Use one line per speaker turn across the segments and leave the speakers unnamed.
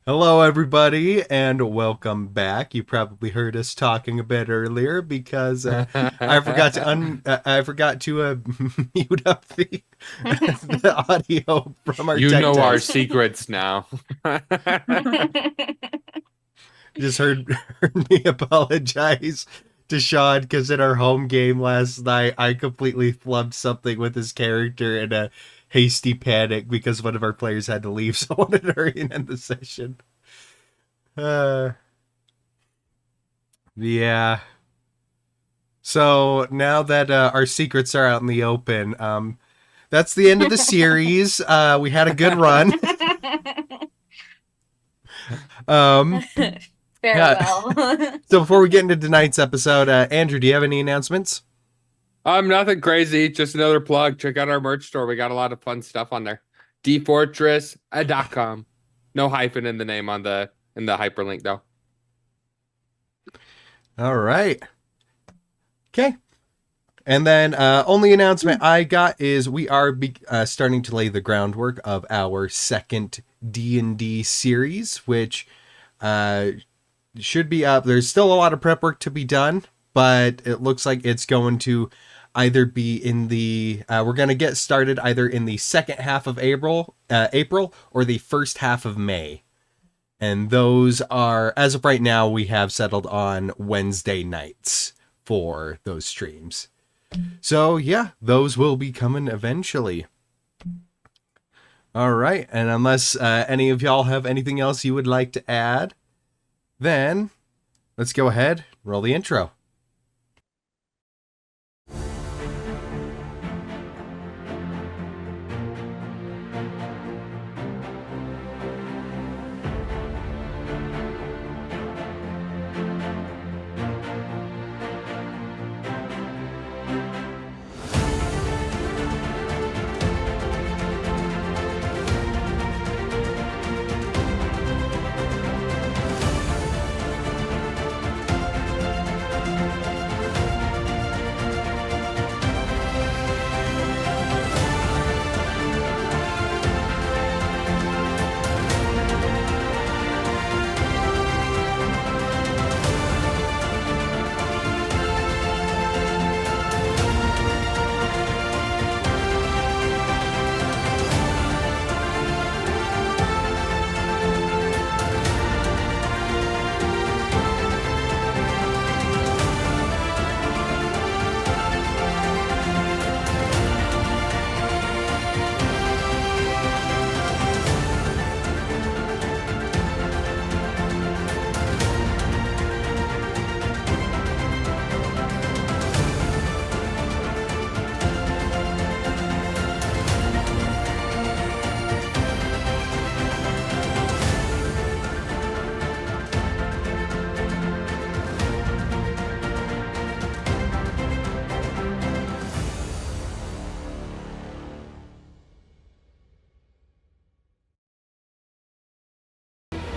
Hello, everybody, and welcome back. You probably heard us talking a bit earlier because I forgot to mute up the audio from our
You
tech
know our
test.
secrets now.
You just heard me apologize to Sean because in our home game last night, I completely flubbed something with his character in a hasty panic because one of our players had to leave, so I wanted to hurry and end the session. Uh, yeah. So now that our secrets are out in the open, that's the end of the series. We had a good run. Um, yeah.
Farewell.
So before we get into tonight's episode, Andrew, do you have any announcements?
Nothing crazy, just another plug. Check out our merch store. We got a lot of fun stuff on there. D-Fourtress.com. No hyphen in the name in the hyperlink though.
All right. Okay. And then only announcement I got is we are starting to lay the groundwork of our second D&D series, which uh, should be up. There's still a lot of prep work to be done, but it looks like it's going to either be in the we're going to get started either in the second half of April or the first half of May. And those are, as of right now, we have settled on Wednesday nights for those streams. So yeah, those will be coming eventually. All right, and unless any of y'all have anything else you would like to add, then let's go ahead, roll the intro.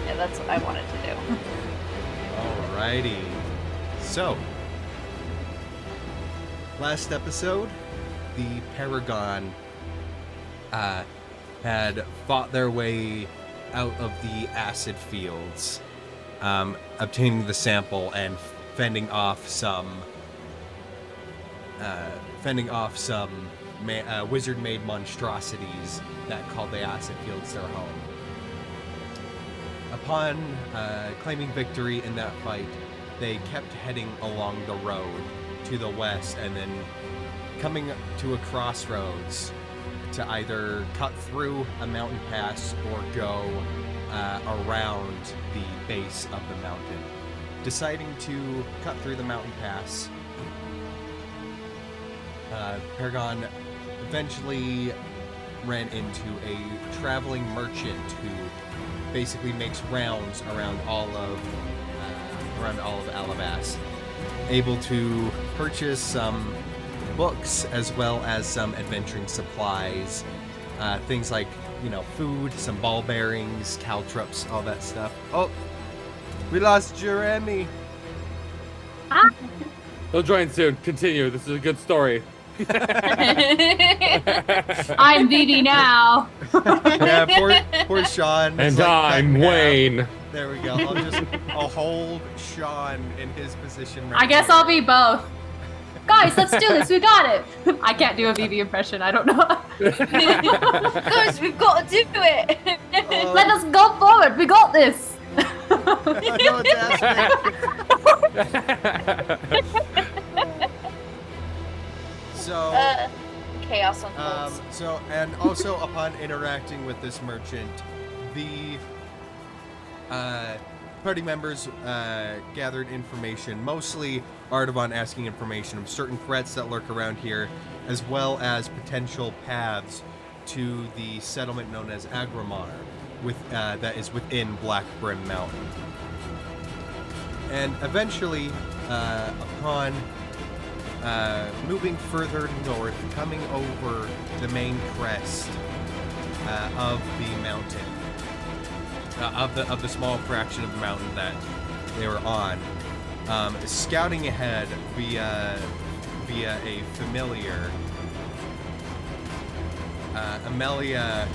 Yeah, that's what I wanted to do.
Alrighty. So, last episode, the Paragon had fought their way out of the acid fields, obtaining the sample and fending off some wizard-made monstrosities that called the acid fields their home. Upon claiming victory in that fight, they kept heading along the road to the west and then coming to a crossroads to either cut through a mountain pass or go around the base of the mountain. Deciding to cut through the mountain pass, Paragon eventually ran into a traveling merchant who basically makes rounds around all of Alabas, able to purchase some books as well as some adventuring supplies, things like food, some ball bearings, caltrops, all that stuff. Oh, we lost Jeremy.
He'll join soon. Continue. This is a good story.
I'm Vivi now.
Yeah, poor Sean.
And
It's like
I'm
cut in half.
Wayne.
There we go. I'll hold Sean in his position right
I guess
here.
I'll be both. Guys, let's do this. We got it. I can't do a Vivi impression. I don't know.
Guys, we've got to do it.
Let us go forward. We got this.
I know it's asking. So,
Chaos unfolds.
and also upon interacting with this merchant, the party members gathered information, mostly Artavan asking information of certain threats that lurk around here, as well as potential paths to the settlement known as Agramar, that is within Black Brim Mountain. And eventually, upon moving further north, coming over the main crest of the mountain, of the small fraction of the mountain that they were on, scouting ahead via a familiar, Amelia,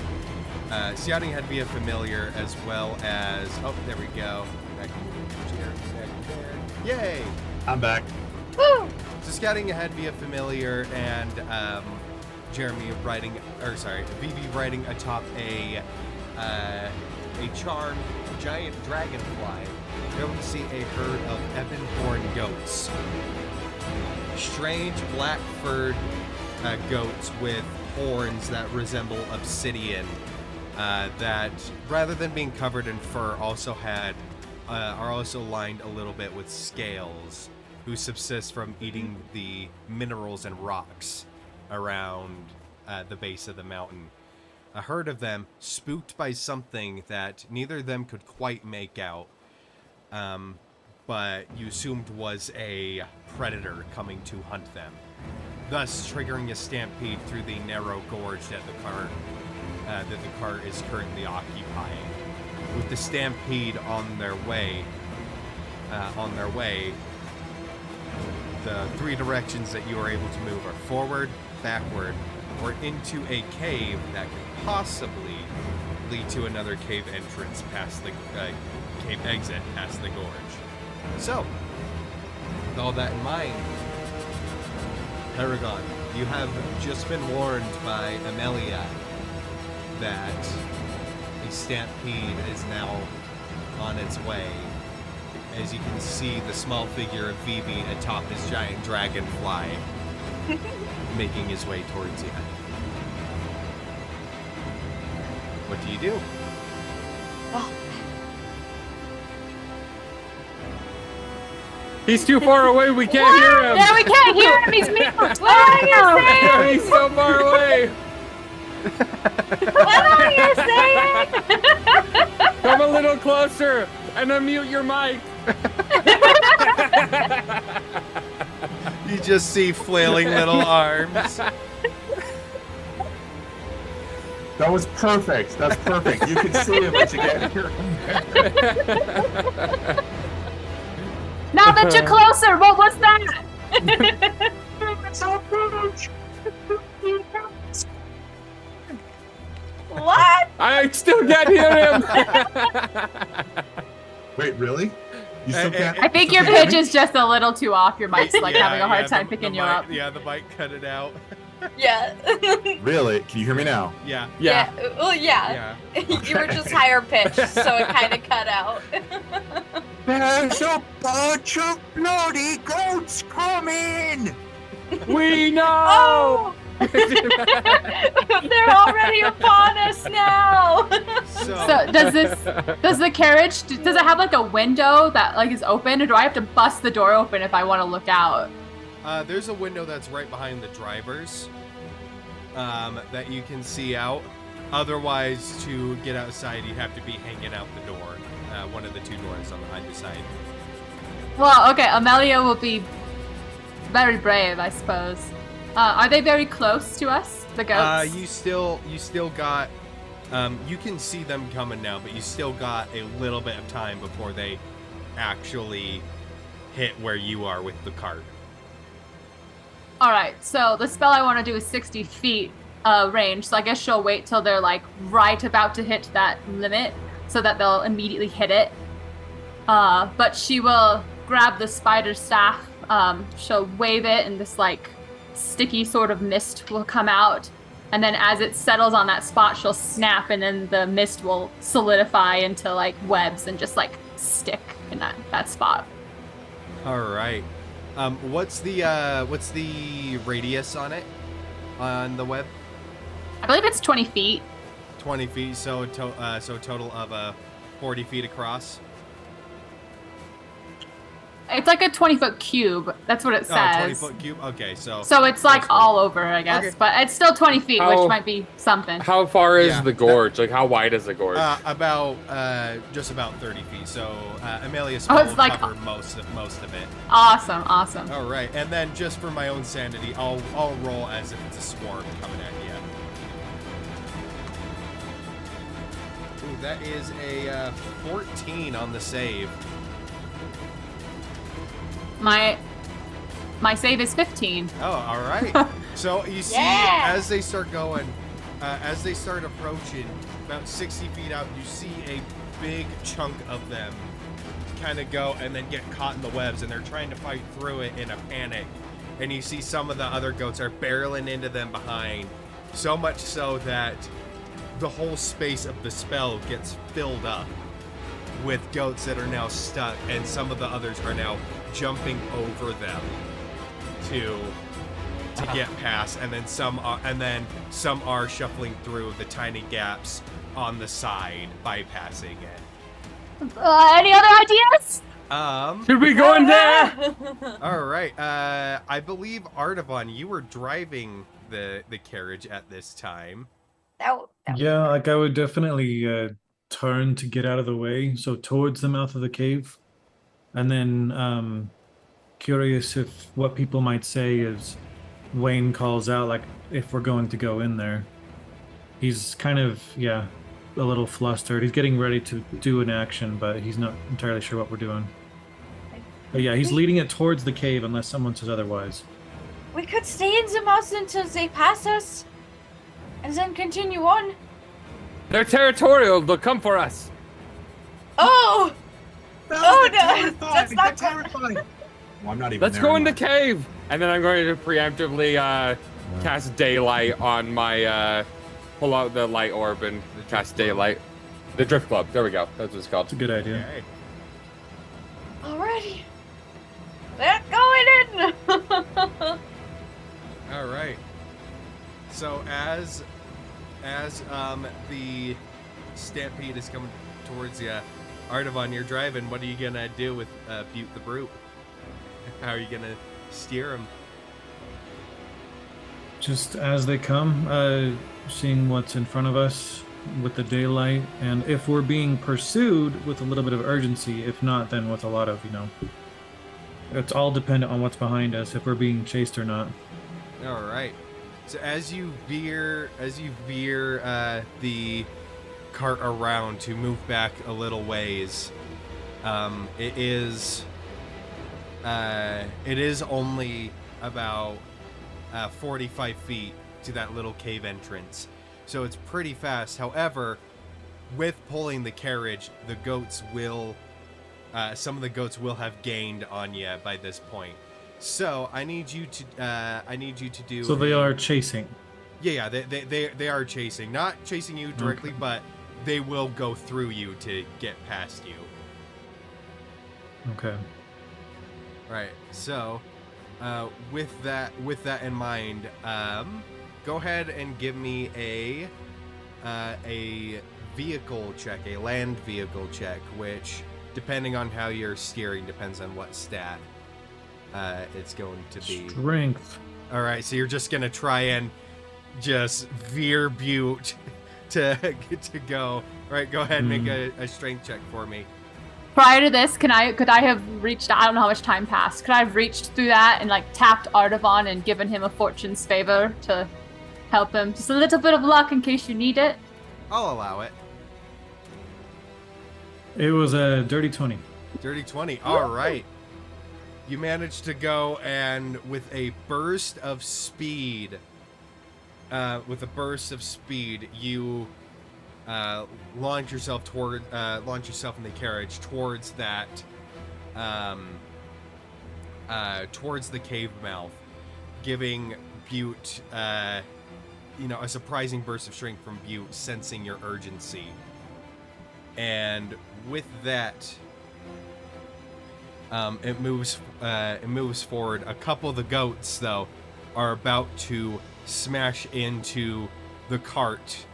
scouting ahead via familiar, as well as there we go. Back there. Yay!
I'm back.
Woo!
So scouting ahead via familiar and Vivi riding atop a charmed giant dragonfly. You're able to see a herd of ebon-horn goats. Strange black-furred goats with horns that resemble obsidian. That rather than being covered in fur, are also lined a little bit with scales, who subsist from eating the minerals and rocks around the base of the mountain. A herd of them, spooked by something that neither of them could quite make out, but you assumed was a predator coming to hunt them, thus triggering a stampede through the narrow gorge that the cart is currently occupying. With the stampede on their way, the three directions that you are able to move are forward, backward, or into a cave that could possibly lead to another cave entrance past the cave exit past the gorge. So, with all that in mind, Paragon, you have just been warned by Amelia that a stampede is now on its way. As you can see, the small figure of Vivi atop his giant dragonfly making his way towards you. What do you do?
Oh,
He's too far away. We can't hear him.
Yeah, we can't hear him. He's me. What
Yeah, he's so far away.
what are you saying?
Come a little closer and unmute your mic.
You just see flailing little arms.
That was perfect. That's perfect. You can see it, but you can't hear it.
Now that you're closer, what was that?
What?
I still can't hear him.
Wait, really? You still can't?
I think your pitch is just a little too off. Your mic's like
Yeah,
having a hard
yeah,
time
the
picking you
mic-
up.
Yeah, the mic cut it out.
Yeah.
Really? Can you hear me now?
Yeah.
Yeah.
Well, yeah. You were just higher pitched, so it kind of cut out.
There's a bunch of bloody goats coming!
We know.
Oh! They're already upon us now.
So does the carriage, does it have like a window that like is open, or do I have to bust the door open if I want to look out?
There's a window that's right behind the drivers that you can see out. Otherwise, to get outside, you have to be hanging out the door. One of the two doors on either side.
Well, okay, Amelia will be very brave, I suppose. Are they very close to us, the goats?
You still got. You can see them coming now, but you still got a little bit of time before they actually hit where you are with the cart.
All right, so the spell I want to do is 60 feet range, so I guess she'll wait till they're like right about to hit that limit so that they'll immediately hit it. But she will grab the spider staff, she'll wave it, and this like sticky sort of mist will come out. And then as it settles on that spot, she'll snap, and then the mist will solidify into like webs and just like stick in that spot.
All right. What's the radius on it? On the web?
I believe it's 20 feet.
20 feet, so total of 40 feet across.
It's like a 20-foot cube. That's what it says.
20-foot cube? Okay, so
it's like all over, I guess.
Okay.
But it's still 20 feet, which might be something.
How far is
Yeah.
the gorge? Like, how wide is the gorge?
about just about 30 feet. So Amelia's
Oh,
will
it's like-
cover most of it.
Awesome.
All right, and then just for my own sanity, I'll roll as if it's a swarm coming at you. Ooh, that is a 14 on the save.
My save is 15.
Oh, all right. So you see,
Yeah.
as they start going, as they start approaching, about 60 feet out, you see a big chunk of them kind of go and then get caught in the webs, and they're trying to fight through it in a panic. And you see some of the other goats are barreling into them behind, so much so that the whole space of the spell gets filled up with goats that are now stuck, and some of the others are now jumping over them to get past, and then some are shuffling through the tiny gaps on the side, bypassing it.
Any other ideas?
Should we go in there?
All right. I believe Artavan, you were driving the carriage at this time.
Yeah, like I would definitely turn to get out of the way, so towards the mouth of the cave. And then curious if what people might say is Wayne calls out, like, if we're going to go in there. He's kind of, a little flustered. He's getting ready to do an action, but he's not entirely sure what we're doing. But yeah, he's leading it towards the cave unless someone says otherwise.
We could stay in the mouse until they pass us, and then continue on.
They're territorial. They'll come for us.
Oh! Oh no! That's not
terrifying. Well, I'm not even.
Let's
there
go in the
anymore.
cave. And then I'm going to preemptively cast daylight on my pull out the light orb and cast daylight. The drift club. There we go. That's what it's called.
It's a good idea.
Okay.
Alrighty. They're going in!
All right. So as the stampede is coming towards you, Artavan, you're driving. What are you gonna do with Butte the Brute? How are you gonna steer him?
Just as they come, seeing what's in front of us with the daylight, and if we're being pursued, with a little bit of urgency. If not, then with a lot of, it's all dependent on what's behind us, if we're being chased or not.
All right. So as you veer the cart around to move back a little ways, it is only about 45 feet to that little cave entrance, so it's pretty fast. However, with pulling the carriage, the goats will some of the goats will have gained on you by this point. So I need you to do.
So they are chasing.
Yeah, they are chasing. Not chasing you directly,
Okay.
but they will go through you to get past you.
Okay.
Right. So, with that in mind, go ahead and give me a vehicle check, a land vehicle check, which, depending on how you're steering, depends on what stat it's going to be.
Strength.
All right, so you're just gonna try and just veer Butte to go. All right, go ahead and make a strength check for me.
Prior to this, could I have reached? I don't know how much time passed. Could I have reached through that and like tapped Artavan and given him a fortune's favor to help him? Just a little bit of luck in case you need it.
I'll allow it.
It was a dirty 20.
Dirty 20. All right. You manage to go, and with a burst of speed, you launch yourself in the carriage towards that, towards the cave mouth, giving Butte, a surprising burst of strength from Butte, sensing your urgency. And with that, it moves forward. A couple of the goats, though, are about to smash into the cart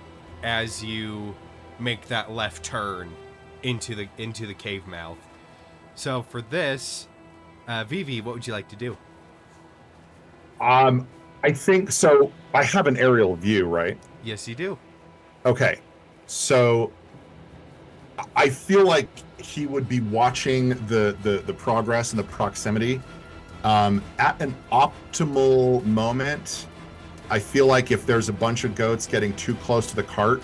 as you make that left turn into the cave mouth. So for this, Vivi, what would you like to do?
I think so. I have an aerial view, right?
Yes, you do.
Okay, so I feel like he would be watching the progress and the proximity. At an optimal moment, I feel like if there's a bunch of goats getting too close to the cart,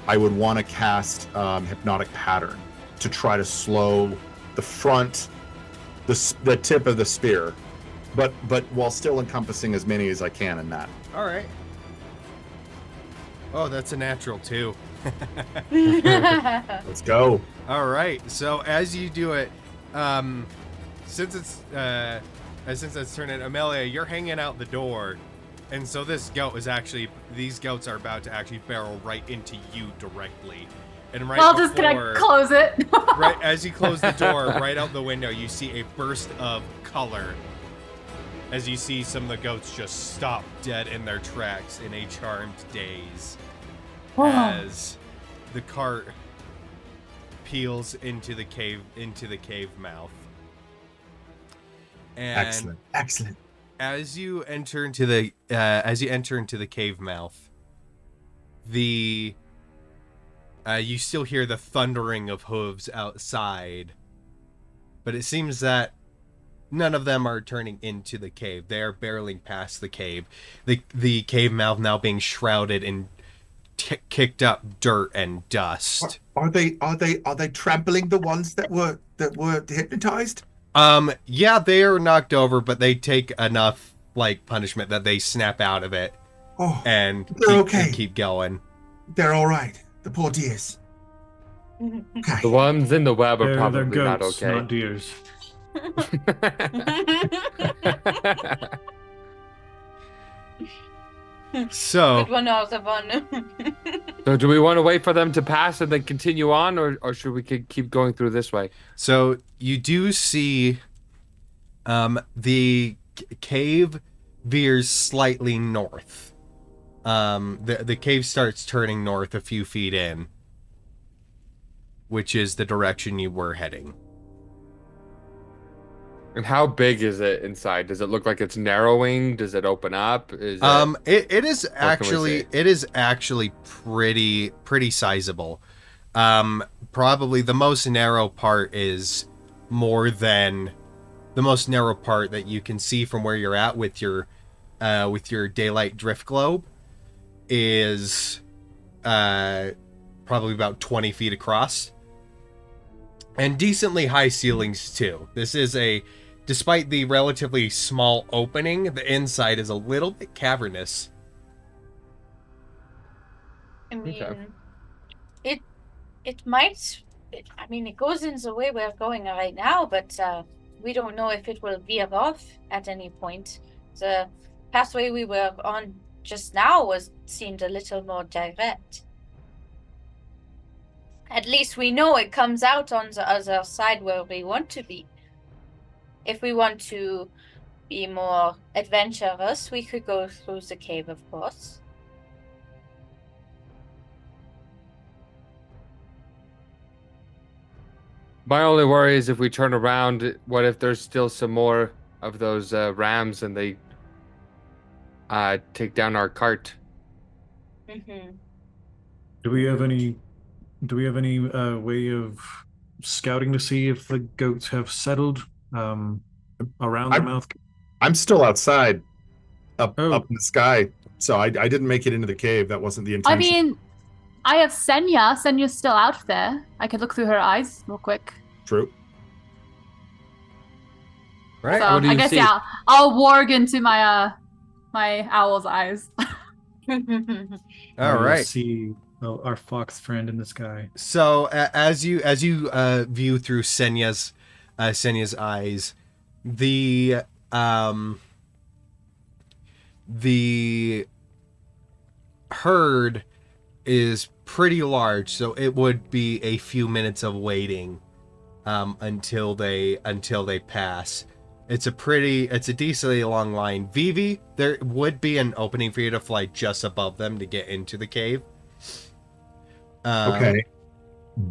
I would want to cast Hypnotic Pattern to try to slow the front, the tip of the spear, but while still encompassing as many as I can in that.
All right. Oh, that's a natural too.
Let's go.
All right. So as you do it, since it's turning, Amelia, you're hanging out the door, and so these goats are about to actually barrel right into you directly. And right
Well, just gonna close it.
right as you close the door, right out the window, you see a burst of color. As you see some of the goats just stop dead in their tracks in a charmed daze. As the cart peels into the cave mouth. And
Excellent.
as you enter into the cave mouth, you still hear the thundering of hooves outside, but it seems that none of them are turning into the cave. They are barreling past the cave. The cave mouth now being shrouded in kicked up dirt and dust.
Are they trampling the ones that were hypnotized?
Yeah, they are knocked over, but they take enough punishment that they snap out of it and keep going.
They're all right. The poor dears. Okay.
The ones in the web are
They're
probably
goats,
not okay.
not deers.
So
Good one, Arthur.
So do we want to wait for them to pass and then continue on, or should we keep going through this way?
So you do see the cave veers slightly north. The cave starts turning north a few feet in, which is the direction you were heading.
And how big is it inside? Does it look like it's narrowing? Does it open up? It
is actually pretty sizable. Probably the most narrow part is more than the most narrow part that you can see from where you're at with your daylight drift globe is probably about 20 feet across, and decently high ceilings too. This is despite the relatively small opening, the inside is a little bit cavernous.
I mean,
Okay.
it goes in the way we're going right now, but we don't know if it will veer off at any point. The pathway we were on just now seemed a little more direct. At least we know it comes out on the other side where we want to be. If we want to be more adventurous, we could go through the cave, of course.
My only worry is if we turn around, what if there's still some more of those rams and they take down our cart?
Mm-hmm.
Do we have any way of scouting to see if the goats have settled around the mouth?
I'm still outside, up
Oh.
in the sky. So I didn't make it into the cave. That wasn't the
I
intention.
mean, I have Senya. Senya's still out there. I could look through her eyes real quick.
True.
Right.
So
What do
I
you
guess
see?
yeah, I'll warg into my my owl's eyes.
All
You'll
right.
see our fox friend in the sky.
So as you view through Senya's eyes, the herd is pretty large, so it would be a few minutes of waiting until they pass. It's a decently long line. Vivi, there would be an opening for you to fly just above them to get into the cave.
Okay.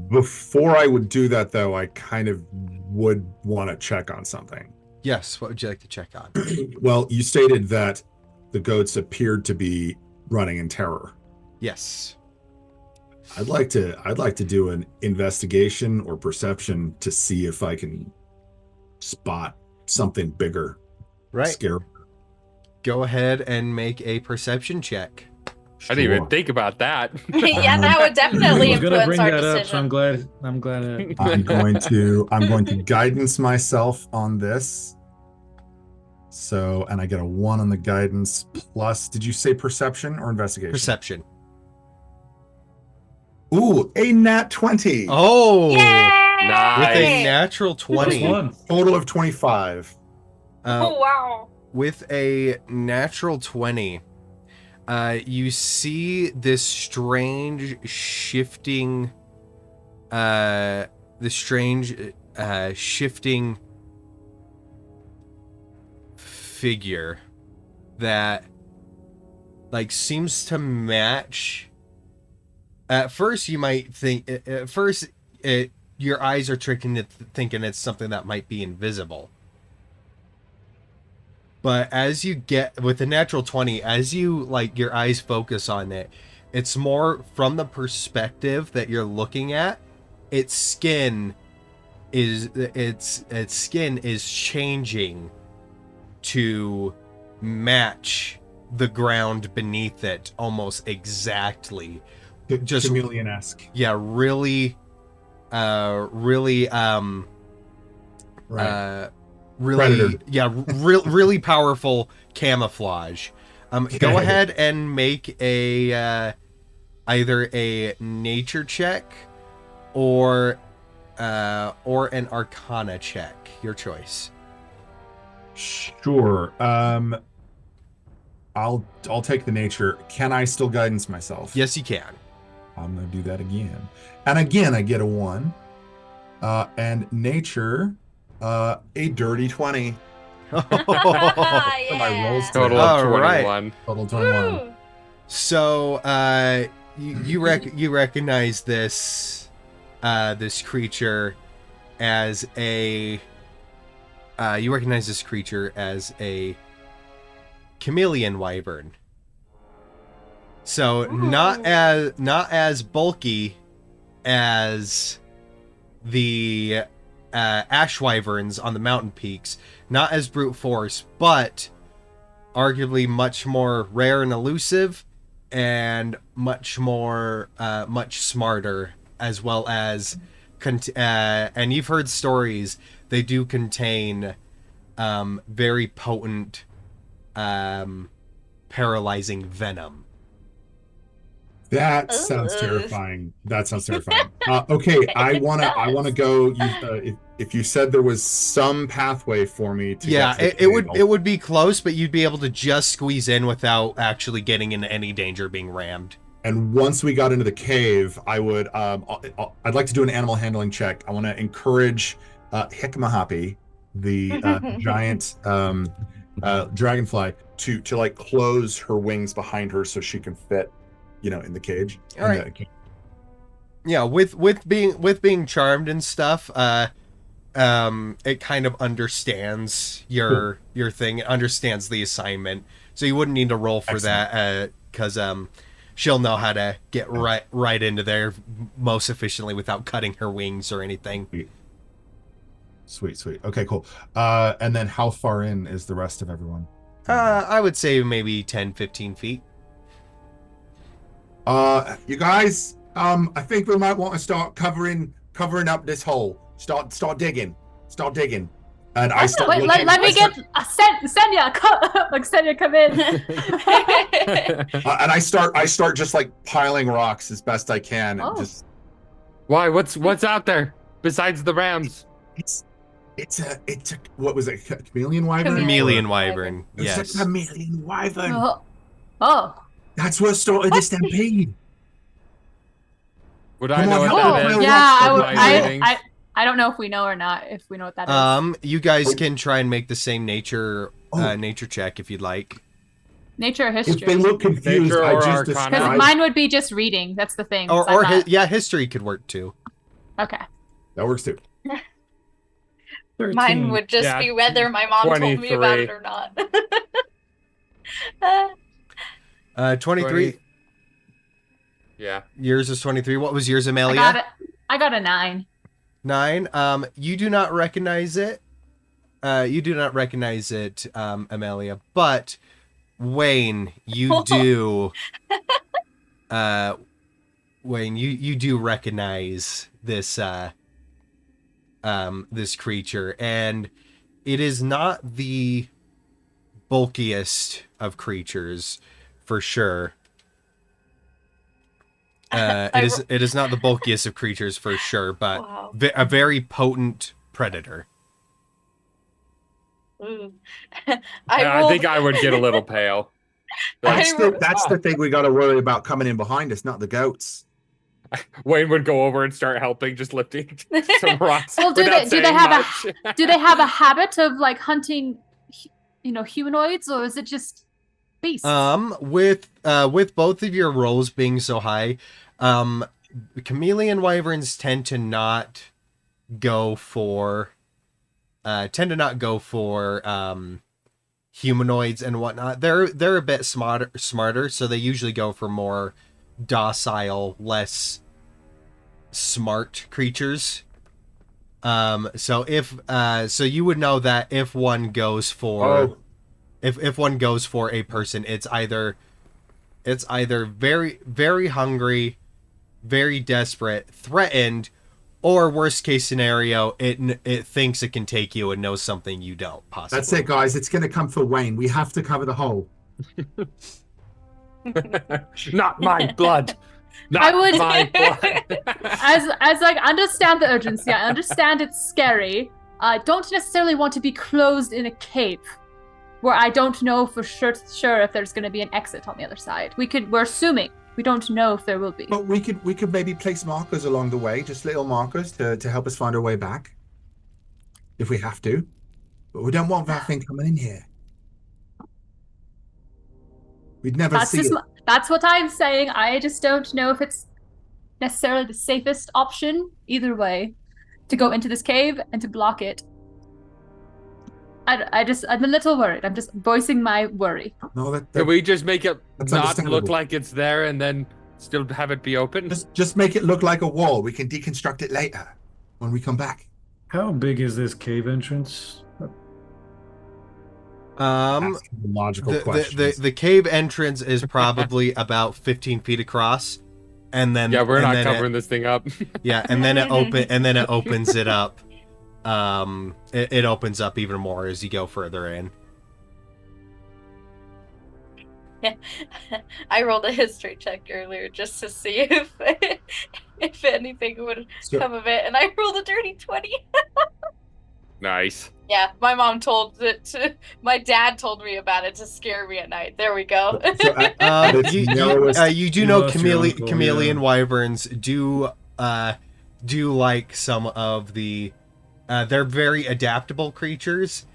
Before I would do that, though, I kind of would want to check on something.
Yes, what would you like to check on?
Well, you stated that the goats appeared to be running in terror.
Yes.
I'd like to do an investigation or perception to see if I can spot something bigger.
Right.
Scary.
Go ahead and make a perception check.
I didn't even think about that.
Yeah, that would definitely
I was gonna
influence
bring
our
that
decision.
up, so I'm glad. I'm glad.
I'm going to guidance myself on this. So, and I get a 1 on the guidance plus. Did you say perception or investigation?
Perception.
Ooh, a nat 20.
Oh,
Yay!
with a
Nice.
natural 20.
One.
Total of 25.
Oh, wow.
With a natural 20, you see this strange shifting figure that like seems to match. At first you might think your eyes are tricking it, thinking it's something that might be invisible. But as you get with the natural 20, as you like your eyes focus on it, it's more from the perspective that you're looking at. Its skin is changing to match the ground beneath it almost exactly. Just
chameleon-esque.
Yeah, really
Right.
really
Predator.
really powerful camouflage. Go ahead and make a either a nature check or an arcana check, your choice.
Sure. I'll take the nature. Can I still guidance myself?
Yes, you can.
I'm gonna do that again. And again I get a 1. And nature, a dirty 20.
Yeah.
rolls to
Total
All
of
right.
21.
Total 21.
Woo.
So you recognize this creature as a chameleon wyvern. So not as bulky as the ash wyverns on the mountain peaks, not as brute force, but arguably much more rare and elusive, and much smarter, as well as and you've heard stories, they do contain very potent paralyzing venom.
That sounds
Ugh.
terrifying. Okay, I wanna go. If you said there was some pathway for me to
Yeah,
get to the
it would be close, but you'd be able to just squeeze in without actually getting into any danger of being rammed.
And once we got into the cave, I would I'd like to do an animal handling check. I want to encourage Hikmahapi, the giant dragonfly, to like close her wings behind her so she can fit, in the cage.
All right. Yeah, with being charmed and stuff, it kind of understands your thing. It understands the assignment, so you wouldn't need to roll for that, because she'll know how to get right into there most efficiently without cutting her wings or anything.
Sweet. Okay, cool. And then how far in is the rest of everyone?
I would say maybe 10-15 feet.
You guys, I think we might want to start covering up this hole. Start digging. And I start
Wait,
looking,
let me get Senya. Like Senya, come in.
and I start just like piling rocks as best I can, and
Oh.
just
Why? What's out there besides the rams?
it's a what was it? Chameleon wyvern.
Chameleon wyvern.
It's
Yes.
a chameleon wyvern.
Oh.
That's what started the stampede.
Would I
Come
know
on,
what
help
that
me,
is?
Will.
Yeah,
Rocks,
I would.
my ratings.
I don't know if we know or not. If we know what that is.
You guys can try and make the same nature nature check if you'd like.
Nature or
If
history?
they look confused,
Nature
I
or
just
Arcana?
Because
described.
mine would be just reading. That's the thing.
Or,
'cause I'm not-
yeah, history could work too.
Okay.
That works too.
13.
Mine would just
Yeah,
be whether my mom told me about
23.
it or not.
23.
Yeah.
Yours is 23. What was yours,
I
Amelia?
got it. I got a 9.
9. You do not recognize it. Amelia. But Wayne, you do. Wayne, you do recognize this this creature, and it is not the bulkiest of creatures, for sure. It is not the bulkiest of creatures for sure, but
Wow.
a very potent predator.
Ooh.
I think I would get a little pale.
That's
rolled-
the thing we got to worry about coming in behind us, not the goats.
Wayne would go over and start helping, just lifting some rocks.
Well, do
without
they
saying
have
much.
Do they have a habit of like hunting, humanoids, or is it just beasts?
With both of your rolls being so high, chameleon wyverns tend to not go for humanoids and whatnot. They're a bit smarter, so they usually go for more docile, less smart creatures. So you would know that if one goes for if one goes for a person, it's either very, very hungry, very desperate, threatened, or worst case scenario, it thinks it can take you and knows something you don't possibly.
That's it, guys. It's going to come for Wayne. We have to cover the hole.
Not my blood. Not
I would-
my blood.
As like understand the urgency. I understand it's scary. I don't necessarily want to be closed in a cave where I don't know for sure if there's going to be an exit on the other side. We're assuming. We don't know if there will be.
But we could maybe place markers along the way, just little markers to help us find our way back, if we have to. But we don't want that thing coming in here. We'd never see it.
That's what I'm saying. I just don't know if it's necessarily the safest option either way to go into this cave and to block it. I'm a little worried. I'm just voicing my worry.
No,
Can we just make it
That's
not
understandable.
look like it's there and then still have it be open?
just make it look like a wall. We can deconstruct it later when we come back.
How big is this cave entrance?
Asking the logical questions.
The cave entrance is probably about 15 feet across, and then
Yeah, we're
and
not
then
covering this thing up.
Yeah, and then it opens it up. It opens up even more as you go further in.
Yeah. I rolled a history check earlier just to see if anything would
So-
come of it, and I rolled a dirty 20.
Nice.
Yeah, my mom my dad told me about it to scare me at night. There we go.
You do know
lost your uncle,
chameleon
yeah.
wyverns do like some of the they're very adaptable creatures,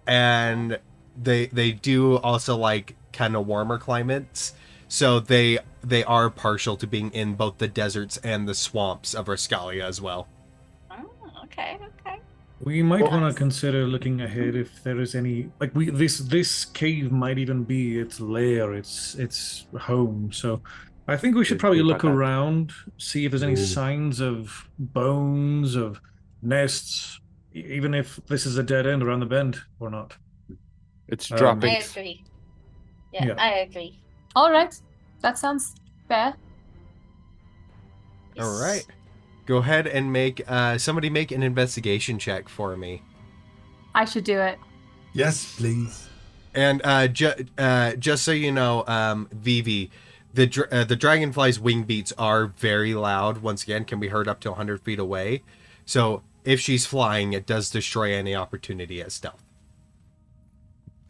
and they do also like kind of warmer climates, so they are partial to being in both the deserts and the swamps of Rascalia as well.
Oh, okay.
We might
Well,
want to consider looking ahead if there is any this cave might even be its lair, its home. So I think we should probably
Think
look
about that.
around, see if there's any
Ooh.
signs of bones, of nests, even if this is a dead end around the bend or not.
It's
I
dropping.
I agree. Yeah,
Yeah.
I agree.
All right, that sounds fair.
All right, go ahead and make somebody make an investigation check for me.
I should do it.
Yes, please.
And just so you know, Vivi, the dragonfly's wing beats are very loud. Once again, can be heard up to 100 feet away. So if she's flying, it does destroy any opportunity at stealth.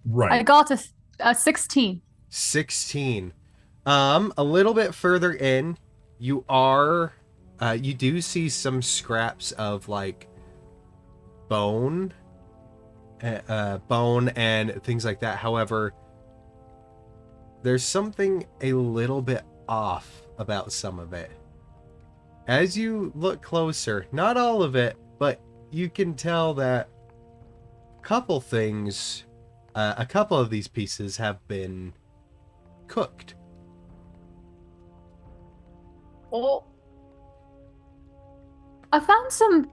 Right.
I got a 16.
16. A little bit further in, you do see some scraps of like bone and things like that. However, there's something a little bit off about some of it. As you look closer, not all of it, but you can tell that a couple of these pieces have been cooked.
Oh,
I found some.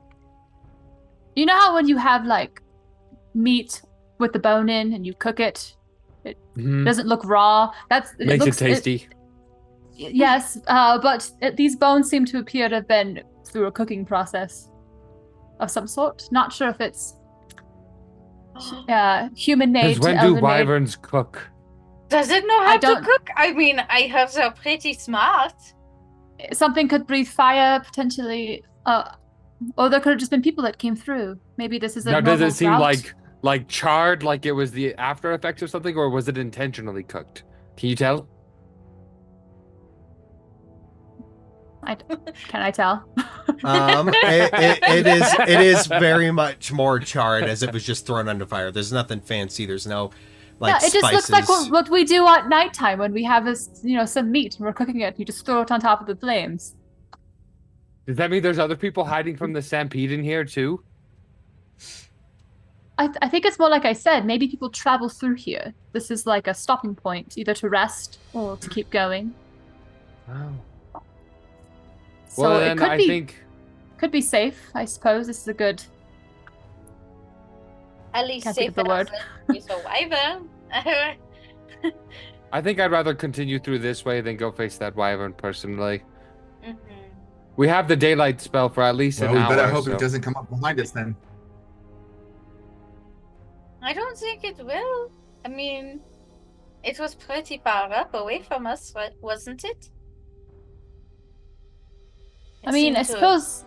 You know how when you have like meat with the bone in and you cook it, it doesn't look raw.
Makes it tasty.
Yes, but these bones seem to appear to have been through a cooking process of some sort. Not sure if it's human-made.
Because when do wyverns cook?
does it know how
I
to
don't-
cook? I mean, I heard they're pretty smart.
Something could breathe fire potentially. Or there could have just been people that came through. Maybe this is a
Now, does
normal
it seem
route.
like charred, like it was the after effects of something, or was it intentionally cooked? Can you tell?
Can I tell?
It is very much more charred, as it was just thrown under fire. There's nothing fancy. There's no like
Yeah, it just
spices.
looks like what we do at nighttime when we have some meat and we're cooking it. You just throw it on top of the flames.
Does that mean there's other people hiding from the stampede in here too?
I think it's more like I said. Maybe people travel through here. This is like a stopping point, either to rest or to keep going.
Oh.
So
Well,
it
then
could
I
be
think
could be safe. I suppose this is a good.
At least
Can't think
safer
of the word.
than you survivor.
I think I'd rather continue through this way than go face that wyvern personally.
Mhm.
We have the daylight spell for at least
Well,
an
we
hour.
better hope
so-
it doesn't come up behind us then.
I don't think it will. I mean, it was pretty far up away from us, wasn't it?
I mean, I suppose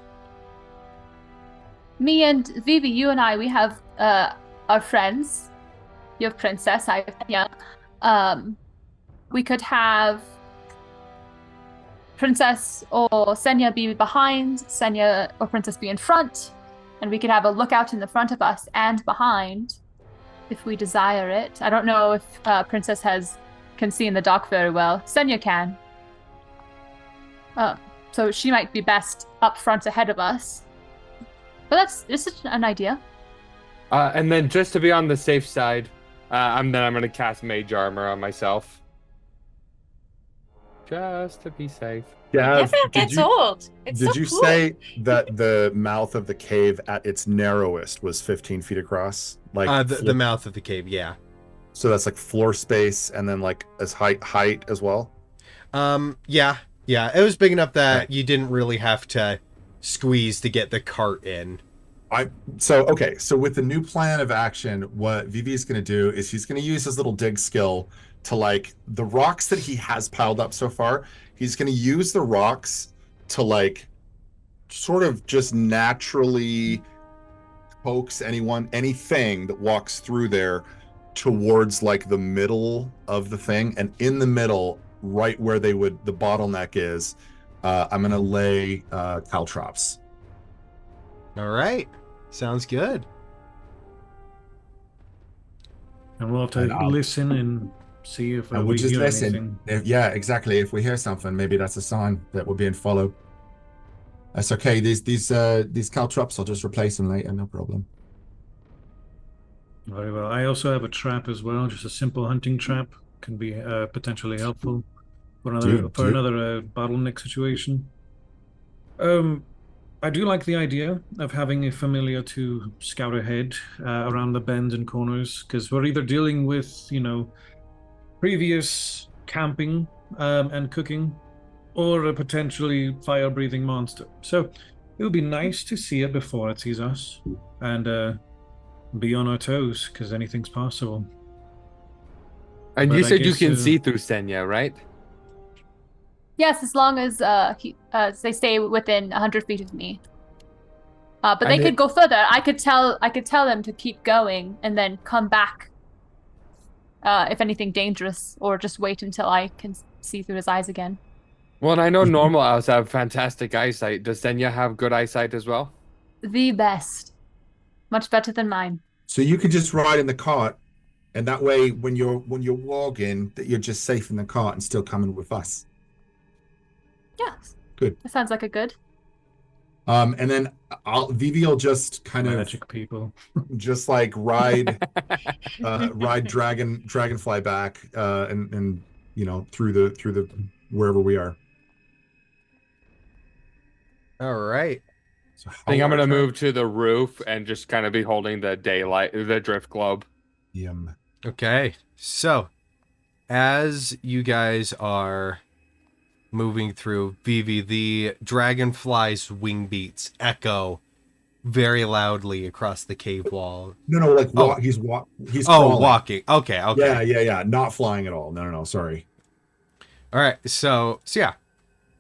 me and Vivi, you and I, we have our friends. You have Princess, I have Senya. We could have Princess or Senya be behind, Senya or Princess be in front, and we could have a lookout in the front of us and behind, if we desire it. I don't know if Princess can see in the dark very well. Senya can. So she might be best up front ahead of us. But that's just an idea.
And then just to be on the safe side, I'm gonna cast Mage Armor on myself. Just to be safe.
Yeah.
Never gets old. It's
Did
so
you
cool.
say that the mouth of the cave at its narrowest was 15 feet across? Like
The mouth of the cave, yeah.
So that's like floor space, and then like as height as well.
Yeah. It was big enough that
Right.
you didn't really have to squeeze to get the cart in.
So with the new plan of action, what Vivi is going to do is he's going to use his little dig skill to like the rocks that he has piled up so far. He's going to use the rocks to like sort of just naturally coax anything that walks through there towards like the middle of the thing, and in the middle, right where the bottleneck is, I'm going to lay caltrops.
All right. Sounds good.
And we'll have to
And I'll-
listen and see if
And
we
we'll just
hear
listen.
anything.
Yeah, exactly. If we hear something, maybe that's a sign that we're being followed. That's okay. These caltrops, I'll just replace them later. No problem.
Very well. I also have a trap as well, just a simple hunting trap. Can be potentially helpful for another bottleneck situation. I do like the idea of having a familiar to scout ahead around the bends and corners, because we're either dealing with, previous camping and cooking, or a potentially fire-breathing monster. So it would be nice to see it before it sees us, and be on our toes because anything's possible.
And
But
you
I
said you
guess,
can see through Senya, right?
Yes, as long as they stay within 100 feet of me. But they
And
could go further. I could tell them to keep going and then come back if anything dangerous, or just wait until I can see through his eyes again.
Well, and I know normal elves have fantastic eyesight. Does Senya have good eyesight as well?
The best. Much better than mine.
So you could just ride in the cart, and that way, when you're walking, that you're just safe in the cart and still coming with us.
Yes.
Good.
That sounds like a good.
And then Vivi will just kind
magic people.
just like ride dragonfly back, and through the wherever we are.
All right.
So
I think I'm
how-
gonna move to the roof and just kind of be holding the drift globe.
Yum.
Okay. So, as you guys are moving through, Vivi, the dragonfly's wing beats echo very loudly across the cave wall.
No, like
Oh.
he's
Oh,
crawling.
walking. Okay.
Yeah. Not flying at all. No. Sorry.
All right. So yeah.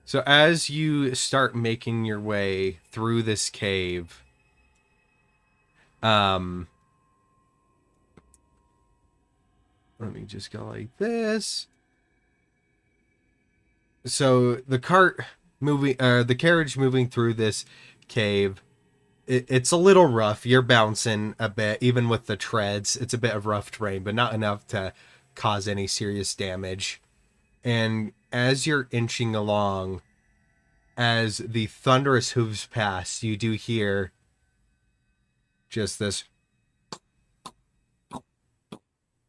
So as you start making your way through this cave, let me just go like this. So the the carriage moving through this cave, it's a little rough. You're bouncing a bit, even with the treads. It's a bit of rough terrain, but not enough to cause any serious damage. And as you're inching along, as the thunderous hooves pass, you do hear just this,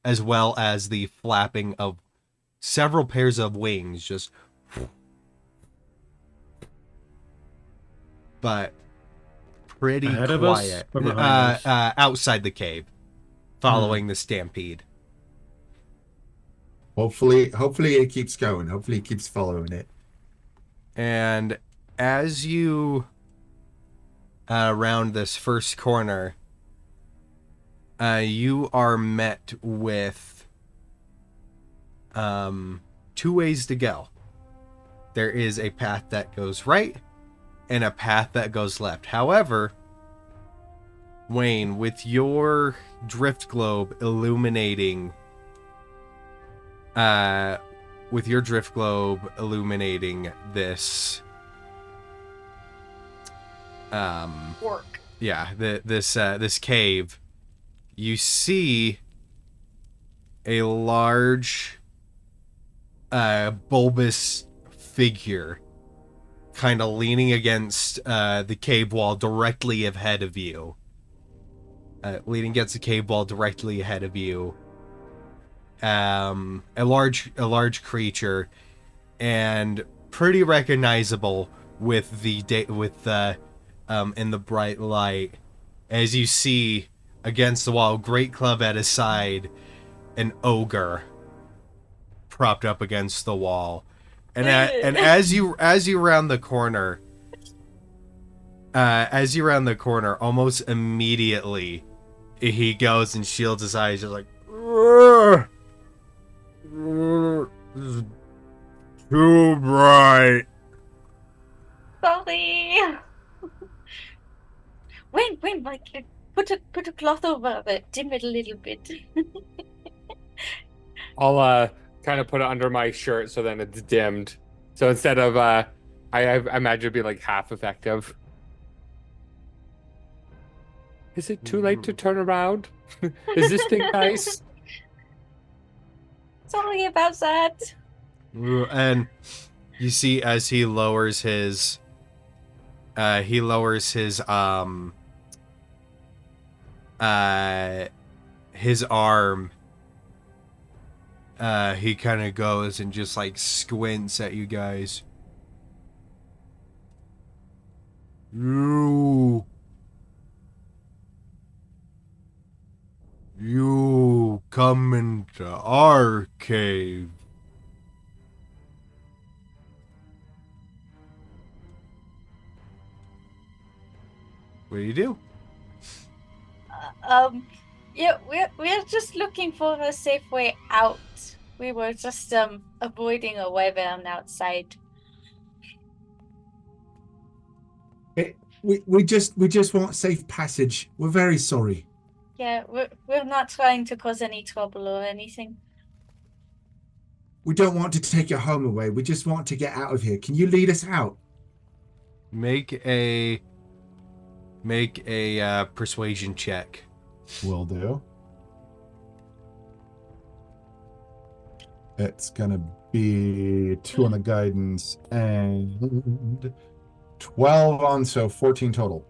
as well as the flapping of several pairs of wings, just. But pretty
Ahead of us
quiet.
or behind us?
Outside the cave, following the stampede.
Hopefully it keeps going. Hopefully it keeps following it.
And as you round this first corner, you are met with 2 ways to go. There is a path that goes right and a path that goes left. However, Wayne, with your drift globe illuminating this
Work.
yeah, this cave, you see a large bulbous figure kind of leaning against the cave wall directly ahead of you. Leaning against the cave wall directly ahead of you. A large creature, and pretty recognizable with the in the bright light, as you see against the wall, great club at his side, an ogre propped up against the wall. And as you round the corner, almost immediately he goes and shields his eyes, just like, this is too bright.
Sorry. Wait, Mike, put a cloth over it, dim it a little bit.
I'll kind of put it under my shirt so then it's dimmed. So instead of I imagine it'd be like half effective. Is it too late to turn around? Is this thing nice?
Sorry about that.
And you see as he lowers his arm, he kind of goes and just like squints at you guys. You come into our cave. What do you do?
Yeah, we're just looking for a safe way out. We were just avoiding a wyvern outside.
We just want safe passage. We're very sorry.
Yeah, we're not trying to cause any trouble or anything.
We don't want to take your home away. We just want to get out of here. Can you lead us out?
Make a persuasion check.
Will do. It's gonna be 2 on the guidance and 12 on, so 14 total.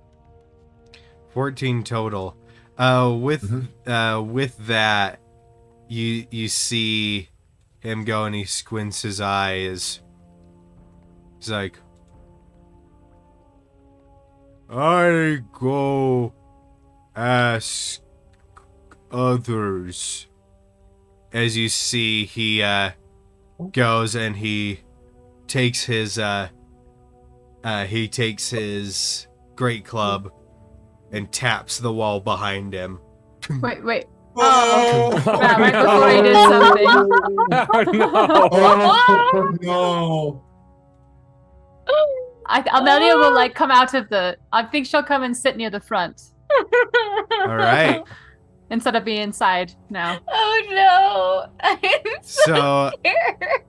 14 total. With that, you see him go and he squints his eyes. He's like, I go ask others. As you see, he goes and he takes his great club and taps the wall behind him.
Wait.
Oh,
Wow, right before he did something.
Oh, no.
no.
Amelia will like come out of the. I think she'll come and sit near the front
All right.
instead of being inside now.
Oh no! I'm
So,
scared.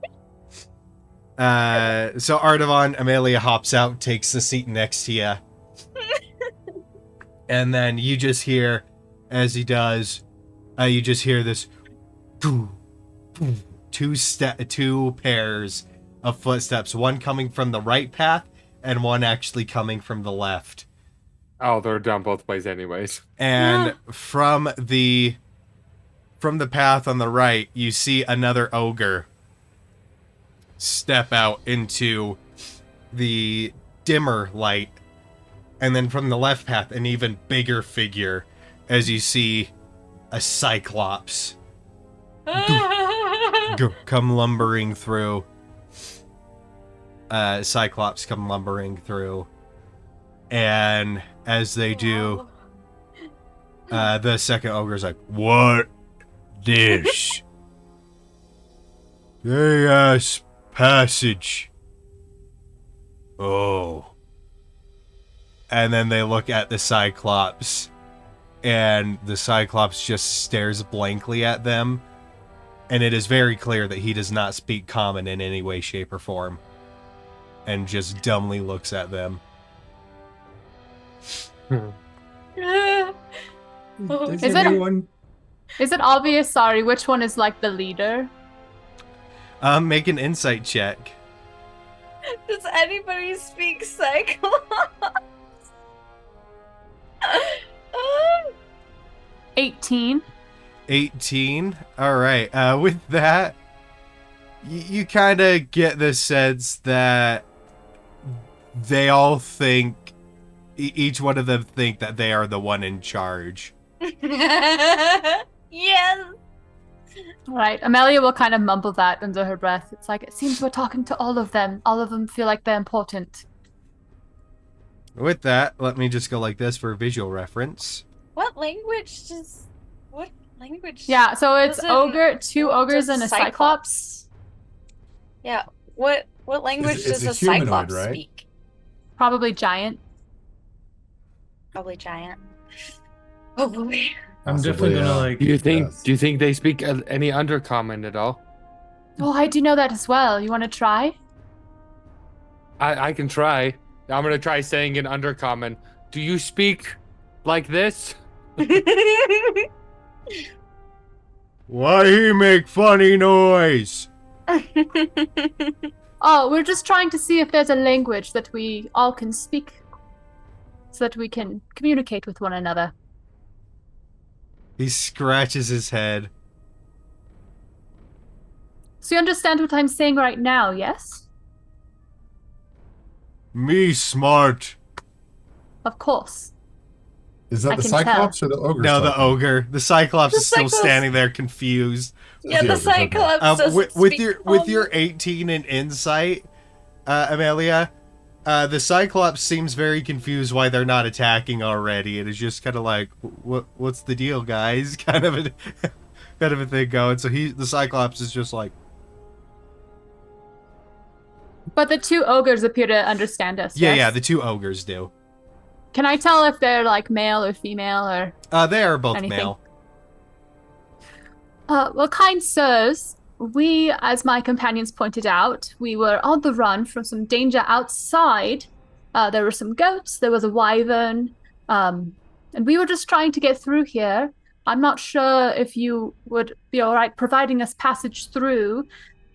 so Artavan, Amelia hops out, takes the seat next to you. And then you just hear, as he does, you just hear this two pairs of footsteps, one coming from the right path and one actually coming from the left.
Oh, they're down both ways anyways.
And from the path on the right, you see another ogre step out into the dimmer light. And then from the left path, an even bigger figure, as you see a cyclops come lumbering through. Cyclops come lumbering through. And as they do, the second ogre's like, what dish? They ask passage. Oh. And then they look at the Cyclops, and the Cyclops just stares blankly at them. And it is very clear that he does not speak common in any way, shape, or form. And just dumbly looks at them.
Does
Is it-
anyone...
Is it obvious? Sorry, which one is like the leader?
Make an insight check.
Does anybody speak Cyclops?
18.
18. All right. With that, you kind of get the sense that they all think, each one of them think that they are the one in charge.
Yes.
Right. Amelia will kind of mumble that under her breath. It's like, it seems we're talking to all of them. All of them feel like they're important.
With that, let me just go like this for visual reference.
What language does? What language?
Yeah, so it's
Doesn't-
two ogres and a cyclops.
Yeah. What language
It's
does
a
a
humanoid,
Cyclops
right?
speak?
Probably giant.
Probably giant. Oh boy.
I'm
Possibly,
definitely gonna like.
Do you think?
Yes.
Do you think they speak any undercommon at all?
Oh, I do know that as well. You want to try?
I can try. I'm gonna try saying in undercommon. Do you speak like this?
Why he make funny noise?
Oh, we're just trying to see if there's a language that we all can speak so that we can communicate with one another.
He scratches his head.
So you understand what I'm saying right now, yes?
Me smart.
Of course.
Is
I
that the
can
Cyclops or the ogre?
No, the
talking?
ogre. The Cyclops
The
is still
Cyclops-
standing there confused.
Yeah, the
Okay, okay.
Cyclops doesn't
With
speak
your
common.
18 in insight, Amelia, The Cyclops seems very confused why they're not attacking already. It is just kind of like, what's the deal, guys? Kind of a thing going. So the Cyclops is just like.
But the two ogres appear to understand us.
Yeah,
yes?
yeah, the two ogres do.
Can I tell if they're like male or female or?
They are both
anything?
male.
Well, kind sirs, we, as my companions pointed out, we were on the run from some danger outside. There were some goats, there was a wyvern, and we were just trying to get through here. I'm not sure if you would be all right providing us passage through.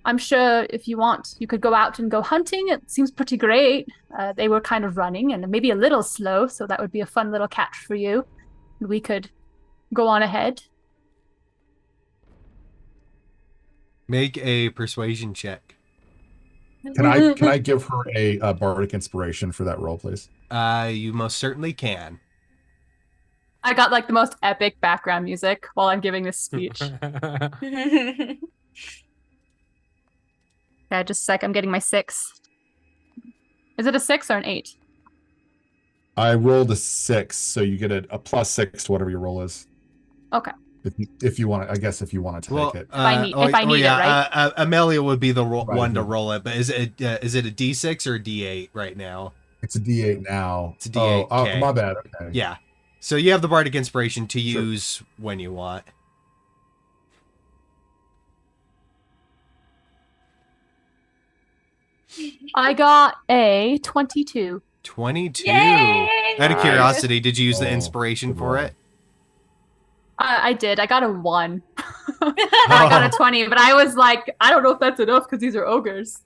I'm sure if you want, you could go out and go hunting. It seems pretty great. They were kind of running and maybe a little slow, so that would be a fun little catch for you. We could go on ahead.
Make a persuasion check.
Can I give her a bardic inspiration for that roll, please?
You most certainly can.
I got like the most epic background music while I'm giving this speech. Yeah, just a sec. I'm getting my 6. Is it a 6 or an 8?
I rolled a 6, so you get a +6 to whatever your roll is.
Okay.
If you want to, I guess if you want to take it.
If I need it, right?
Amelia would be the
Right,
one to
yeah.
roll it, but is it a D6 or a D8 right now?
It's a D8 now.
It's a D8.
Oh,
okay.
my bad. Okay.
Yeah. So you have the bardic inspiration to
Sure.
use when you want.
I got a 22.
22.
Yay!
Out of
Nice.
curiosity, did you use the
Oh,
inspiration
good
for
roll.
it?
I did. I got a 1. I got a 20, but I was like, I don't know if that's enough because these are ogres.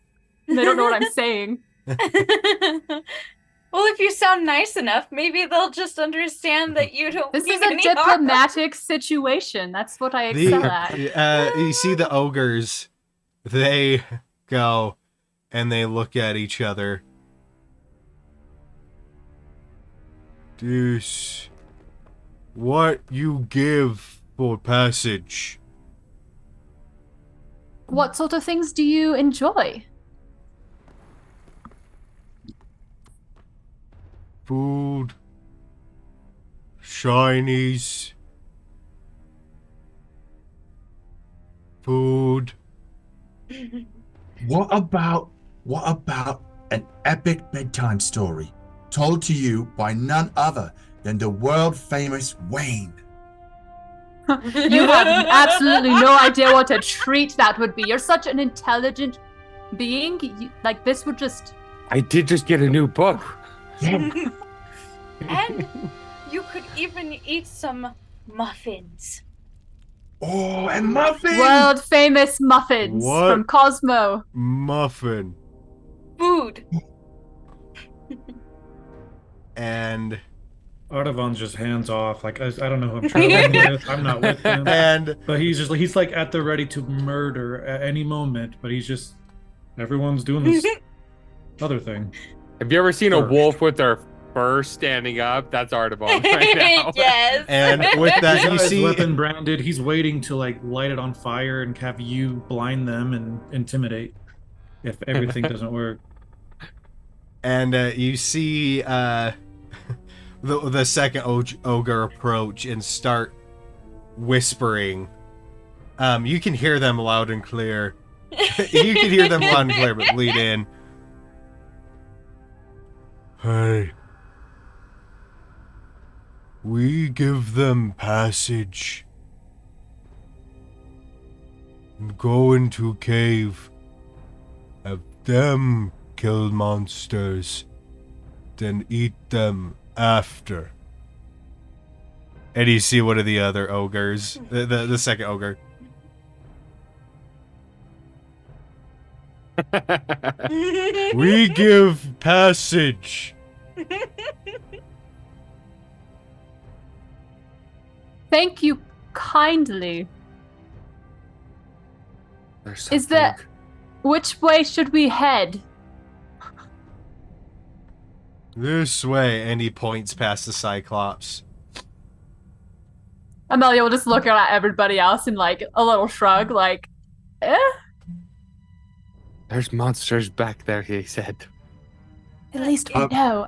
And they don't know what I'm saying.
Well, if you sound nice enough, maybe they'll just understand that you don't
This
mean
is a
any harm.
diplomatic situation. That's what I excel at.
You see the ogres, they go and they look at each other. This, what you give for passage?
What sort of things do you enjoy?
Food, shinies, food.
What about an epic bedtime story told to you by none other than the world famous Wayne?
You have absolutely no idea what a treat that would be. You're such an intelligent being. Like, this would just...
I did just get a new book.
Yeah.
And you could even eat some muffins.
Oh, and muffins.
World famous muffins
What?
from Cosmo.
Muffin.
Food.
And
Artavan's just hands off. Like, I don't know who I'm traveling with. I'm not with him.
and
But he's like at the ready to murder at any moment. But everyone's doing this other thing.
Have you ever seen a
Sure.
wolf with their fur standing up? That's Artaban right now.
Yes.
and with that
He's
you
got his
see
weapon branded. He's waiting to like light it on fire and have you blind them and intimidate if everything doesn't work.
and you see the second ogre approach and start whispering. You can hear them loud and clear. You can hear them loud and clear, but lead in. Hey. We give them passage. And go into cave. Have them kill monsters. Then eat them after. And you see one of the other ogres. The second ogre. We give passage.
Thank you kindly.
There's
Is there-
something.
Which way should we head?
This way. And he points past the Cyclops.
Amelia will just look at everybody else and like a little shrug, like, eh?
There's monsters back there, he said.
At least we
Um,
know.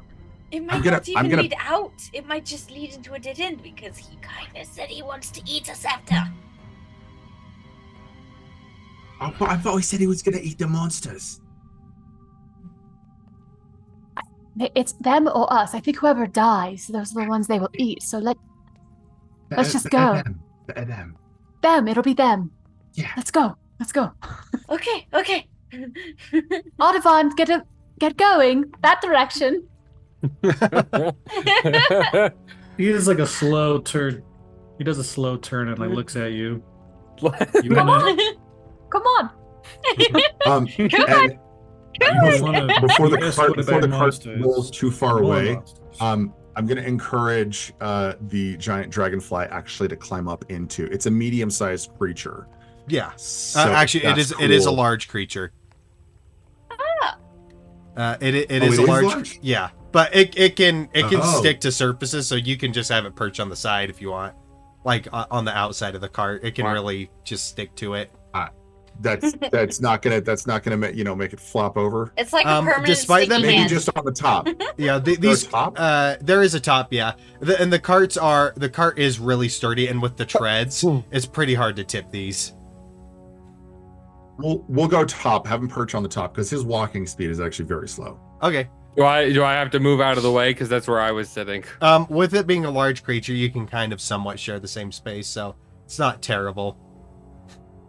It might
gonna-
not
I'm
even
gonna-
lead out. It might just lead into a dead end because he kind of said he wants to eat us after.
I thought he said he was gonna eat the monsters.
It's them or us. I think whoever dies, those are the ones they will eat. So let's just go.
Them.
Them. It'll be them.
Yeah.
Let's go. Let's go.
Okay, okay.
Audubon, get going that direction.
He is like a slow turn. He does a slow turn and like looks at you. You
Come
wanna,
on. Come on.
And
you wanna
before the
escort
cart
monsters.
rolls too far
More
away,
monsters.
I'm going to encourage the giant dragonfly actually to climb up into. It's a medium-sized creature.
Yeah.
So
Actually,
that's
it is a
cool.
large creature. It
Oh,
is
it
a
is
large.
large?
Yeah, but it can
Oh.
stick to surfaces, so you can just have it perch on the side if you want, like on the outside of the cart. It can
Wow.
really just stick to it.
That's not gonna make it flop over.
It's like a permanent
despite them
sticky
Maybe
hand.
just on the top.
Yeah,
There's
these
top?
there is a top, yeah, and the cart is really sturdy, and with the treads, it's pretty hard to tip these.
We'll go top. Have him perch on the top because his walking speed is actually very slow.
Okay.
Do I have to move out of the way because that's where I was sitting?
With it being a large creature, you can kind of somewhat share the same space, so it's not terrible.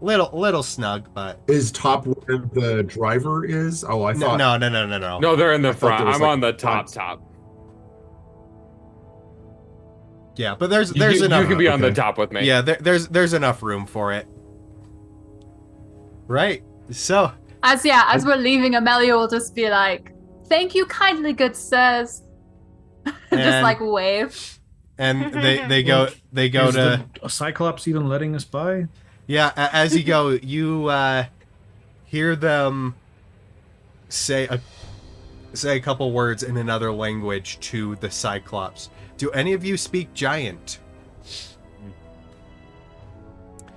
Little snug, but
Is top where the driver is? Oh, I thought.
no.
No, they're in the
I thought
front.
there was,
I'm
like,
on the
a
top.
front.
Yeah, but there's
You
enough.
can be on the
Okay.
top with me.
Yeah, there's enough room for it. Right. So
As we're leaving, Amelia will just be like, "Thank you kindly, good sirs." Just
And-
like wave.
and they go
Is
to
a Cyclops even letting us by?
yeah. As you go, you hear them say a couple words in another language to the Cyclops. Do any of you speak Giant?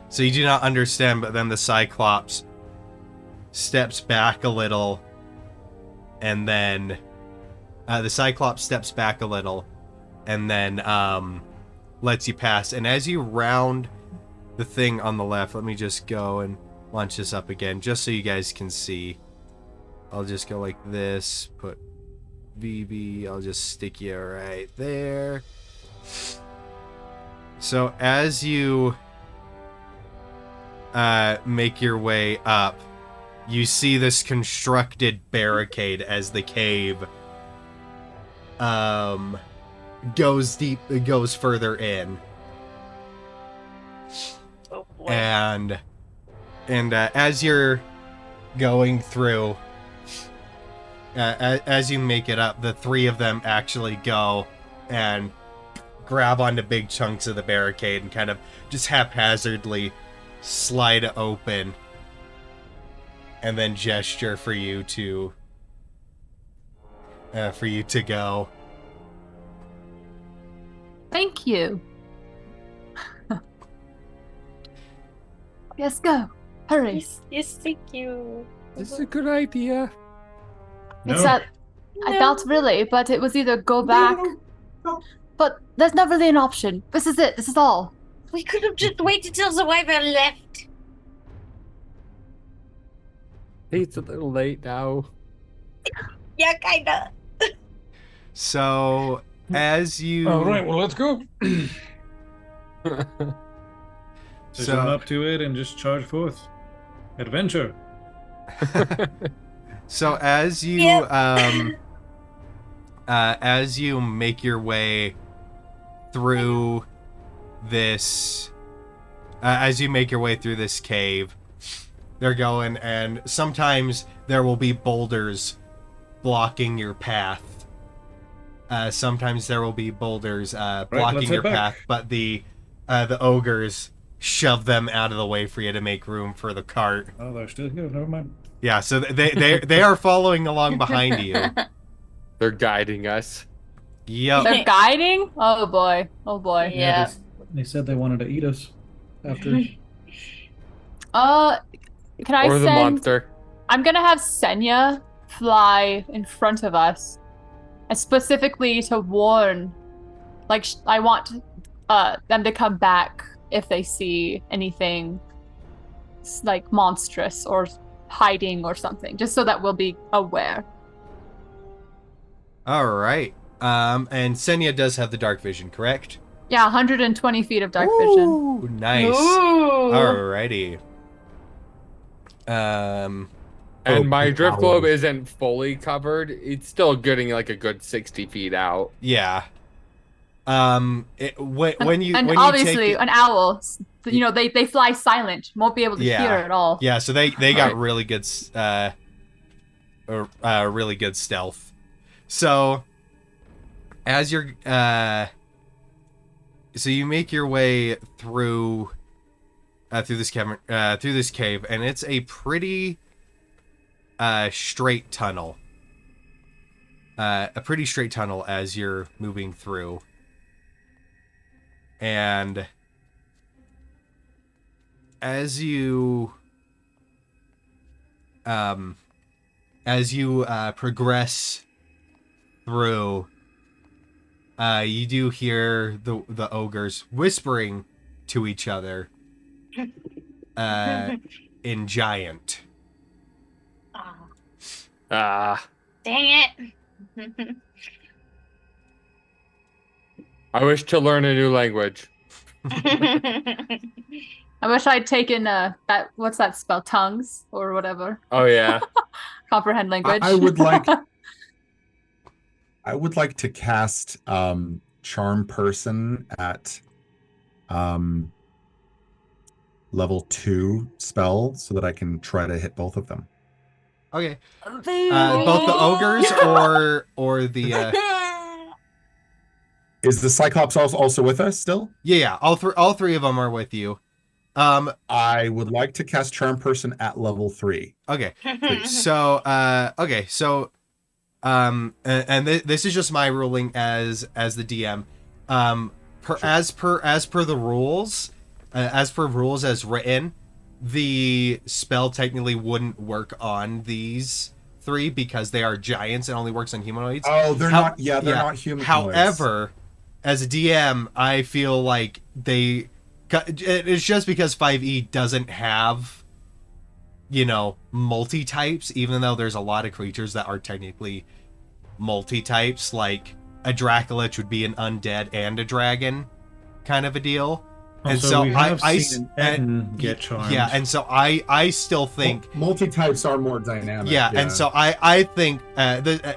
So you do not understand, but then the Cyclops steps back a little, and then the Cyclops steps back a little, and then lets you pass. And as you round the thing on the left, let me just go and launch this up again, just so you guys can see. I'll just go like this, put VB, I'll just stick you right there. So as you make your way up, you see this constructed barricade as the cave goes further in.
Oh boy.
And as you're going through, as you make it up, the three of them actually go and grab onto big chunks of the barricade and kind of just haphazardly slide it open, and then gesture for you to go.
Thank you. Yes, go. Hurry.
Yes, thank you.
This is a good idea.
It's
No.
that I felt really, but it was either go back.
No.
But there's not really an option. This is it. This is all.
We could have just waited till the wyvern left.
It's a little late now.
Yeah, kinda.
So as you
All right, well, let's go.
So-
So run up to it and just charge forth. Adventure.
So as you
Yep.
as you make your way through this cave, they're going, and sometimes there will be boulders blocking your path. Sometimes there will be boulders blocking
let's
your
head
path,
back.
but the ogres shove them out of the way for you to make room for the cart.
Oh, they're still here. Never mind.
Yeah, so they are following along behind you.
They're guiding us.
Yep.
They're guiding? Oh boy. Oh boy.
Yeah.
They said they wanted to eat us after.
Can I
Or the
send...
monster.
I'm gonna have Senya fly in front of us specifically to warn. Like, I want them to come back if they see anything like monstrous or hiding or something, just so that we'll be aware.
All right. And Senya does have the dark vision, correct?
Yeah, 120 feet of dark vision.
Ooh, nice.
Ooh.
Alrighty.
And my drift globe isn't fully covered. It's still getting like a good 60 feet out.
Yeah. When you
and
when
obviously
you take
an owl, you know, they fly silent, won't be able to hear at all.
Yeah, so they got really good really good stealth. So as you're so you make your way through this cave, and it's a pretty straight tunnel. A pretty straight tunnel as you're moving through. And as you progress through, you do hear the ogres whispering to each other in giant.
Ah.
Dang it.
I wish to learn a new language.
I wish I'd taken what's that spell? Tongues or whatever.
Oh yeah.
Comprehend language.
I would like to cast Charm Person at level 2 spell so that I can try to hit both of them.
Okay. Both the ogres or the
Is the Cyclops also with us still?
Yeah, all three of them are with you.
I would like to cast Charm Person at level 3.
Okay. So this is just my ruling as the DM. As per the rules, as written, the spell technically wouldn't work on these 3 because they are giants and only works on humanoids.
Oh, they're not humanoids.
However, as a DM, I feel like it's just because 5e doesn't have, multi-types, even though there's a lot of creatures that are technically multi-types, like a Dracolich would be an undead and a dragon kind of a deal. And so
we have seen an get charmed.
Yeah, and so I still think
multi-types are more dynamic.
Yeah, and so I think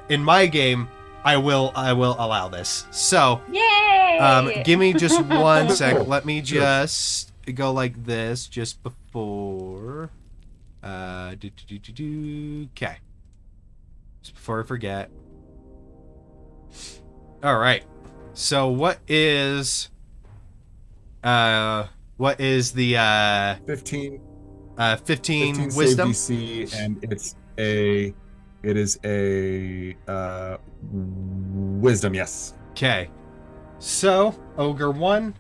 in my game I will allow this. So
Yay!
Give me just 1 sec. Let me just go like this just before. Okay. Just before I forget. All right. So what is the
15
wisdom
DC, and it is a wisdom, yes.
Okay. So ogre 1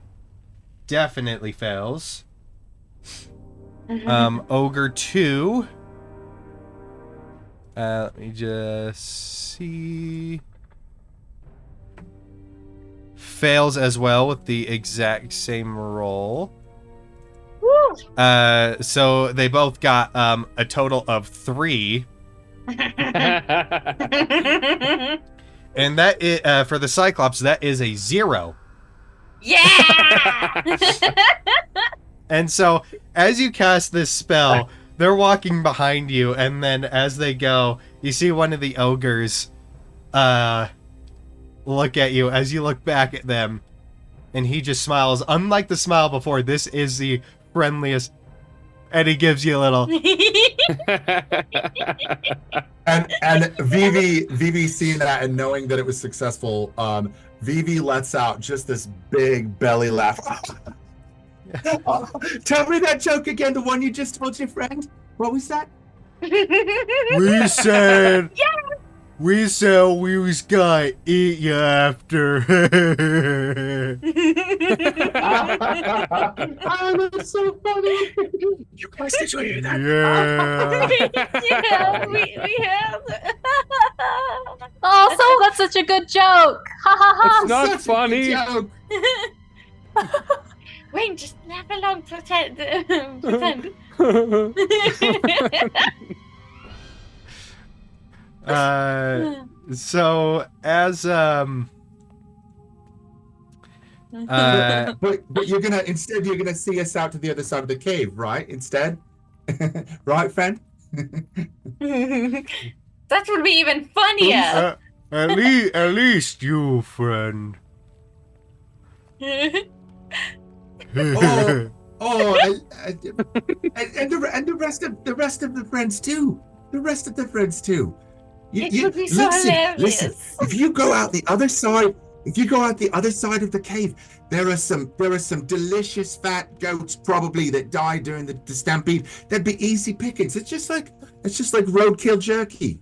definitely fails. Ogre 2, let me just see, fails as well with the exact same roll.
Woo!
So they both got a total of 3. And that is, for the Cyclops, that is a 0.
Yeah!
And so as you cast this spell, they're walking behind you, and then as they go, you see one of the ogres look at you as you look back at them, and he just smiles. Unlike the smile before, this is the friendliest, and he gives you a little.
and Vivi seeing that and knowing that it was successful, Vivi lets out just this big belly laugh. Tell me that joke again, the one you just told your friend. What was that?
We said We said we was gonna eat you after.
Oh, that's so funny. You guys did you hear that?
Yeah.
Yeah, we have.
Oh, so that's such a good joke. Ha ha ha.
It's not
Such a good
funny.
joke.
Wayne, just laugh along, pretend. Pretend.
So as
But you're gonna see us out to the other side of the cave, right? Instead, right, friend?
That would be even funnier.
at least you, friend.
Oh, and the rest of the friends too. The rest of the friends too.
It would be so hilarious.
Listen. If you go out the other side of the cave, there are some delicious fat goats probably that died during the stampede. That'd be easy pickings. It's just like roadkill jerky.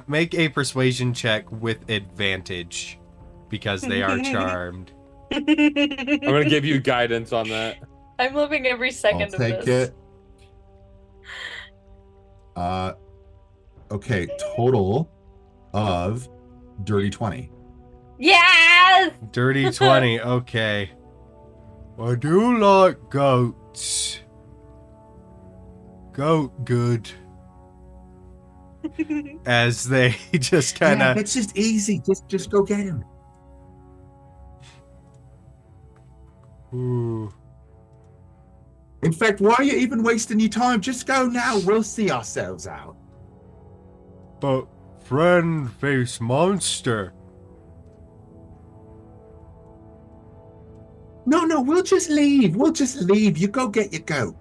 Make a persuasion check with advantage because they are charmed.
I'm gonna give you guidance on that.
I'm loving every second
I'll take
of this.
it. Okay, total of dirty 20.
Yes!
Dirty 20, okay. I do like goats. Goat good. As they just kind
Yeah,
of...
it's just easy. Just go get him.
Ooh.
In fact, why are you even wasting your time? Just go now. We'll see ourselves out.
But friend face monster.
No, we'll just leave. You go get your goat.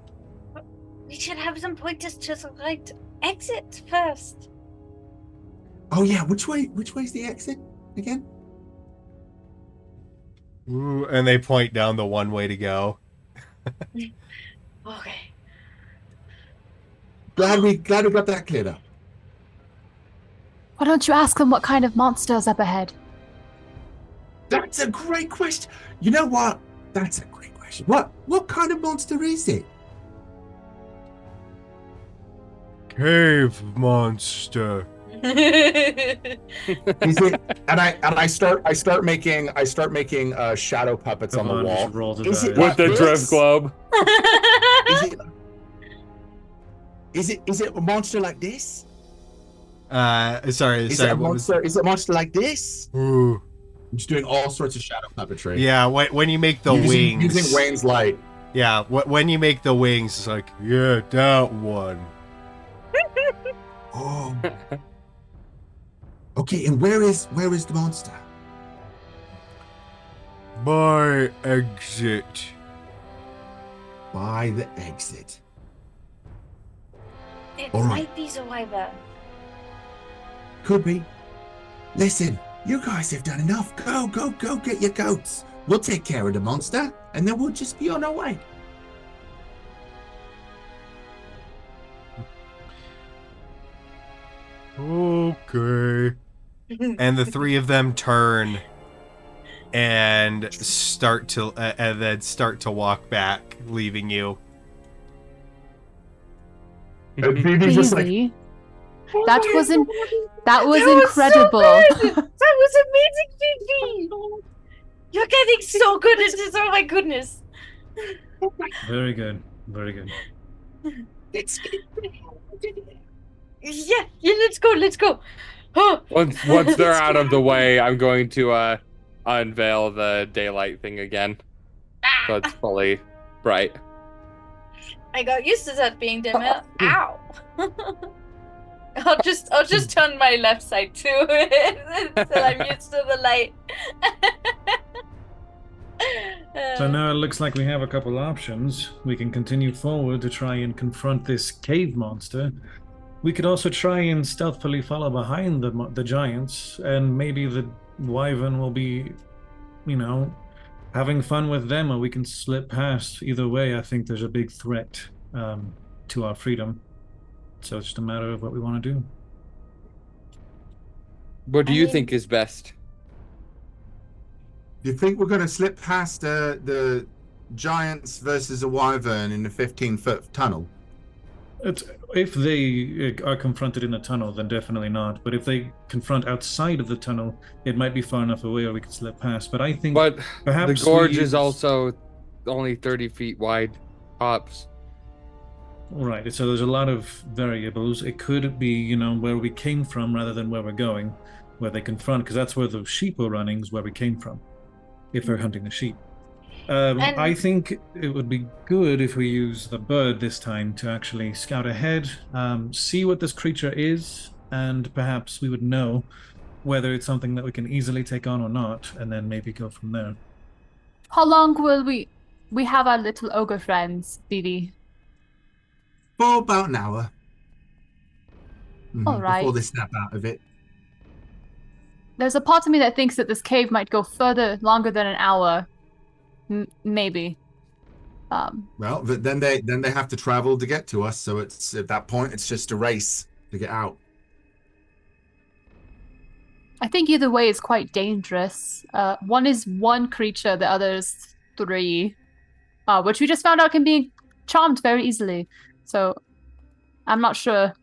We should have some pointers to the right exit first.
Oh yeah, which way's the exit again?
Ooh, and they point down the one way to go.
Okay.
Glad we got that cleared up.
Why don't you ask them what kind of monster's up ahead?
That's a great question. You know what? That's a great question. What kind of monster is it?
Cave monster.
Is it? And I start making shadow puppets on the
Come on,
wall.
just roll the
Is it
dice.
With the
like
drift
this?
globe.
Is it a monster like this?
Sorry,
Is it a
what was...
monster? Is it a monster like this?
Ooh.
I'm just doing all sorts of shadow puppetry.
Yeah, when you make the
using
wings.
Wayne's light.
Yeah, when you make the wings, it's like, yeah, that one.
Oh. Okay, and where is the monster?
By exit.
By the exit.
It
All right.
might be the wyvern.
Could be. Listen, you guys have done enough. Go get your goats. We'll take care of the monster, and then we'll just be on our way.
Okay. And the three of them turn and start to walk back, leaving you.
And Phoebe's just like,
Crazy. That was incredible.
That was amazing, Phoebe. You're getting so good at this. Oh my goodness.
Very good. Very good.
Yeah, let's go. Oh.
Once they're out of the way, I'm going to unveil the daylight thing again, so it's fully bright.
I got used to that being dim. Ow. I'll just turn my left side too, so I'm used to the light.
So now it looks like we have a couple options. We can continue forward to try and confront this cave monster. We could also try and stealthily follow behind the giants, and maybe the wyvern will be, having fun with them, or we can slip past. Either way, I think there's a big threat to our freedom. So it's just a matter of what we want to do.
What do
I
you
mean-
think is best?
Do you think we're going to slip past the giants versus a wyvern in the 15-foot tunnel?
If they are confronted in a tunnel, then definitely not. But if they confront outside of the tunnel, it might be far enough away where we could slip past. But I think
But
perhaps
the gorge
we
is also only 30 feet wide, tops.
right. So there's a lot of variables. It could be, where we came from rather than where we're going, where they confront, because that's where the sheep were running, is where we came from, if they're hunting the sheep. I think it would be good if we use the bird this time to actually scout ahead, see what this creature is, and perhaps we would know whether it's something that we can easily take on or not, and then maybe go from there.
How long will we have our little ogre friends, Vivi?
For about an hour.
All right.
Before they snap out of it.
There's a part of me that thinks that this cave might go further, longer than an hour. Maybe.
Well, but then they have to travel to get to us, so it's at that point it's just a race to get out.
I think either way is quite dangerous. One is one creature, the other is three, which we just found out can be charmed very easily. So I'm not sure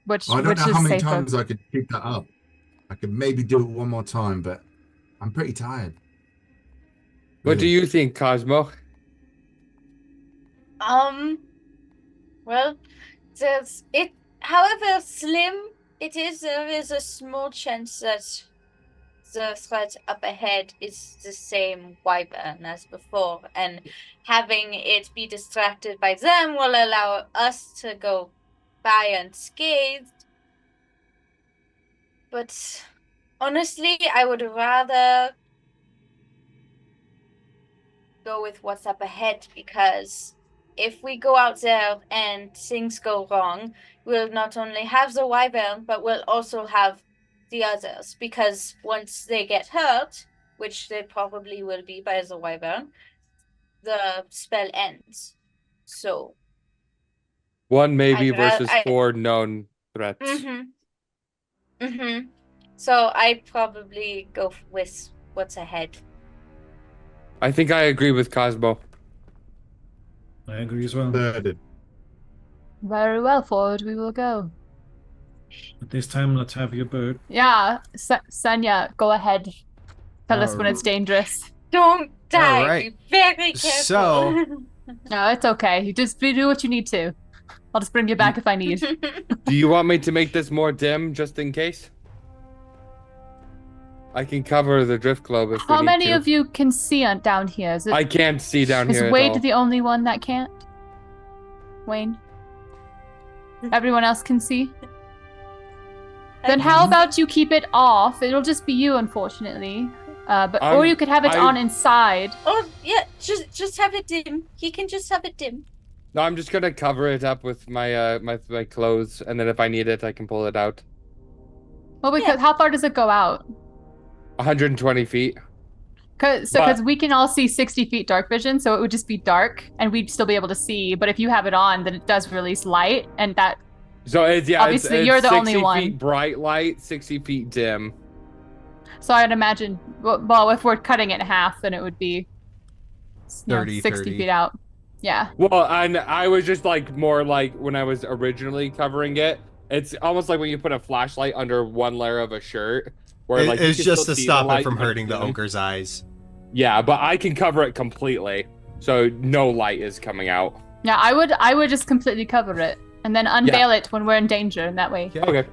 which
I don't
which
know
is
how many
safer.
times I could keep that up. I could maybe do it one more time, but I'm pretty tired.
What do you think, Cosmo?
Well, there's it. However slim it is, there is a small chance that the threat up ahead is the same wyvern as before, and having it be distracted by them will allow us to go by unscathed. But honestly, I would rather go with what's up ahead, because if we go out there and things go wrong, we'll not only have the wyvern, but we'll also have the others, because once they get hurt, which they probably will be by the wyvern, the spell ends. So
One maybe
I'd ra-
versus
I-
4 known threats.
So I'd probably go with what's ahead.
I think I agree with Cosmo.
I agree as well.
Thirded.
Very well, forward we will go.
But this time, let's have your bird.
Yeah, Sanya, go ahead. Tell us when it's dangerous.
Don't die.
Alright.
Be very careful.
So-
No, it's okay. You just do what you need to. I'll just bring you back if I need.
Do you want me to make this more dim, just in case? I can cover the drift globe if we
How
need
many
to.
of you can see down here? Is
I can't see down here at
Wade
all.
the only one that can't? Wayne? Everyone else can see? Then how about you keep it off? It'll just be you, unfortunately. Or you could have it on inside.
Oh yeah, just have it dim. He can just have it dim.
No, I'm just gonna cover it up with my my clothes, and then if I need it, I can pull it out.
Well, because how far does it go out?
120 feet.
Because we can all see 60 feet dark vision, so it would just be dark, and we'd still be able to see. But if you have it on, then it does release light, and that.
So it's
Obviously,
it's
you're the
60
only one.
feet bright light, 60 feet dim.
So I'd imagine, well, if we're cutting it in half, then it would be
30,
60
30.
feet out. Yeah.
Well, and I was just more like when I was originally covering it. It's almost like when you put a flashlight under one layer of a shirt. Where, you
It's
can
just
still
to
see
stop
the light,
it from
but it's
hurting the
dim.
ogre's eyes.
Yeah, but I can cover it completely, so no light is coming out.
Yeah, I would just completely cover it and then unveil it when we're in danger, and that way.
Okay.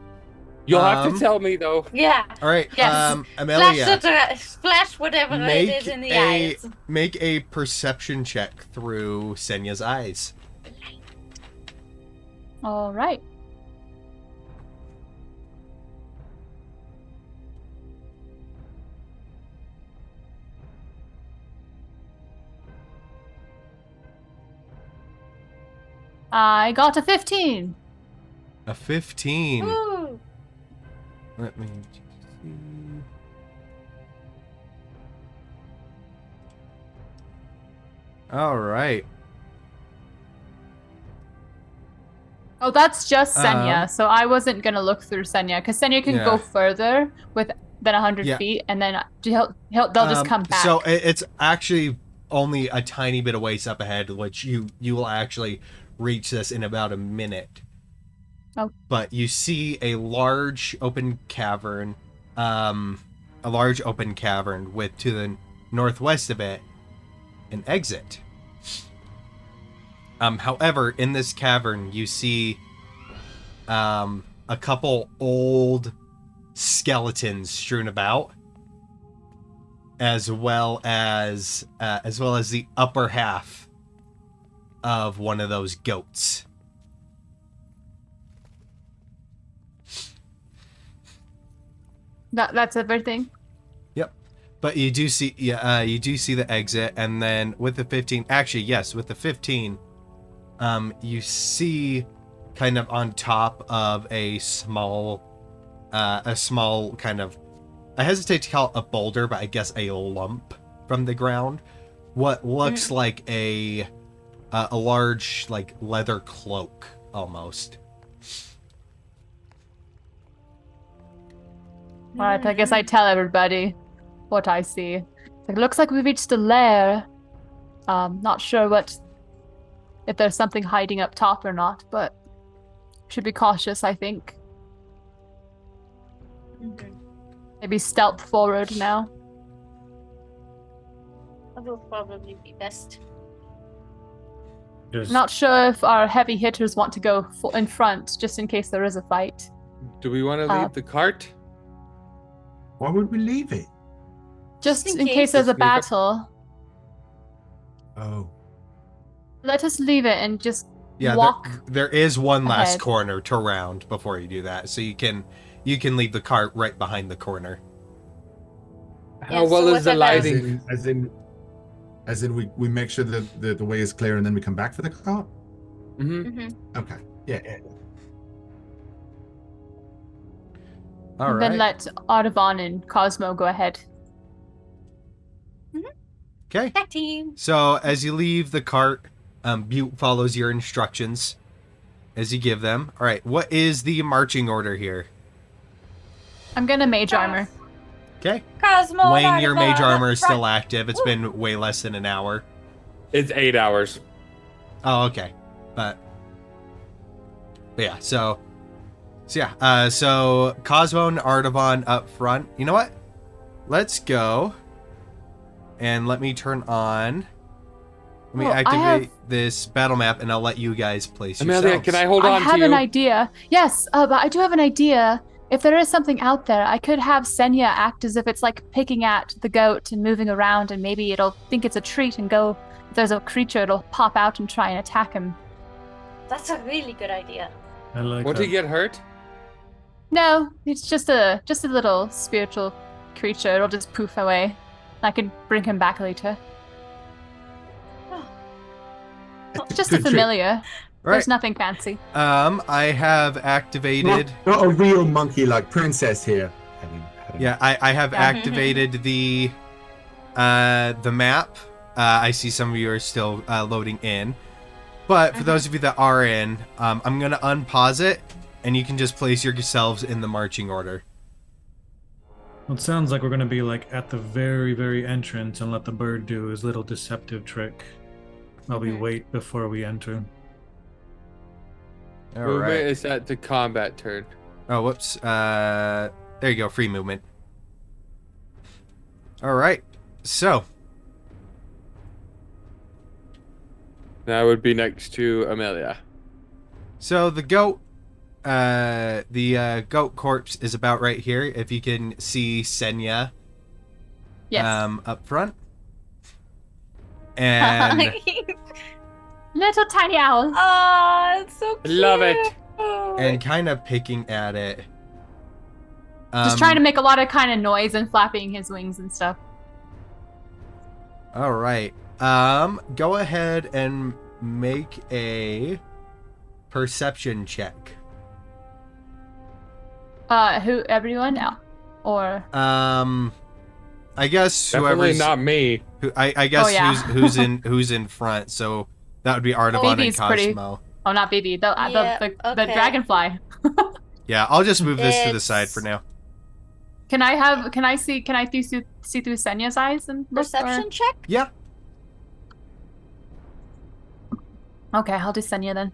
You'll have to tell me though.
Yeah.
All right.
Yes.
Amelia,
Flash whatever it is in the eyes.
make a perception check through Senya's eyes.
All right. I got a 15.
A 15.
Ooh.
Let me see. All right.
Oh, that's just Senya.
Um,
So I wasn't gonna look through Senya because Senya can
Yeah.
go further than 100
Yeah.
feet, and then they'll just come back.
So it's actually only a tiny bit of ways up ahead, which you will actually reach this in about a minute.
Oh.
But you see a large open cavern, with to the northwest of it an exit. However, in this cavern, you see a couple old skeletons strewn about, as well as the upper half of one of those goats.
That's everything.
But you do see the exit, and then with the 15, with the 15, you see kind of on top of a small kind of, I hesitate to call it a boulder, but I guess a lump from the ground, what looks like a large like leather cloak almost.
Alright, I guess I tell everybody what I see. It looks like we've reached the lair. Not sure if there's something hiding up top or not, but should be cautious, I think. Maybe stealth forward now.
That will probably be best.
Not sure if our heavy hitters want to go in front, just in case there is a fight.
Do we want to leave the cart?
Why would we leave it?
Just
in
in
case.
case there's a
Just leave it.
battle.
Oh.
Let us leave it and just
Yeah,
walk.
there is one last
ahead.
corner to round before you do that, so you can leave the cart right behind the corner.
How
Yeah,
well
so
is the
whatever-
lighting?
As in we make sure that the way is clear and then we come back for the cart?
Mm-hmm.
Okay. Yeah.
All
And
right.
then let Audubon and Cosmo go ahead.
Okay.
Tag team.
So as you leave the cart, Butte follows your instructions as you give them. All right. What is the marching order here?
I'm gonna mage armor.
Okay.
Cosmo.
Wayne, your mage
Audubon,
armor is
front.
still active. It's been way less than an hour.
It's 8 hours.
Oh, okay. But yeah. So Cosmo and Artavan up front. You know what? Let's go. And let me turn on. Let me
Well, I
activate
have-
this battle map, and I'll let you guys place
Amelia,
yourselves.
can I hold
I
on
have
to
an
you?
idea. Yes, but I do have an idea. If there is something out there, I could have Senya act as if it's like picking at the goat and moving around, and maybe it'll think it's a treat and go. If there's a creature, it'll pop out and try and attack him.
That's a really good idea.
I like
Won't
that.
he get hurt?
No, it's just a little spiritual creature. It'll just poof away. I can bring him back later. Just a
Good trick.
familiar.
All
There's
right.
nothing fancy.
I have activated.
Not a real monkey like princess here.
Yeah, I have
Yeah.
activated the map. I see some of you are still loading in, but for those of you that are in, I'm gonna unpause it, and you can just place yourselves in the marching order.
Well, it sounds like we're going to be like at the very, very entrance and let the bird do his little deceptive trick while we wait before we enter.
All
Movement
right.
is at the combat turn.
Oh, whoops. There you go. Free movement. All right. So,
That would be next to Amelia.
the goat, goat corpse is about right here. If you can see Senya,
Yes.
up front, and
Little tiny owl.
Oh, it's so cute.
Love it.
and kind of picking at it.
Just trying to make a lot of kind of noise and flapping his wings and stuff.
All right. Go ahead and make a perception check.
Everyone now? Or
I guess
Definitely
whoever's
not me.
I guess
Oh, yeah.
who's in front. So that would be Artavan and
Phoebe's
Cosmo.
Oh, not baby.
Yeah,
The
okay.
dragonfly.
Yeah, I'll just move this to the
It's-
side for now.
Can I see through Senya's eyes and look?
Perception check?
Yeah.
Okay, I'll do Senya then.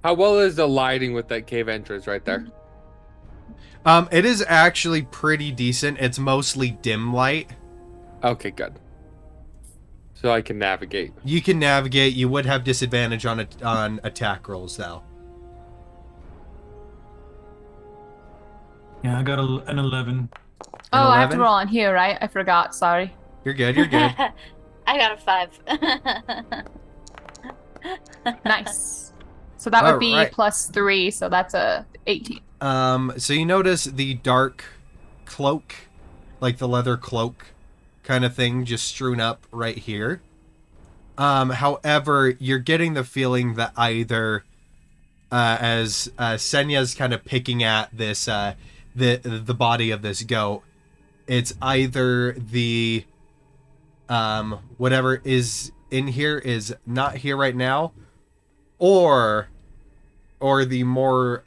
How well is the lighting with that cave entrance right there?
It is actually pretty decent. It's mostly dim light.
Okay, good. So I can navigate.
You can navigate. You would have disadvantage on attack rolls, though.
Yeah, I got an 11.
Oh, I have to
11?
roll on here, right? I forgot. Sorry.
You're good. You're good.
I got a 5.
Nice. So that would be
Alright.
+3, so that's a 18.
So you notice the dark cloak, like the leather cloak kind of thing, just strewn up right here. However, you're getting the feeling that either, as Senya's kind of picking at this, the body of this goat, it's either the, whatever is in here is not here right now, or the more,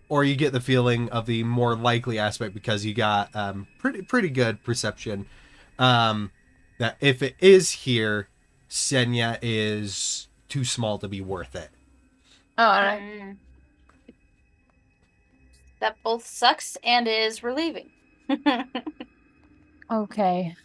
or you get the feeling of the more likely aspect because you got pretty good perception that if it is here, Senya is too small to be worth it.
Oh, all right.
That both sucks and is relieving.
Okay.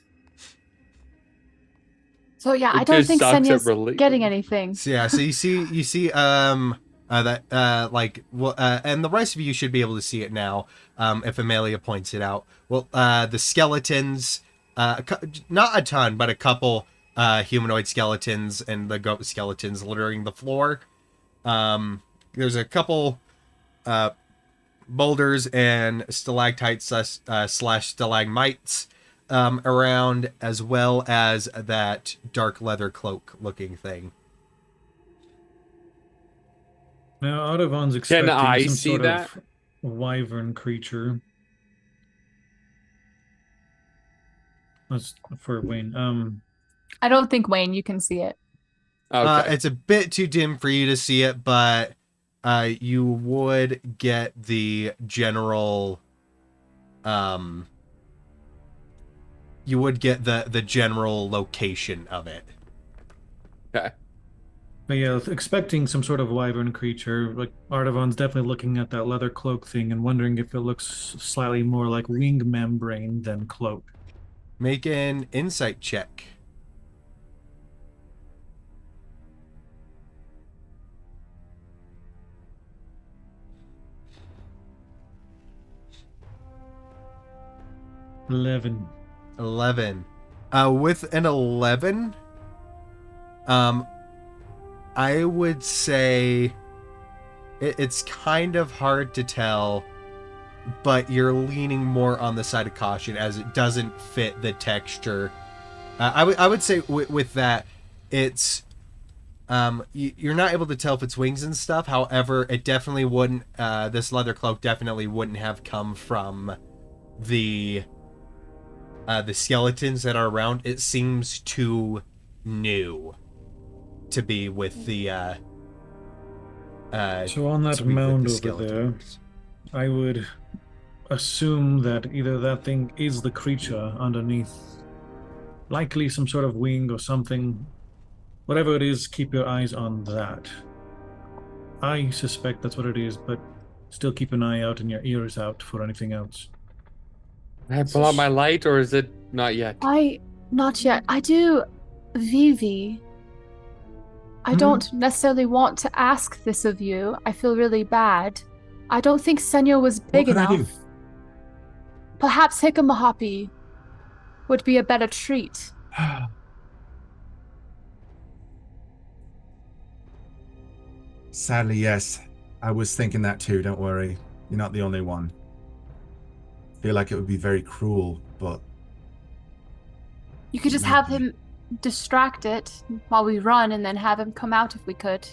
So yeah, I
It
don't
just
think
sucks at
Senya's
relieving.
getting anything.
So yeah, so you see that like well, and the rest of you should be able to see it now if Amelia points it out. Well, the skeletons, not a ton, but a couple humanoid skeletons and the goat skeletons littering the floor. There's a couple boulders and stalactites slash stalagmites around, as well as that dark leather cloak looking thing.
Now, Audubon's expecting
I
some
see
sort
that?
of wyvern creature. That's for Wayne.
I don't think, Wayne, you can see it.
Okay.
It's a bit too dim for you to see it, but you would get the general you would get the general location of it.
Okay.
But yeah, expecting some sort of wyvern creature. Like Artavan's definitely looking at that leather cloak thing and wondering if it looks slightly more like wing membrane than cloak.
Make an insight check.
$11.
11. With an 11, I would say it's kind of hard to tell, but you're leaning more on the side of caution as it doesn't fit the texture. I would say with that, it's you're not able to tell if it's wings and stuff. However, it definitely wouldn't. This leather cloak definitely wouldn't have come from the skeletons that are around. It seems too new to be with the
So on that
to be with
mound
the
over there,
skeletons.
I would assume that either that thing is the creature underneath. Likely some sort of wing or something. Whatever it is, keep your eyes on that. I suspect that's what it is, but still keep an eye out and your ears out for anything else.
Can I pull out my light, or is it not yet?
Not yet. I do, Vivi. I don't necessarily want to ask this of you. I feel really bad. I don't think Senyo was big
What can I do?
enough. Perhaps Hikamahapi would be a better treat.
Sadly, yes. I was thinking that too, don't worry. You're not the only one. Feel like it would be very cruel, but
You could just have him distract it while we run and then have him come out if we could.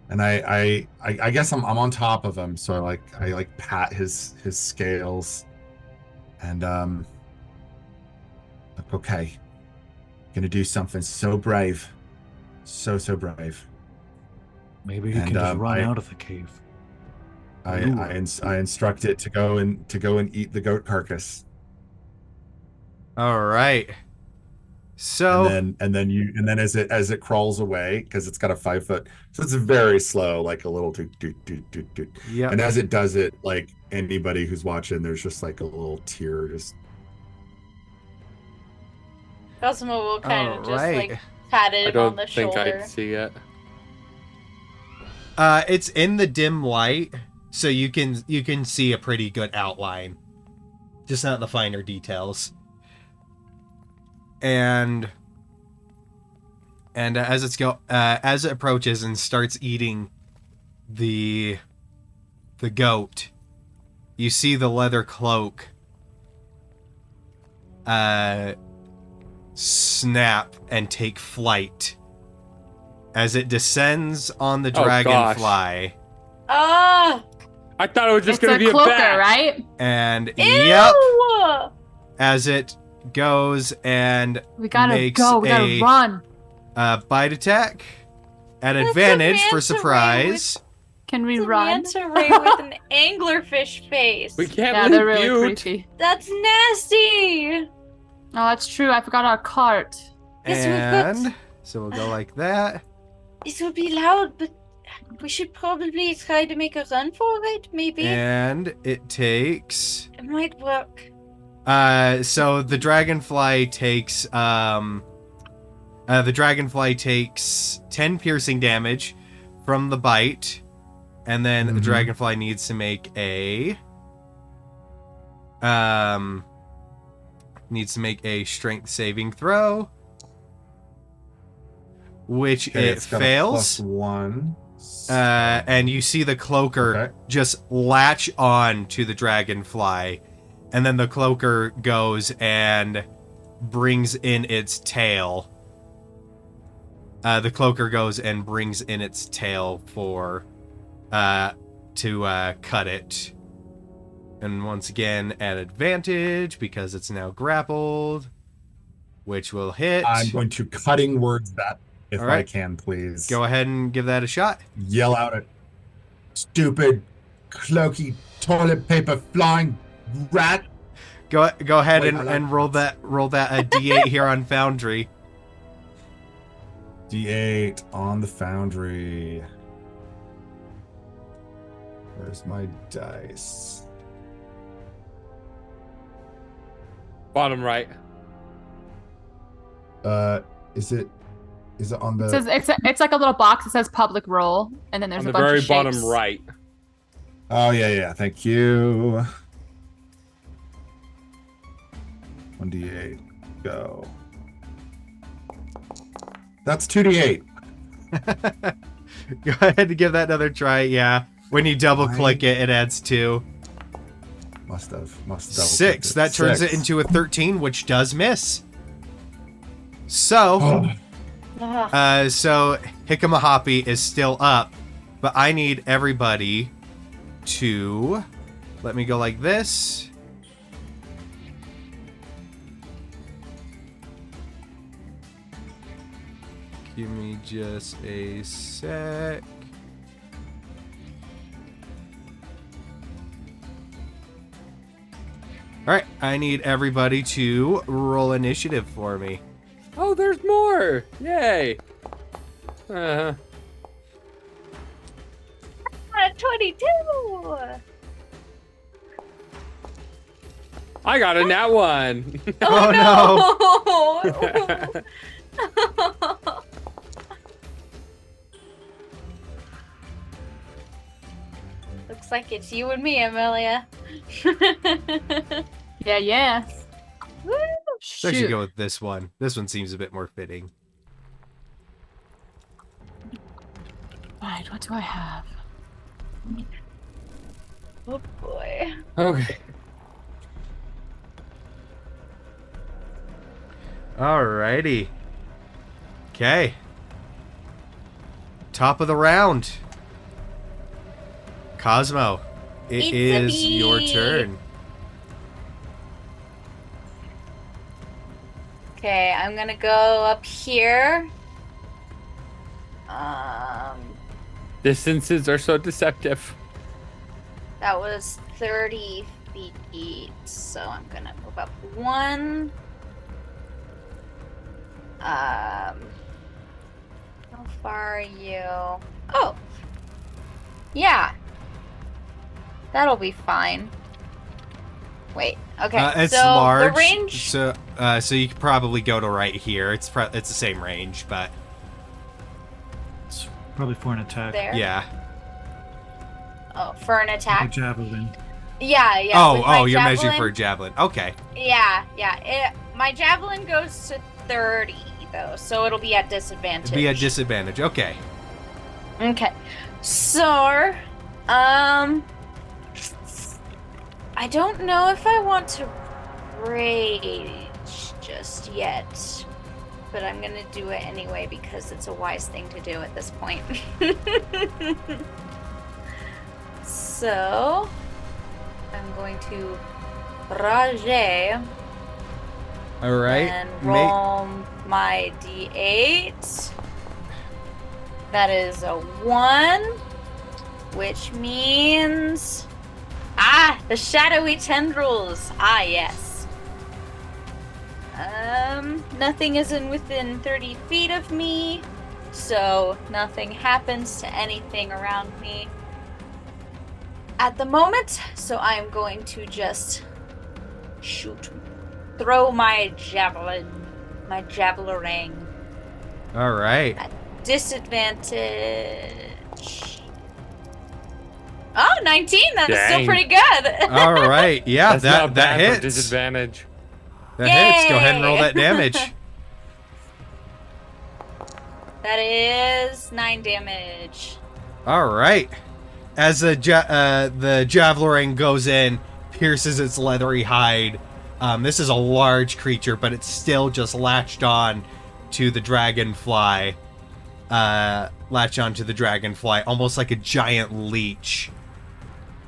and I guess I'm on top of him, so I pat his scales and like, okay. Gonna do something so brave.
So brave.
Maybe you
And,
can just run
I-
out of the cave.
I instruct it to go and eat the goat carcass.
All right. So
And then as it crawls away, because it's got a 5 foot, so it's very slow, like a little toot toot toot toot toot.
yep.
And as it does it, like anybody who's watching, there's just like a little tear just.
Cosmo will kind of just
Alright.
like pat
I
him on
don't
the
think
shoulder.
I'd see it.
It's in the dim light, so you can see a pretty good outline, just not the finer details. And as it approaches and starts eating the goat, you see the leather cloak snap and take flight as it descends on the
Oh, gosh.
dragonfly.
Ah!
I thought it was just
It's
gonna
a
be a
cloaker,
bat.
right?
And
Ew!
yep, as it goes and
We gotta
makes
go. We gotta
a
run.
bite attack at
That's a
advantage for
manta ray
surprise.
Can we
It's a
run?
manta ray with an anglerfish face.
We can't
Yeah,
leave
they're really
Butte.
creepy.
That's nasty!
Oh, that's true. I forgot our cart.
Yes, we've got-
And so we'll go like that.
This would be loud, but we should probably try to make a run for it, maybe.
And it takes
It might work.
so the dragonfly takes 10 piercing damage from the bite, and then the dragonfly needs to make a strength saving throw, which
Okay,
it
it's got a
fails.
+1.
And you see the cloaker
Okay.
just latch on to the dragonfly, and then the cloaker goes and brings in its tail. The cloaker goes and brings in its tail for to cut it. And once again, at advantage because it's now grappled, which will hit.
I'm going to cutting words that if
All right.
I can, please.
Go ahead and give that a shot.
Yell out at stupid, cloaky, toilet paper flying rat.
Go ahead
Wait,
and,
I like-
and roll that a D8 here on Foundry.
D8 on the foundry. Where's my dice?
Bottom right.
Is it on the?
It says it's like a little box that says public roll, and then there's
On
a
the
bunch
very
of
bottom
shapes.
right.
Oh yeah. Thank you. 1d8. Go. That's 2d8.
Go ahead and give that another try. Yeah. When you double click it, it adds 2.
Must double
6.
click
That turns it
6.
into a 13, which does miss. So,
Ugh.
so Hikamahapi is still up, but I need everybody to let me go like this. Give me just a sec. All right, I need everybody to roll initiative for me.
Oh, there's more! Yay! Uh,
22!
I got a nat 1.
Oh,
no! Looks like it's you and me, Amelia.
Yeah.
Woo!
So I should
Shoot.
go with this one. This one seems a bit more fitting.
Right, what do I have?
Oh boy.
Okay.
Alrighty. Okay. Top of the round. Cosmo, it
It's a
is your
me.
turn.
Okay, I'm gonna go up here.
Distances are so deceptive.
That was 30 feet, so I'm gonna move up 1. How far are you? Oh, yeah. That'll be fine. Wait, okay.
It's
so
large.
The range.
So you could probably go to right here. It's the same range, but
It's probably for an attack.
There.
yeah.
Oh, for an
Like a
attack.
javelin.
Yeah. With my
Oh, you're
javelin,
measuring for a javelin. Okay.
Yeah. My javelin goes to 30 though, so it'll be at disadvantage.
It'd be a disadvantage. Okay.
Okay. So, I don't know if I want to rage just yet, but I'm gonna do it anyway because it's a wise thing to do at this point. So, I'm going to rage
All right.
and roll my d8. That is a 1, which means the shadowy tendrils. Yes. Nothing is within 30 feet of me, so nothing happens to anything around me at the moment. So I'm going to just throw my javelin, my javelin.
All right.
Disadvantage. Oh, 19. That's still
Dang.
pretty good.
All right. Yeah,
That's not
that
bad for
hits.
disadvantage.
That hits. Go ahead and roll
Yay!
that damage.
That is 9 damage.
All right. As the javelin goes in, pierces its leathery hide. This is a large creature, but it's still just latched on to the dragonfly. Almost like a giant leech.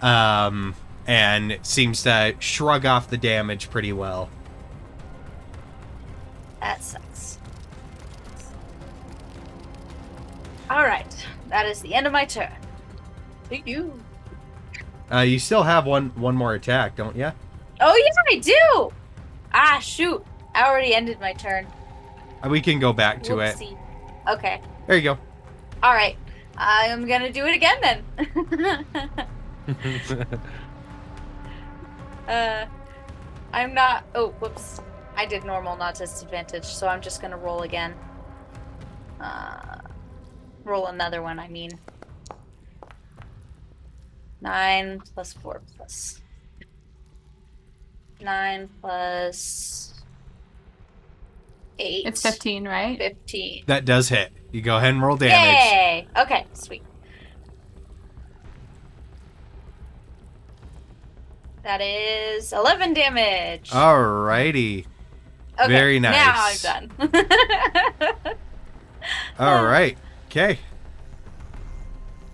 And seems to shrug off the damage pretty well.
That sucks. Alright. That is the end of my turn. Thank you.
You still have one more attack, don't you?
Oh, yeah, I do! Shoot. I already ended my turn.
We can go back to it.
Whoopsie. Okay.
There you go.
Alright. I'm gonna do it again then. I'm not. Oh, whoops. I did normal, not disadvantage, so I'm just gonna roll again. Roll another one, I mean. 9 plus 4 plus 9 plus 8.
It's 15, right?
15.
That does hit. You go ahead and roll damage.
Yay! Okay, sweet. That is 11 damage.
Alrighty.
Okay,
very nice.
Now I'm done.
Alright. Okay.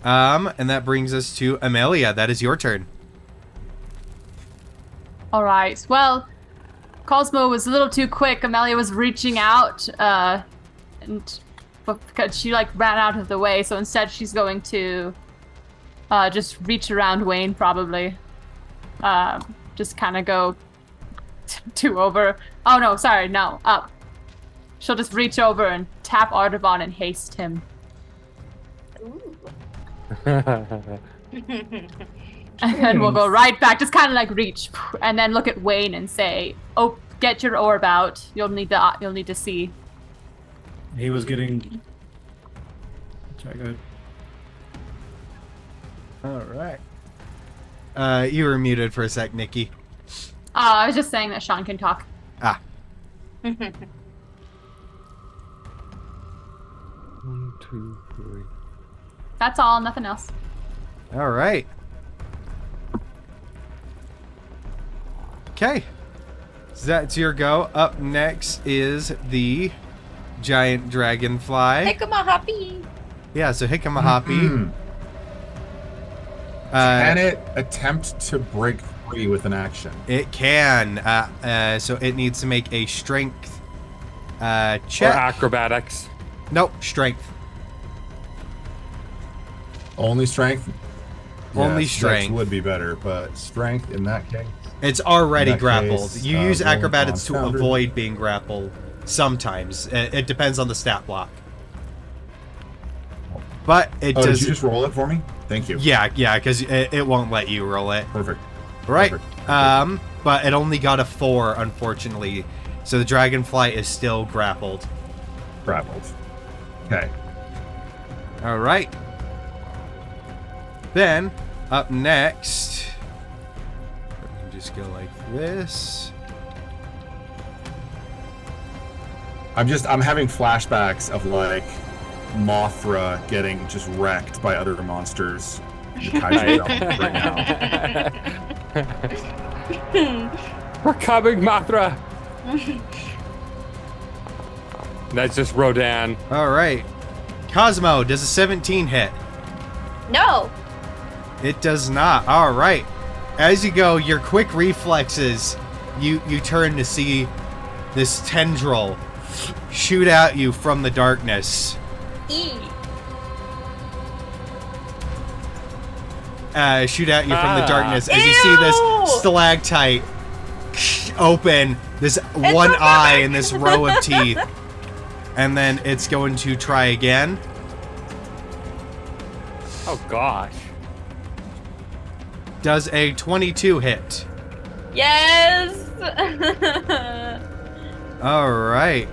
And that brings us to Amelia. That is your turn.
All right. Well, Cosmo was a little too quick. Amelia was reaching out, and because she ran out of the way, so instead she's going to just reach around Wayne, probably. Just kind of go over. Oh no, sorry, no, up. She'll just reach over and tap Artaban and haste him.
Ooh.
And we'll go right back, just kind of reach, and then look at Wayne and say, "Oh, get your orb out. You'll need to see."
He was getting. Sorry, go ahead.
Alright. You were muted for a sec, Nikki.
I was just saying that Sean can talk.
Ah.
1, 2, 3.
That's all, nothing else.
Alright. Okay. So that's your go. Up next is the giant dragonfly.
Hickamahoppy.
Yeah, so Hickamahoppy.
Can it attempt to break free with an action?
It can. So it needs to make a strength
Or
check.
acrobatics.
Nope, strength.
Only strength?
Only
Yes,
strength.
Dex would be better, but strength in that case.
It's already
In that
grappled.
case,
You use
rolling
acrobatics
on
to
counter.
avoid being grappled. Sometimes. It depends on the stat block. But it
Oh,
does.
did you just roll it for me? Thank you.
Yeah, because it won't let you roll it.
Perfect.
Right.
Perfect.
But it only got a 4, unfortunately. So the dragonfly is still grappled.
Grappled. Okay.
All right. Then, up next, let me just go like this.
I'm having flashbacks of like Mothra getting just wrecked by other monsters in the kaiju realm right now.
We're coming, Mothra. That's just Rodan.
All right. Cosmo, does a 17 hit?
No.
It does not. All right. As you go, your quick reflexes, you turn to see this tendril shoot at you from the darkness. Shoot at you from the darkness as you see this stalactite open, this one eye and this row of teeth. And then it's going to try again.
Oh gosh.
Does a 22 hit?
Yes.
All right.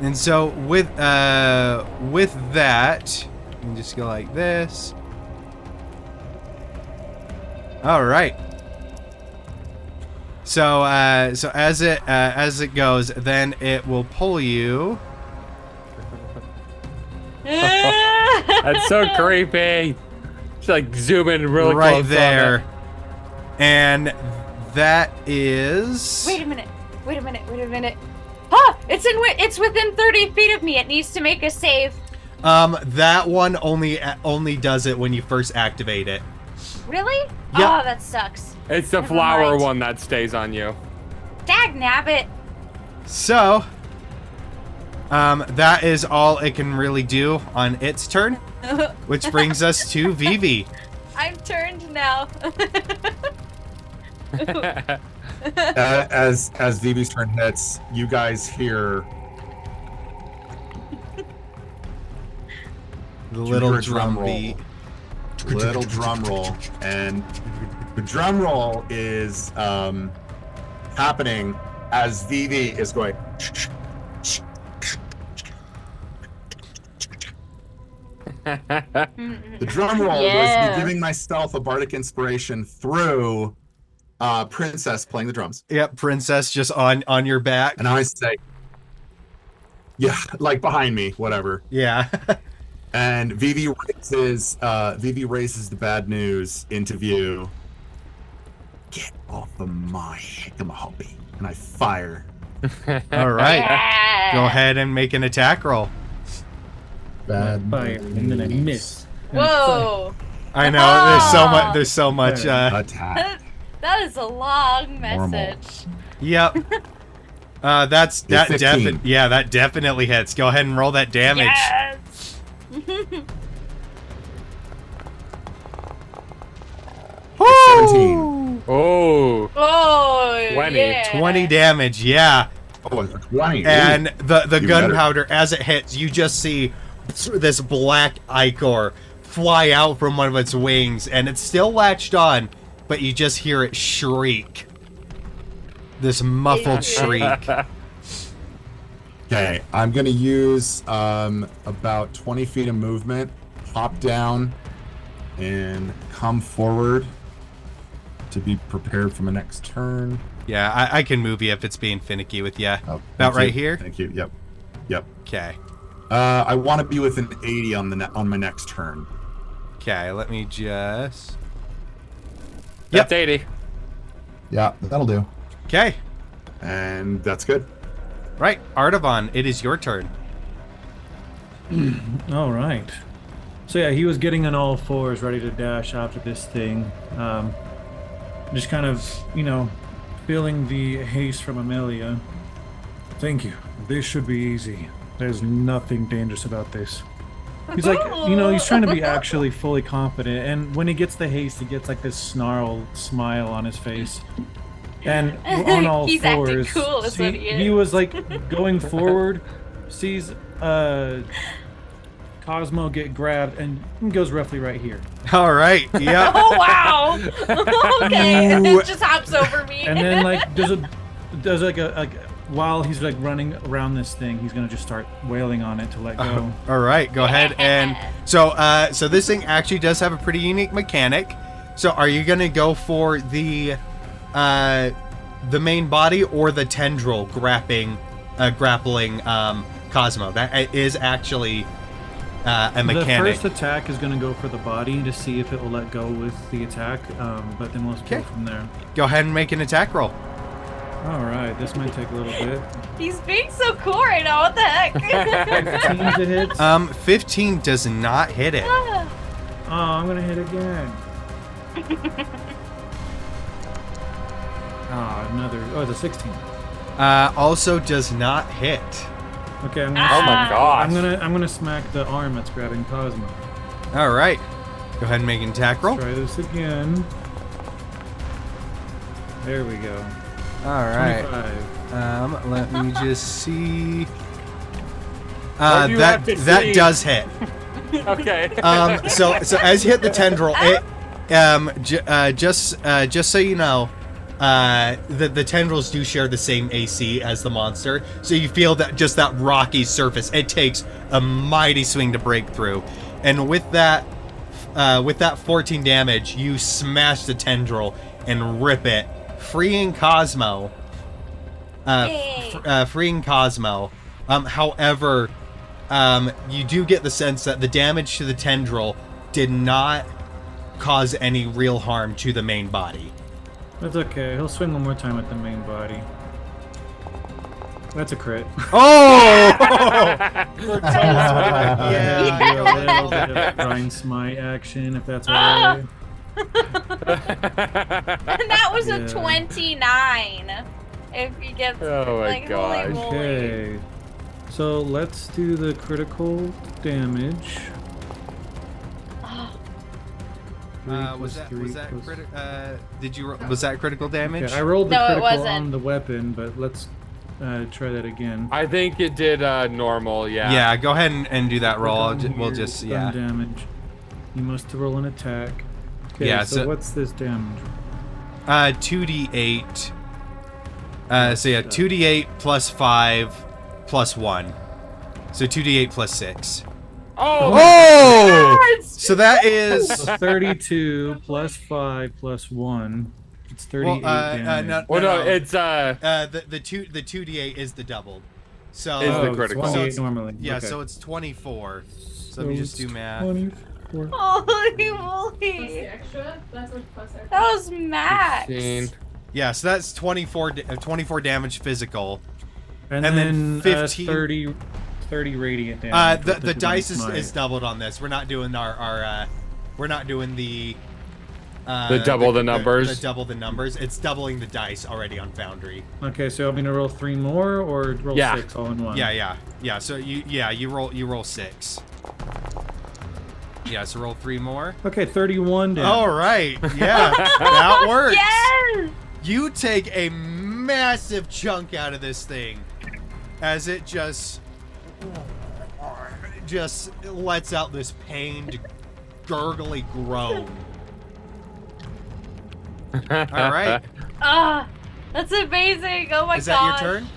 And so with that, you can just go like this. All right. So so as it goes, then it will pull you.
That's so creepy. Just like zoom in really
right
close
there. And that is.
Wait a minute. Ah! It's within 30 feet of me. It needs to make a save.
That one only does it when you first activate it.
Really?
Yeah.
Oh, that sucks.
It's the
Never
flower
mind.
one that stays on you.
Dag nabbit.
So, that is all it can really do on its turn, which brings us to Vivi.
I'm turned now.
As Vivi's turn hits, you guys hear
The
you
little
hear a
drum
roll.
beat.
Little drum roll, and the drum roll is happening as Vivi is going. The drum roll was
Yeah.
me giving myself a bardic inspiration through Princess playing the drums,
Yep, princess just on your back.
and I say, "Yeah, like behind me, whatever."
Yeah.
And Vivi raises the bad news into view. Get off of my hobby, and I fire.
All right.
Yeah.
Go ahead and make an attack roll.
Bad
Fire, and then I miss. And
Whoa.
I know there's so much
attack.
That is a long
Normal.
message.
Yep. That
15.
that definitely hits. Go ahead and roll that damage.
Yes.
17.
Oh.
Oh,
20.
yeah.
20 damage, yeah.
Oh, it's a 20. Ooh.
And the
Even
gunpowder, as it hits, you just see this black ichor fly out from one of its wings, and it's still latched on, but you just hear it shriek. This muffled shriek.
Okay, I'm gonna use about 20 feet of movement, hop down, and come forward to be prepared for my next turn.
Yeah, I can move you if it's being finicky with you.
Oh,
About
thank
right
you.
here?
Thank you. Yep.
Okay.
I want to be within 80 on my next turn.
Okay, let me just...
That's 80.
Yeah, that'll do.
Okay.
And that's good.
Right, Artavan, it is your turn.
All right. So yeah, he was getting on all fours, ready to dash after this thing. Just kind of, feeling the haste from Amelia. Thank you. This should be easy. There's nothing dangerous about this. He's like, he's trying to be actually fully confident, and when he gets the haste, he gets like this snarl smile on his face. And on all
He's acting
fours,
cool, is what he is.
he was like going forward, sees Cosmo get grabbed, and goes roughly right here.
All right. Yeah.
Oh wow. Okay, and it just hops over me.
And then like does like while he's like running around this thing, he's gonna just start wailing on it to let go.
All right. Go ahead. And so this thing actually does have a pretty unique mechanic. So are you gonna go for the main body or the tendril grappling Cosmo? That is actually a mechanic.
The first attack is going to go for the body to see if it will let go with the attack, but then we'll go from there.
Go ahead and make an attack roll.
All right, this might take a little bit.
He's being so cool right now. What the heck?
15 to hit.
15 does not hit it.
Oh, I'm going to hit again. It's a 16.
Also does not hit.
Okay,
Oh my gosh.
I'm gonna smack the arm that's grabbing Cosmo.
All right. Go ahead and make an attack roll.
Try this again. There we go.
All right.
25.
Let me just see.
What do you have to
that
see?
does hit.
Okay.
So as you hit the tendril, it just so you know, the tendrils do share the same AC as the monster, so you feel that just that rocky surface. It takes a mighty swing to break through, and with that 14 damage, you smash the tendril and rip it, freeing Cosmo. Freeing Cosmo. However, you do get the sense that the damage to the tendril did not cause any real harm to the main body.
That's okay. He'll swing one more time at the main body. That's a crit.
Oh!
Yeah. Do a little bit of grind smite action, if that's alright.
And that was a
Yeah.
29. If he gets
Oh my
like
gosh.
holy moly.
Okay. So let's do the critical damage.
Was that critical damage?
Okay, I rolled the
No, it
critical
wasn't.
on the weapon, but let's try that again.
I think it did normal, yeah.
Yeah, go ahead and do that roll.
Click on
We'll
here,
just
stun
yeah.
damage. You must roll an attack. Okay,
Yeah,
so
so-
what's this damage?
2d8. So yeah, 2d8 plus 5 plus 1. So 2d8 plus 6.
Oh!
Oh! So that is
So 32 plus 5 plus 1. It's 38 damage.
Well, no, it's
the 2d8 is the doubled. So
Is the
it's
critical.
28 normally.
yeah,
Okay.
so it's 24. So let me just do
it's
math.
24.
Holy moly.
extra? That's what plus extra.
That was max.
16.
Yeah, so that's 24 damage physical.
And,
And
then
then 15
30 radiant damage. with
The dice
divine
is
smite.
doubled on this. We're not doing we're not doing the
double the numbers?
The double the numbers. It's doubling the dice already on Foundry.
Okay, so I'm gonna roll 3 more or roll
Yeah.
6 all in one?
Yeah. So you roll 6. Yeah, so roll 3 more.
Okay, 31 damage.
All right. Yeah, that works.
Yes!
You take a massive chunk out of this thing as it just lets out this pained, gurgly groan. All right.
Ah, that's amazing. Oh my
Is that
gosh.
your turn?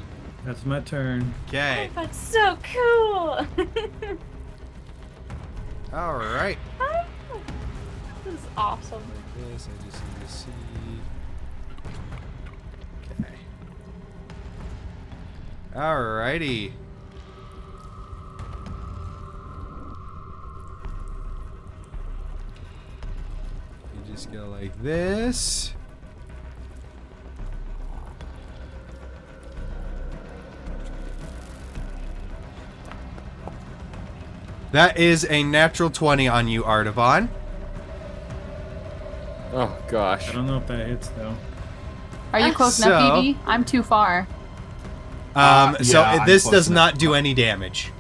That's my turn.
Okay.
That's so cool.
All right.
This is awesome.
This I just need to see. Okay. Alrighty. You just go like this. That is a natural 20 on you, Artavan.
Oh gosh.
I don't know if that hits though.
Are you close
So-
enough, Phoebe? I'm too far.
So
yeah, I'm
this
close
does
enough.
not do any damage.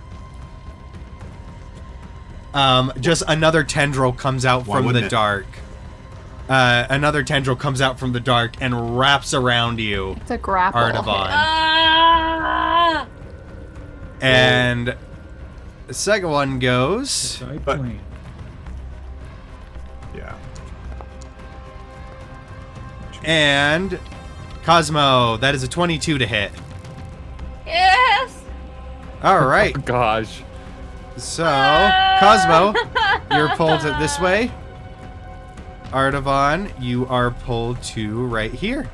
just another tendril comes out
Why
from the
wouldn't it?
dark. Another tendril comes out from the dark and wraps around you,
It's a grapple.
Artavan.
Ah!
And the second one goes.
Side
But-
plane.
Yeah.
And Cosmo, that is a 22 to hit.
Yes!
All right.
Oh, gosh.
So, Cosmo, you're pulled this way. Artavan, you are pulled to right here.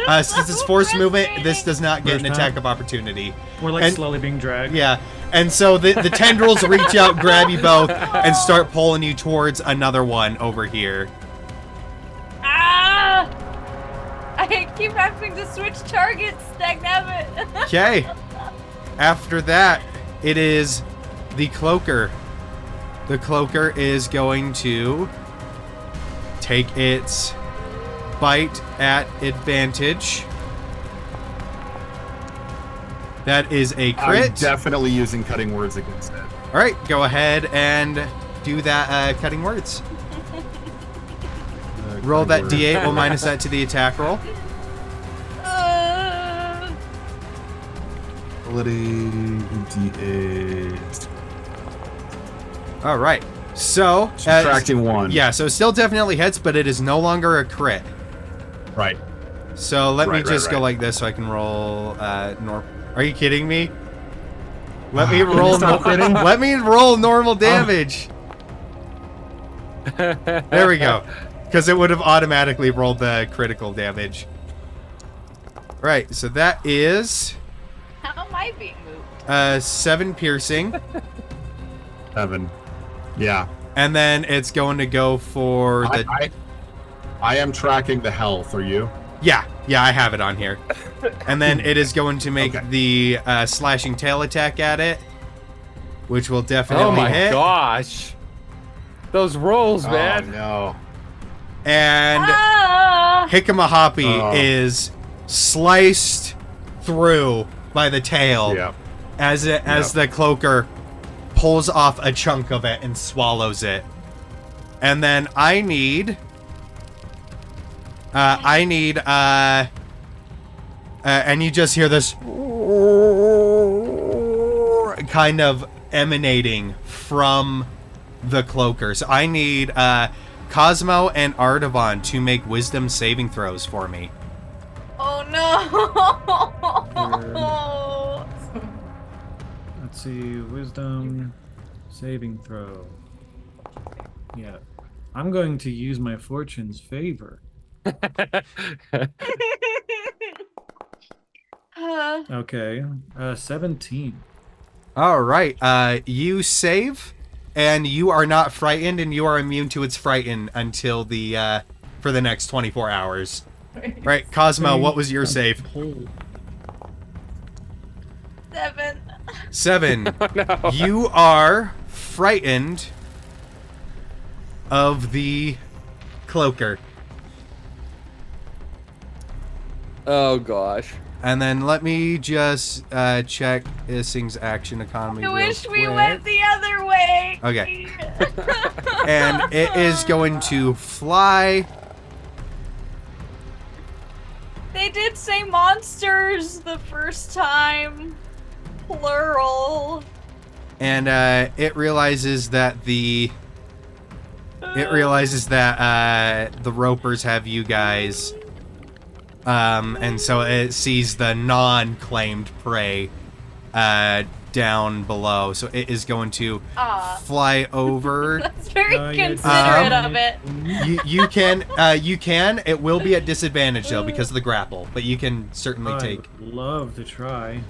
Since it's forced movement, this does not get an
First
attack
time.
of opportunity.
We're like
And-
slowly being dragged.
Yeah, and so the tendrils reach out, grab you both, and start pulling you towards another one over here.
Ah! I keep having to switch targets, dagnabbit.
Okay. After that, it is the Cloaker. The Cloaker is going to take its bite at advantage. That is a
I'm
crit.
definitely using cutting words against it.
All right, go ahead and do that cutting words. Roll that
Cutting
D8.
word.
We'll minus that to the attack roll.
Ability D8.
All right. So,
Subtracting 1.
yeah, so it still definitely hits, but it is no longer a crit.
Right.
So let me
Right,
just
right,
go
right.
like this so I can roll Are you kidding me? Let me roll
Stop critting?
Let me roll normal damage. There we go. Cuz it would have automatically rolled the critical damage. Right, so that is
How am I being moved?
7 piercing,
7. Yeah.
and then it's going to go for the
I am tracking the health. Are you?
Yeah, I have it on here. And then it is going to make
Okay.
the slashing tail attack at it, which will definitely
Oh my
hit.
gosh. Those rolls,
Oh
man.
no.
And
Ah!
Hikamahapi
Oh.
is sliced through by the tail
Yeah.
as the cloaker pulls off a chunk of it and swallows it. And then I need and you just hear this kind of emanating from the cloaker. So I need Cosmo and Artavan to make wisdom saving throws for me.
Oh no!
Let's see, wisdom, saving throw. Yeah, I'm going to use my fortune's favor. Okay, 17.
All right, you save, and you are not frightened, and you are immune to its frighten until the for the next 24 hours. Right, Cosmo, what was your save?
7.
7. You are frightened of the cloaker.
Oh gosh.
And then let me just check Ising's action economy.
I
real
wish we
quick.
went the other way.
Okay. And it is going to fly.
They did say monsters the first time. Plural.
And it realizes that the ropers have you guys. And so it sees the non-claimed prey down below. So it is going to fly over.
That's very
yeah,
considerate of it.
You can. It will be at disadvantage though because of the grapple, but you can certainly
I
take.
would love to try.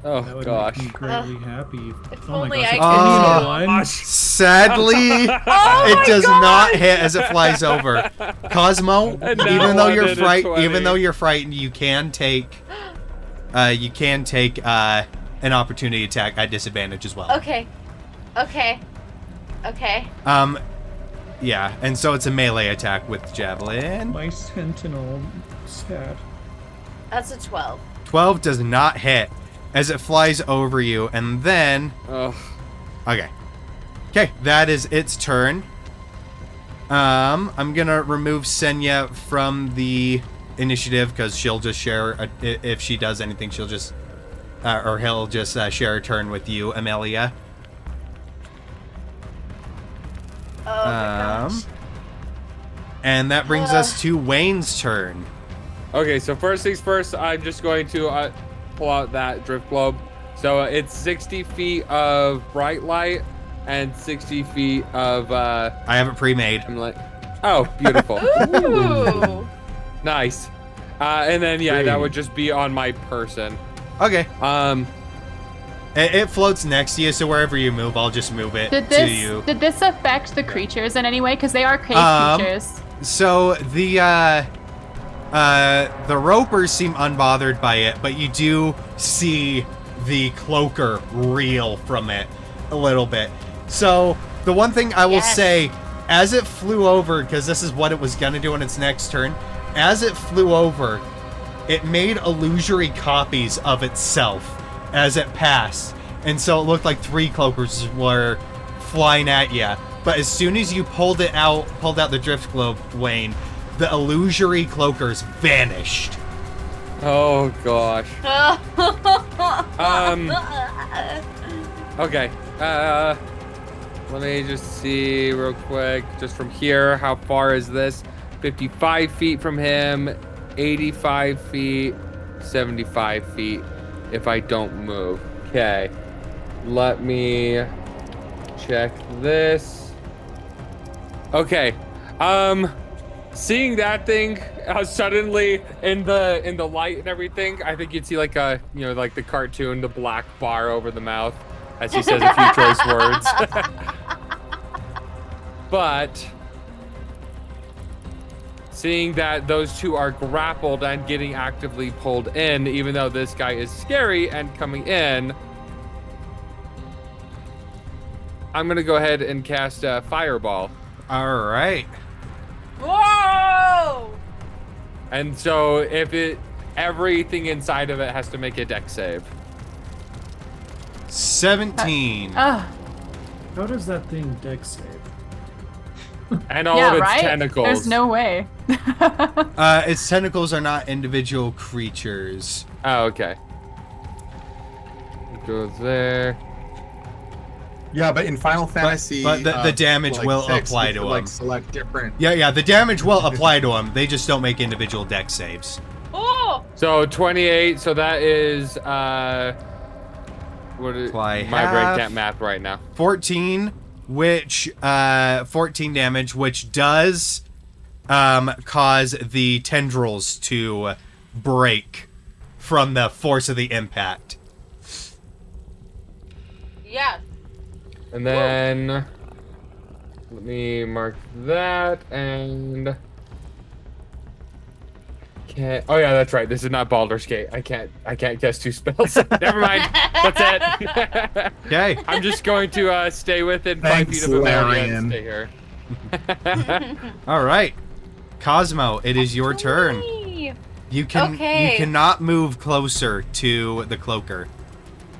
That
Oh
would
gosh.
make me greatly happy.
If
Oh my
only
gosh,
I
it's
could-
only a one.
Sadly,
Oh
it
my
does
God!
not hit as it flies over. Cosmo,
And now
even though
one
you're
in a 20.
even though you're frightened, you can take an opportunity attack at disadvantage as well.
Okay.
Yeah, and so it's a melee attack with javelin.
My sentinel stat.
That's a 12.
12 does not hit. as it flies over you, and then...
Ugh.
Okay. Okay, that is its turn. I'm gonna remove Senya from the initiative because she'll just share if she does anything. She'll just or he'll just share a turn with you, Amelia.
Oh my gosh.
And that brings us to Wayne's turn.
Okay, so first things first, I'm just going to pull out that drift globe. So it's 60 feet of bright light and 60 feet of
I have it pre-made.
I'm like, oh, beautiful.
Ooh.
Nice. And then that would just be on my person.
Okay.
Um,
It floats next to you, so wherever you move, I'll just move it
Did
to you.
this affect the creatures in any way? Because they are cave creatures.
So the ropers seem unbothered by it, but you do see the cloaker reel from it a little bit. So the one thing I will say, as it flew over, because this is what it was gonna do on its next turn, as it flew over, it made illusory copies of itself as it passed, and so it looked like 3 cloakers were flying at you. But as soon as you pulled out the drift globe, Wayne, the illusory cloakers vanished.
oh gosh. Okay. Let me just see real quick, just from here, how far is this? 55 feet from him, 85 feet, 75 feet if I don't move. Okay. Let me check this. Okay. Seeing that thing suddenly in the light and everything, I think you'd see like a, like the cartoon, the black bar over the mouth as he says a few choice words. But seeing that those two are grappled and getting actively pulled in, even though this guy is scary and coming in, I'm gonna go ahead and cast a fireball.
All right.
Whoa!
And so everything inside of it has to make a dex save.
17.
Oh,
How does that thing dex save?
And all
yeah,
of its
right?
tentacles.
There's no way.
Its tentacles are not individual creatures.
Oh, okay. Goes there.
Yeah, but in Final Fantasy,
but the damage will apply to
you could, like
them.
select different.
Yeah, the damage will apply to them. They just don't make individual dex saves.
Oh!
So 28. So that is what is
Apply
my brain
half.
can't math right now.
14, which 14 damage, which does cause the tendrils to break from the force of the impact.
Yeah.
And then let me mark that and can't. Oh yeah, that's right. This is not Baldur's Gate. I can't cast 2 spells. Never mind. That's it.
Okay.
I'm just going to stay within 5
Thanks,
feet of Amelia and
Larian.
stay here.
All right. Cosmo, it is your turn.
Whee!
You
Okay.
cannot move closer to the cloaker.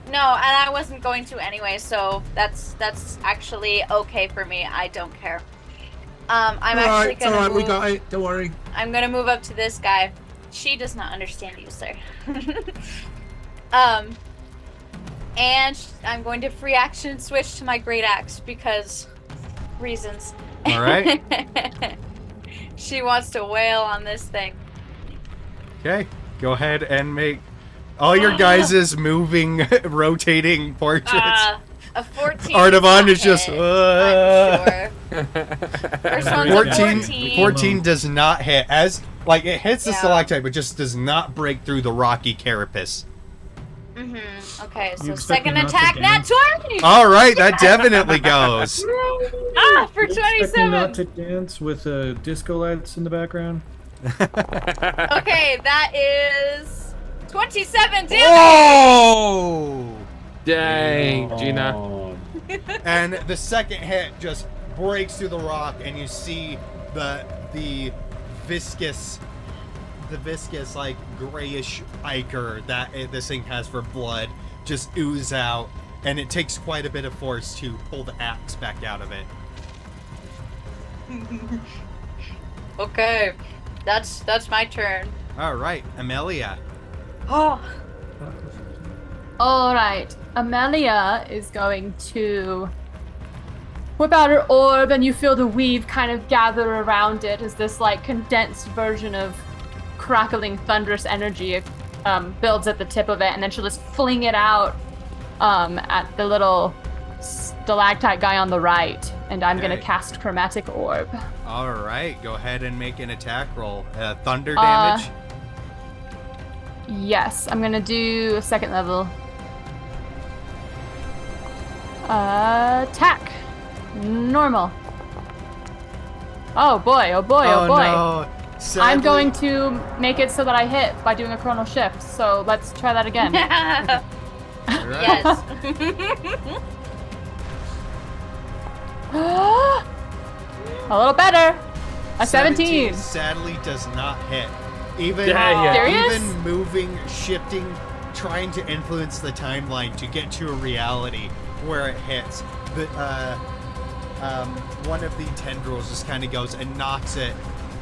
No, and I wasn't going to anyway, so that's actually okay for me. I don't care. I'm actually
It's all
gonna
right. We
move,
got it. Don't worry.
I'm gonna move up to this guy. She does not understand you, sir. And I'm going to free action switch to my great axe because reasons.
All right.
She wants to wail on this thing.
Okay. Go ahead and make all your guys' moving, rotating portraits.
A 14.
Artavan is just.
I'm sure. First one's a
14,
14.
14 does not hit. As like it hits the
Yeah.
stalactite, but just does not break through the rocky carapace.
Okay, so
expect me
second
not to
attack, nat
dance?
20!
All right, that definitely goes.
For
You expect me not
27!
to dance with disco lights in the background?
Okay, that is 27 damage!
Oh!
Dang, Gina.
Oh,
And the second hit just breaks through the rock, and you see the viscous the viscous, like, grayish ichor that this thing has for blood just ooze out, and it takes quite a bit of force to pull the axe back out of it.
Okay, that's my turn.
All right, Amelia.
Oh,
All right, Amelia is going to whip out her orb, and you feel the weave kind of gather around it as this like condensed version of crackling thunderous energy builds at the tip of it, and then she'll just fling it out at the little stalactite guy on the right, and I'm gonna
Okay.
cast Chromatic Orb.
All right, go ahead and make an attack roll. Thunder damage.
Yes, I'm gonna do a second level. Attack. Normal. Oh boy, oh boy, oh boy.
No.
I'm
Sadly-
going to make it so that I hit by doing a chronal shift, so let's try that again.
All right.
yes.
A little better. A 17.
sadly does not hit. Even,
Yeah.
Serious?
even moving, shifting, trying to influence the timeline to get to a reality where it hits. The one of the tendrils just kind of goes and knocks it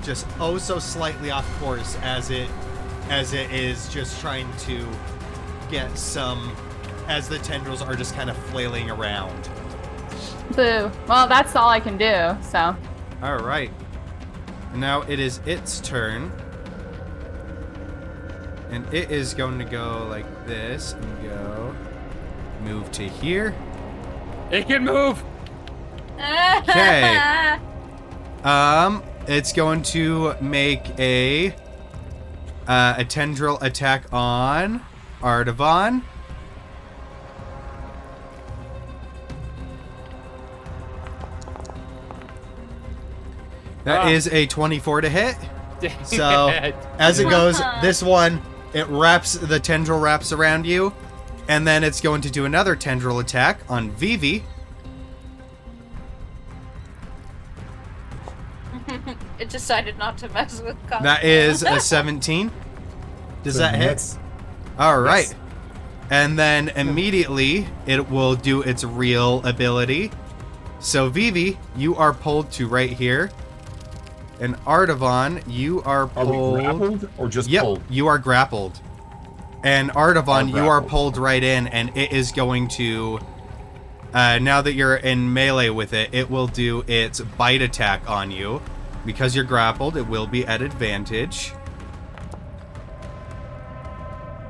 just oh so slightly off course as it is just trying to get some, as the tendrils are just kind of flailing around.
Boo. Well, that's all I can do, so.
All right. Now it is its turn. And it is going to go like this and go move to here.
It can move.
Okay. It's going to make a tendril attack on Ardavan. That
Ah.
is a 24 to hit.
Dang
So,
it.
as it goes, this one, the tendril wraps around you, and then it's going to do another tendril attack on Vivi.
It decided not to mess with combat.
That is a 17. Does that hit?
Hits.
All right.
Yes.
And then immediately it will do its real ability. So Vivi, you are pulled to right here. And Ardavan, you are
Are
pulled.
we grappled or just
Yep,
pulled?
you are grappled. And Ardavan, you are
grappled.
pulled right in, and it is going to. Now that you're in melee with it, it will do its bite attack on you. Because you're grappled, it will be at advantage.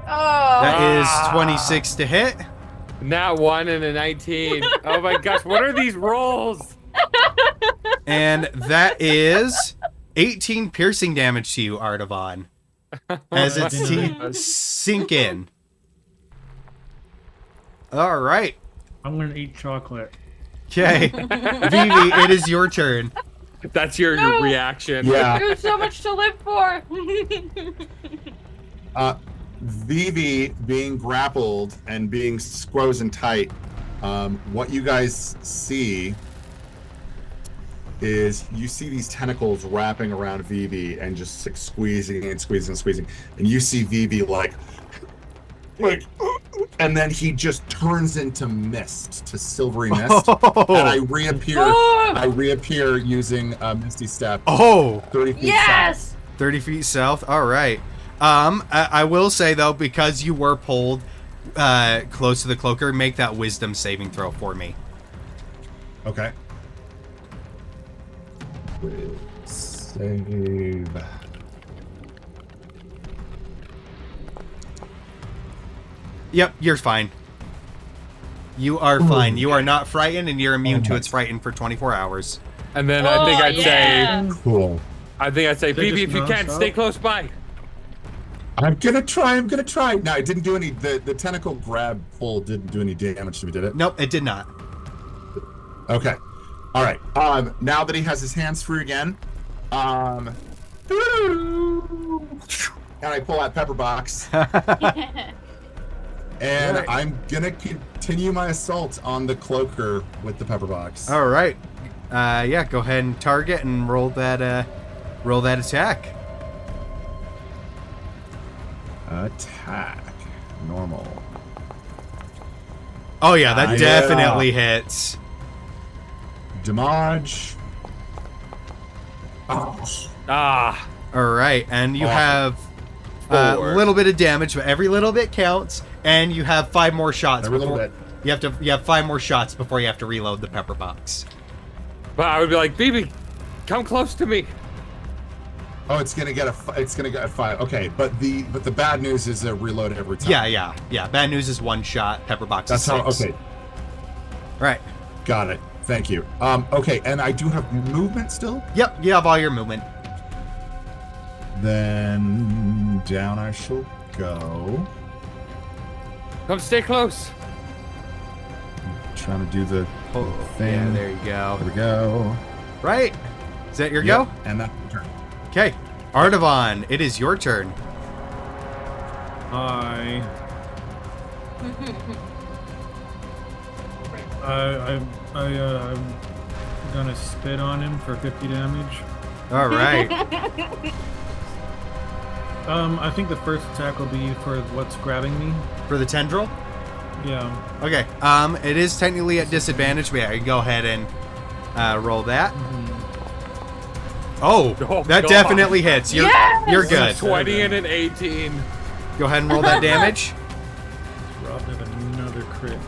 Oh.
That is 26 to hit.
Not 1 and a 19. Oh my gosh, what are these rolls?
And that is 18 piercing damage to you, Ardavan. As its
my
teeth
goodness.
sink in. All right.
I'm gonna eat chocolate.
Okay. Vivi, it is your turn.
That's your
No.
reaction.
Yeah.
There's so much to live for.
Vivi being grappled and being squozen tight, what you guys see is you see these tentacles wrapping around Vivi and just like squeezing and squeezing and squeezing, and you see Vivi like, and then he just turns into mist, to silvery mist, and I reappear.
Oh.
I reappear using Misty Step,
Oh,
30 feet south.
Yes.
30 feet south. All right. I will say, though, because you were pulled close to the cloaker, make that wisdom saving throw for me.
Okay. Save.
Yep, you're fine. You are fine. You are not frightened, and you're immune to its frighten for 24 hours.
And then I think
Oh,
I'd
yeah.
Cool.
say,
They
Phoebe,
just
if you can,
non-stop?
stay close by.
I'm gonna try. No, it didn't do any. The tentacle grab pull didn't do any damage to me, did it?
Nope, it did not.
Okay. All right. Now that he has his hands free again, and I pull out Pepper Box, and
Right.
I'm gonna continue my assault on the cloaker with the Pepper Box.
All right. Yeah, go ahead and target and roll that attack.
Attack. Normal.
Oh yeah, that
Yeah.
definitely hits.
Damage. Oh.
Ah.
All right, and you
Awesome.
have a
4.
little bit of damage, but every little bit counts. And you have 5 more shots.
Every little
before-
bit.
You have 5 more shots before you have to reload the pepper box.
But I would be like, BB, come close to me.
Oh, it's gonna get a 5. Okay, but the bad news is a reload every time.
Yeah. Bad news is 1 shot. Pepper box
That's
is
how.
6.
Okay,
Right.
got it. Thank you. Okay, and I do have movement still.
Yep. You have all your movement.
Then down I shall go.
Come stay close.
Trying to do the
Oh,
thing.
yeah. There you go.
There we go.
Right. Is that your
Yep,
go?
and that's the turn.
Okay. Artavan, it is your turn.
I'm gonna spit on him for 50 damage.
All right.
I think the first attack will be for what's grabbing me.
For the tendril.
Yeah.
Okay. It is technically at disadvantage, but yeah, you can go ahead and roll that. Oh,
Oh,
that
God.
definitely hits. You're
Yes!
you're good.
20 and an 18.
Go ahead and roll that damage.
Robbed of another crit.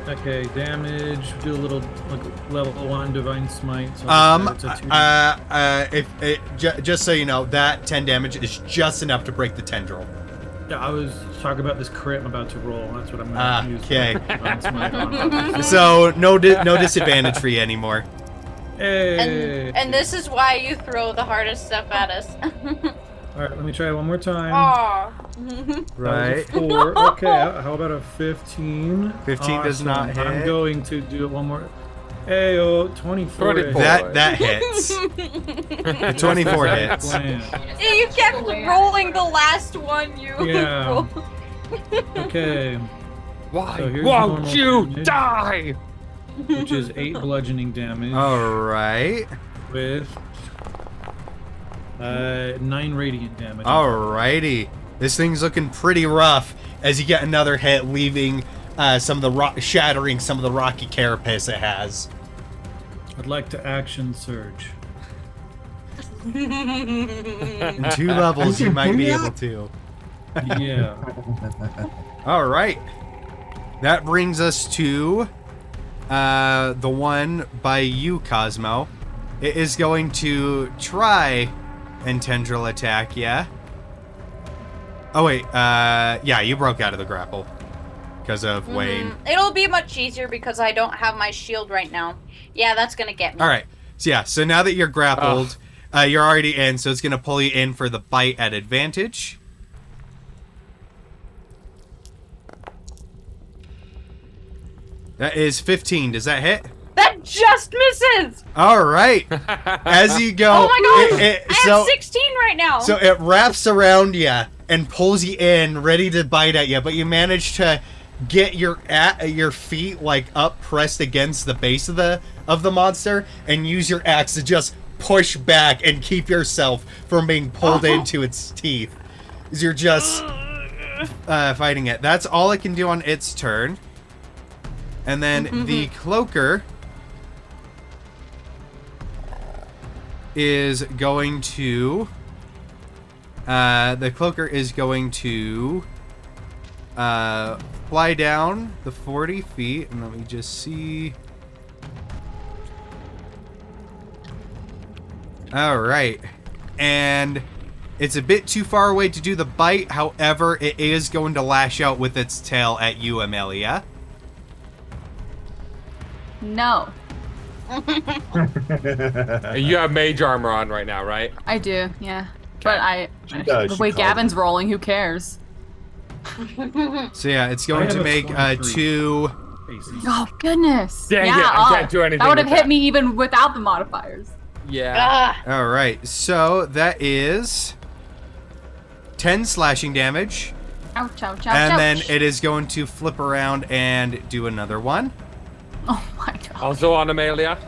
Okay, damage. Do a little like level 1 divine smite. So it's a 2.
Just so you know, that 10 damage is just enough to break the tendril.
Yeah, I was talking about this crit I'm about to roll. That's what I'm gonna use.
Okay.
Divine smite on.
So no disadvantage for you anymore.
Hey.
And this is why you throw the hardest stuff at us.
All right, let me try it one more time.
Aw.
Right.
That was a 4. Okay, how about a 15?
15 does not hit.
I'm going to do it one more. Hey, 24.
24.
That hits. The 24 hits.
Yeah, you kept rolling the last one you
Yeah.
rolled.
Okay,
Why
So here's
won't
normal
you
damage.
die?
which is 8 bludgeoning damage
All right.
with 9 radiant damage.
Alrighty. This thing's looking pretty rough as you get another hit, leaving some of the shattering some of the rocky carapace it has.
I'd like to action surge.
In 2 levels, you might be able to.
Yeah.
All right. That brings us to the one by you, Cosmo. It is going to try and tendril attack, yeah? Oh, wait. Yeah, you broke out of the grapple because of Wayne.
It'll be much easier because I don't have my shield right now. Yeah, that's gonna get me.
All right. So, yeah. So now that you're grappled, you're already in, so it's going to pull you in for the bite at advantage. That is 15. Does that hit?
That just misses!
All right. As you go,
Oh my gosh! I
so
have 16 right now!
so it wraps around you and pulls you in, ready to bite at you, but you manage to get your feet like up pressed against the base of the monster and use your axe to just push back and keep yourself from being pulled into its teeth. As you're just fighting it. That's all it can do on its turn. And then the cloaker is going to fly down the 40 feet, and let me just see. All right, and it's a bit too far away to do the bite. However, it is going to lash out with its tail at you, Amelia.
No,
You have mage armor on right now, right?
I do, yeah. But
She does,
the
she
way
called
Gavin's rolling, who cares?
So yeah, it's going
I
to
have a
make
23.
2.
AC.
Oh goodness!
Dang
yeah,
it, I can't do anything
that would have
with
hit
that.
me even without the modifiers.
Yeah.
Ah,
All right, so that is 10 slashing damage.
Ouch! Ouch! Ouch!
And
ouch.
then it is going to flip around and do another one.
Oh my god!
Also on Amelia.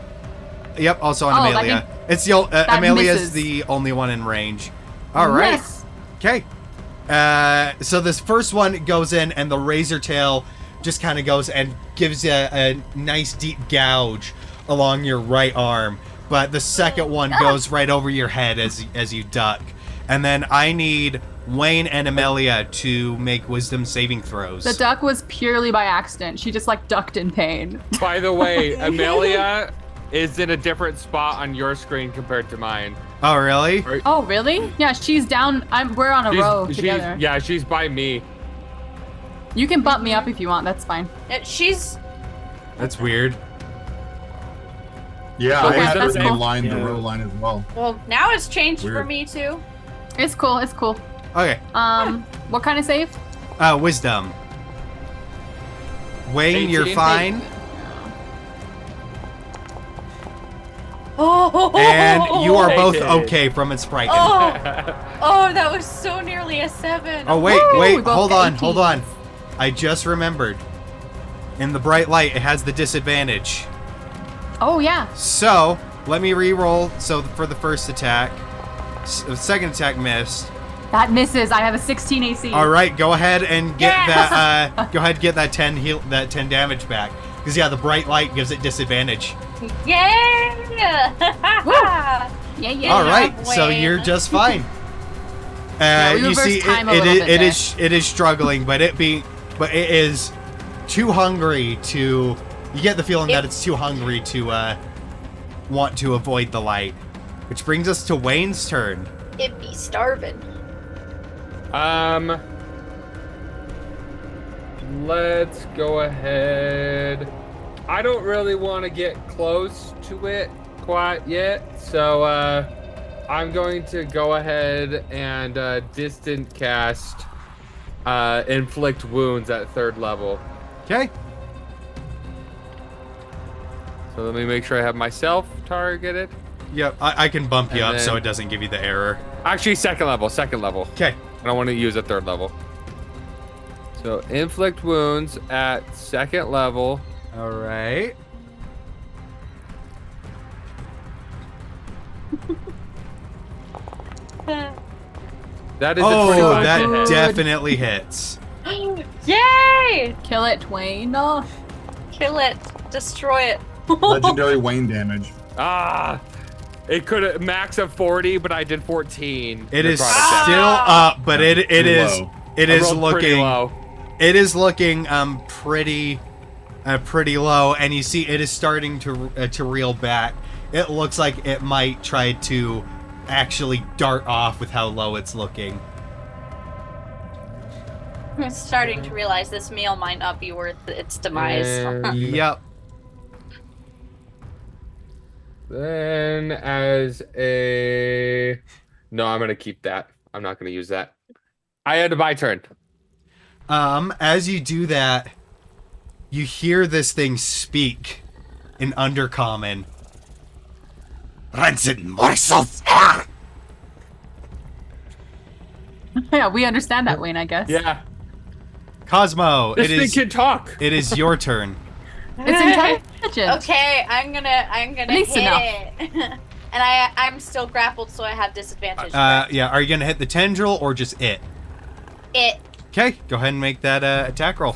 Yep, also on
Oh, that
Amelia.
can-
It's the
that
Amelia's
misses.
the only one in range. All right.
Miss.
Okay. So this first one goes in, and the razor tail just kind of goes and gives you a nice deep gouge along your right arm. But the second one goes right over your head as you duck. And then I need Wayne and Amelia to make wisdom saving throws.
The duck was purely by accident. She just like ducked in pain.
By the way, Amelia is in a different spot on your screen compared to mine.
Oh, really?
Oh, really? Yeah, she's down. We're on a row together.
Yeah, she's by me.
You can bump me up if you want. That's fine.
She's.
That's weird.
Yeah,
Okay,
I had
that's
the
cool.
line, the
Yeah.
row line as well.
Well, now it's changed for
Weird.
me too.
It's cool. It's cool.
Okay.
What kind of save?
Wisdom. Wayne, you're
18.
fine.
Oh.
And you are both
18.
okay from its frighten.
Oh, that was so nearly a 7.
Oh, wait,
Woo!
wait,
We both
hold
got
on,
18.
hold on. I just remembered. In the bright light, it has the disadvantage.
Oh yeah.
So, let me re-roll. So, for the first attack, second attack missed.
That misses. I have a 16 AC.
All right, go ahead and get
Yes!
that. Go ahead and get that 10 that 10 damage back. Because yeah, the bright light gives it disadvantage.
Yeah.
Yeah, yeah.
All right,
Wayne.
so you're just fine.
we
You
reversed
see,
time a little bit
it is struggling, but it is too hungry to. You get the feeling that it's too hungry to want to avoid the light, which brings us to Wayne's turn.
It be starving.
Let's go ahead. I don't really want to get close to it quite yet, so I'm going to go ahead and distant cast inflict wounds at 3rd level.
Okay.
So let me make sure I have myself targeted.
Yep, I can bump you
And
up so
then-
it doesn't give you the error.
Actually, 2nd level.
Okay.
I don't want to use a 3rd level. So inflict wounds at 2nd level.
All right.
That is a
Oh,
25
that
to hit.
definitely hits.
Yay!
Kill it, Wayne. No.
Kill it. Destroy it.
Legendary Wayne damage.
Ah, it could have max of 40, but I did 14.
It is
Necrotic damage.
still up, but it
Too
is
low.
it
I
is
rolled pretty
looking
low.
it is looking pretty low, and you see it is starting to reel back. It looks like it might try to actually dart off with how low it's looking.
I'm starting to realize this meal might not be worth its demise.
And
Yep.
then as a... No, I'm going to keep that. I'm not going to use that. I had to buy turn.
As you do that, you hear this thing speak in Undercommon. Rancid morsels.
Yeah, we understand that, Wayne, I guess.
Yeah.
Cosmo,
This
it
thing
is
can talk.
it is your turn.
It's intelligent.
Okay, I'm gonna
Needs to
hit
know.
it. And I'm still grappled, so I have disadvantage.
Yeah, are you gonna hit the tendril or just it?
It.
Okay, go ahead and make that attack roll.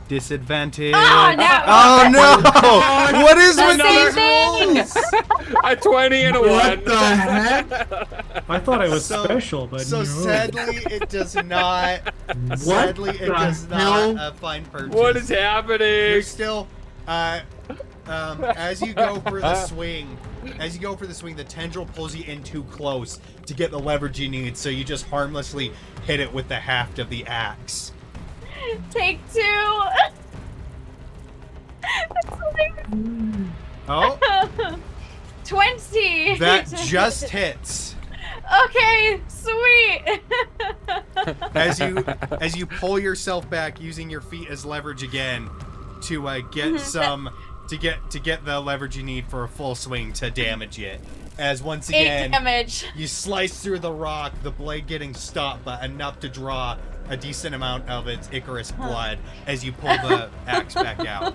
Disadvantage.
Oh, no.
Oh no! What is with
The same
these
thing.
rolls?
A 20 and a
What
1.
the heck?
I thought I was
So-
special, but
So
no.
sadly, it does not. Sadly, it
the
does
hell?
not find purchase.
What is happening?
You're still, as you go for the swing, the tendril pulls you in too close to get the leverage you need, so you just harmlessly hit it with the haft of the axe.
Take 2.
Oh,
20.
that just hits.
Okay, sweet.
As you pull yourself back using your feet as leverage again to get some to get the leverage you need for a full swing to damage it. As once
8
again
damage.
you slice through the rock, the blade getting stopped, but enough to draw a decent amount of its Icarus blood as you pull the axe back out.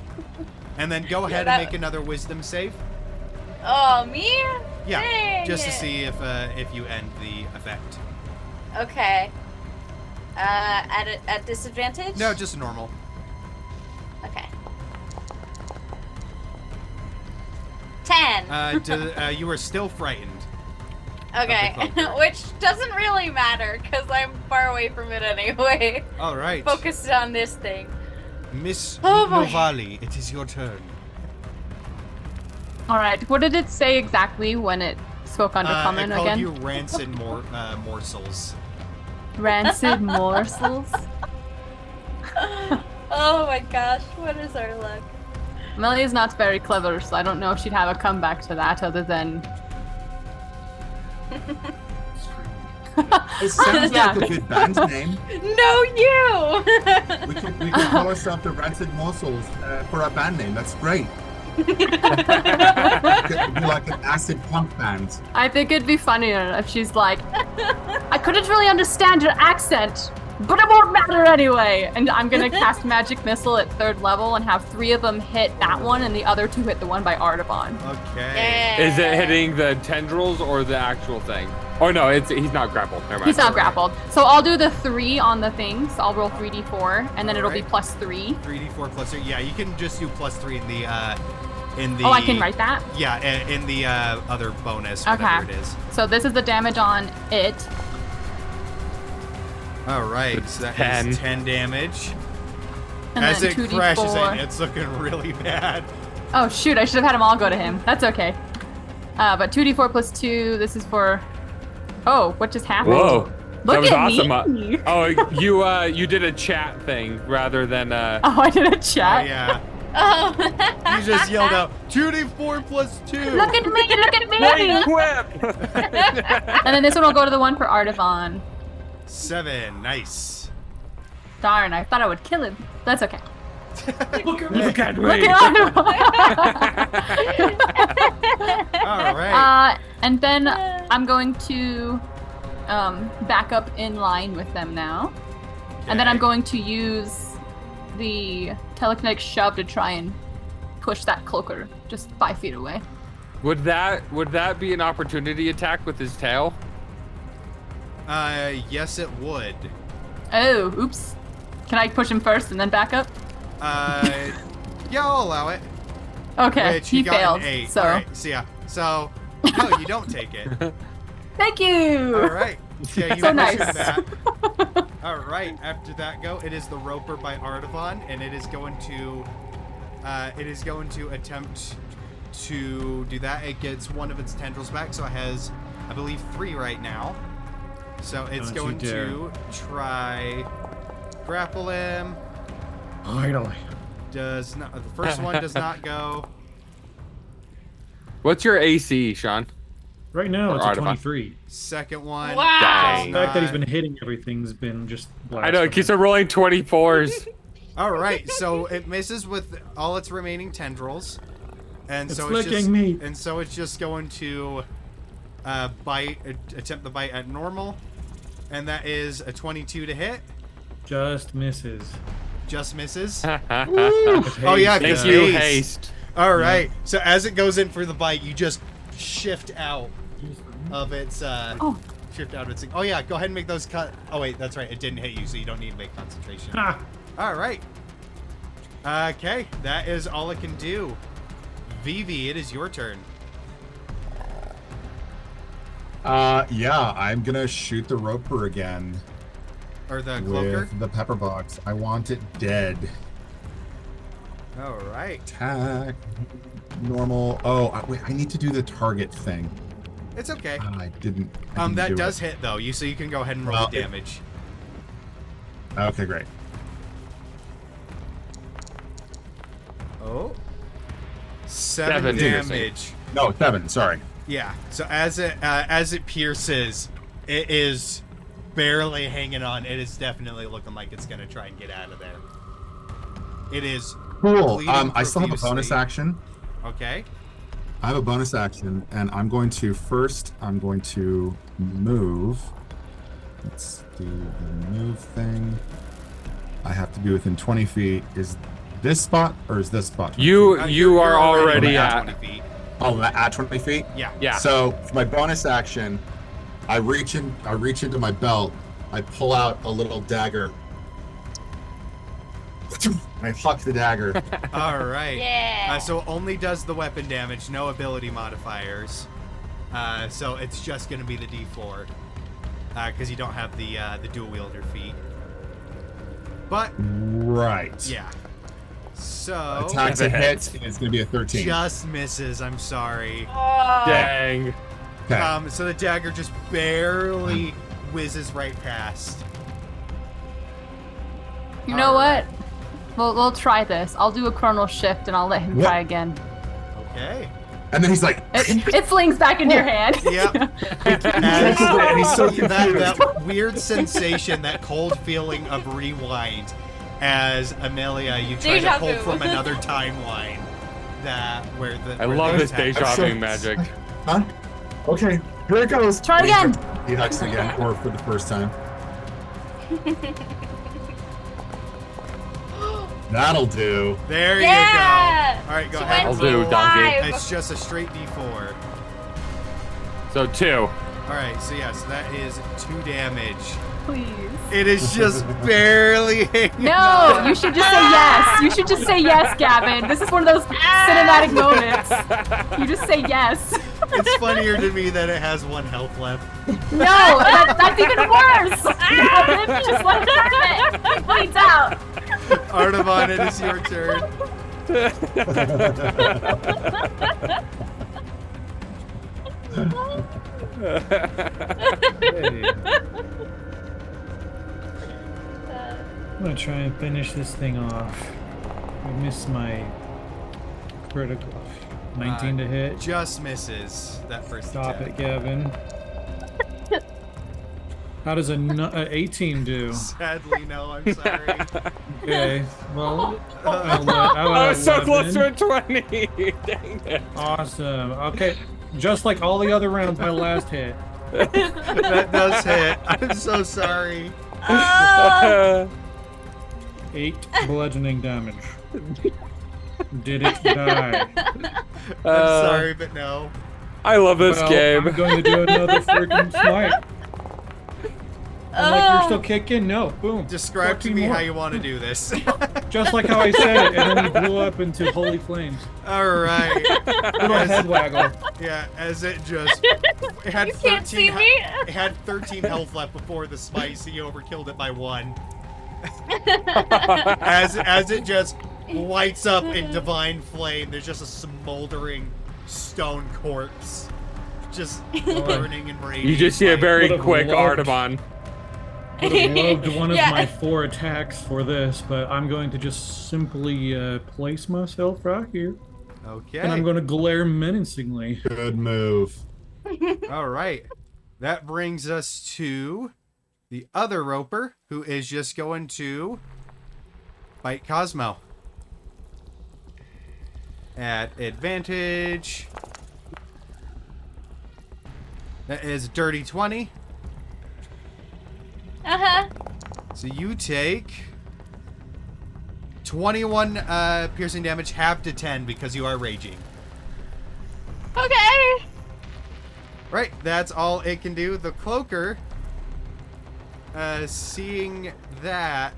And then go ahead and
that-
make another wisdom save.
Oh, me?
Yeah,
Dang
just to
it.
see if you end the effect.
Okay. At disadvantage?
No, just normal.
Okay. 10.
You are still frightened.
Okay,
of the cloak.
which doesn't really matter because I'm far away from it anyway.
All right,
Focused on this thing.
Miss
Oh boy.
Novali, it is your turn.
All right. What did it say exactly when it spoke
It
Undercommon
called
again?
you rancid morsels.
Rancid morsels.
Oh my gosh, what is our luck?
Melanie is not very clever, so I don't know if she'd have a comeback to that other than.
It sounds
Yeah.
like a good band name.
No, you!
We can call ourselves the Rancid Morsels for our band name. That's great. It could be like an acid punk band.
I think it'd be funnier if she's like, I couldn't really understand your accent, but it won't matter anyway. And I'm gonna cast Magic Missile at 3rd level and have 3 of them hit that one and the other 2 hit the one by Artaban.
Okay.
Is it hitting the tendrils or the actual thing? Oh no, he's not grappled. Never mind.
He's not grappled. So I'll do the 3 on the things. I'll roll 3d4 and then it'll be
Alright.
+3.
3d4 plus 3. Yeah, you can just do +3 in the
Oh, I can write that?
Yeah, in the other bonus,
Okay.
whatever it is.
So this is the damage on it.
All right,
It's
so that
10.
is 10 damage.
And
As
then
it
2d4.
crashes in, it's looking really bad.
Oh shoot, I should have had them all go to him. That's okay. But 2d4 plus 2, this is for... Oh, what just happened?
Whoa.
Look
that
at
was awesome.
me!
You did a chat thing rather than
Oh, I did a
Oh,
chat.
yeah.
Oh.
You just yelled out, 2d4 plus 2.
Look at me, look at me!
whip.
And then this one will go to the one for Artavan.
7, nice.
Darn, I thought I would kill him. That's okay.
Look at me.
Look at
Look
me.
at Artavan!
All right.
And then I'm going to back up in line with them now. And then I'm
Okay.
going to use the telekinetic shove to try and push that cloaker just 5 feet away.
Would that be an opportunity attack with his tail?
Yes, it would.
Oh, oops. Can I push him first and then back up?
Yeah, I'll allow it.
Okay,
Which
he
got
failed.
an 8.
So
All right, so yeah. So, no, you don't take it.
thank you.
All right. Yeah, you
So
push
nice.
it back. All right. After that go, it is the Roper by Artavan, and it is going to attempt to do that. It gets one of its tendrils back, so it has, I believe, 3 right now. So it's
Don't you
going to try grapple him.
Finally.
Does not. The first one does not go.
What's your AC, Sean?
Right now, it's a
Artifact.
23.
Second one.
Wow.
does
The fact that he's
not.
been hitting everything's been just.
I know, it keeps on rolling 24s.
All right, so it misses with all its remaining tendrils, and
It's
so it's just
licking me.
and so it's just going to attempt the bite at normal, and that is a 22 to hit.
Just misses.
Just misses.
With
Oh yeah,
haste,
because
Thank you,
haste.
haste.
All right, so as it goes in for the bite, you just shift out of its shift out of its. Oh yeah, go ahead and make those cut. Oh wait, that's right, it didn't hit you, so you don't need to make concentration.
Ah,
All right. Okay, that is all it can do. Vivi, it is your turn.
Yeah, I'm gonna shoot the Roper again
Or the cloaker.
with the pepper box. I want it dead.
All right.
Attack. Normal. Oh, wait, I need to do the target thing.
It's okay.
I didn't. I didn't
That
do
does
it.
hit though. So you can go ahead and roll
Well,
the damage.
Okay, great.
Oh. 7
7
damage.
No, 7. Sorry.
Yeah. So as it pierces, it is barely hanging on. It is definitely looking like it's gonna try and get out of there. It is
Cool.
bleeding
I still have a bonus
profusely.
action.
Okay.
I have a bonus action, and I'm going to move. Let's do the move thing. I have to be within 20 feet. Is this spot or is this spot? 20 feet?
You
You're
are already
at
at.
20 feet.
Oh, at 20 feet?
Yeah.
Yeah.
So for my bonus action, I reach into my belt, I pull out a little dagger. I huck the dagger.
All right.
Yeah.
So it only does the weapon damage, no ability modifiers. So it's just going to be the D4. Because you don't have the dual wielder feat. But,
Right.
yeah. So,
Attacks a hit, and it's going to be a 13.
just misses, I'm sorry.
Oh,
Dang.
Okay.
So the dagger just barely whizzes right past.
You know what? We'll try this. I'll do a chronal shift and I'll let him
What?
try again.
Okay.
And then he's like,
It flings back into your hand.
Yep.
and he's so confused.
that weird sensation, that cold feeling of rewind, as Amelia, you try
Deja
to pull
vu.
from another timeline. Where
I love
the
this
attack-
deja
so-
vu magic.
Huh? Okay, here it goes.
Try it again.
He hucks it again, or for the first time. That'll do.
There
Yeah!
you go. All right, go
She
ahead.
I'll
went
do,
to
donkey.
five.
It's just a straight D4.
So 2.
All right, so yeah, so that is 2 damage.
Please.
It is just barely hanging
No,
on.
you should just say yes. You should just say yes, Gavin. This is one of those cinematic moments. You just say yes.
It's funnier to me that it has 1 health left.
No, that's even worse. Gavin, just let it happen. It bleeds out.
Artavan, it is your turn.
Hey. I'm gonna try and finish this thing off. I missed my critical. 19 to hit.
Just misses that first
Stop
attack.
it, Gavin. How does a 18 do?
Sadly, no, I'm sorry.
Okay, well,
I was so close to a 20. Dang it.
Awesome. Okay, just like all the other rounds, my last hit.
That does hit. I'm so sorry.
8 bludgeoning damage. Did it die?
I'm sorry, but no.
I love this
Well,
game.
I'm going to do another freaking smite. I'm like, you're still kicking? No. Boom.
Describe to
14
me
more.
how you want to do this.
Just like how I said it, and then he blew up into holy flames.
All right.
Little head waggle.
Yeah, as it just it had
You can't see
13
me.
It had 13 health left before the smite, so you overkilled it by 1. As it just lights up in divine flame, there's just a smoldering stone corpse, just burning and raging.
You just see a very
Would've
quick
loved-
Artavan.
Would have loved one of
Yeah.
my 4 attacks for this, but I'm going to just simply place myself right here,
Okay.
and I'm going to glare menacingly.
Good move.
All right. That brings us to the other roper, who is just going to bite Cosmo. At advantage. That is a dirty 20.
Uh-huh.
So you take 21 piercing damage, half to 10 because you are raging.
Okay.
Right, that's all it can do. The cloaker, seeing that,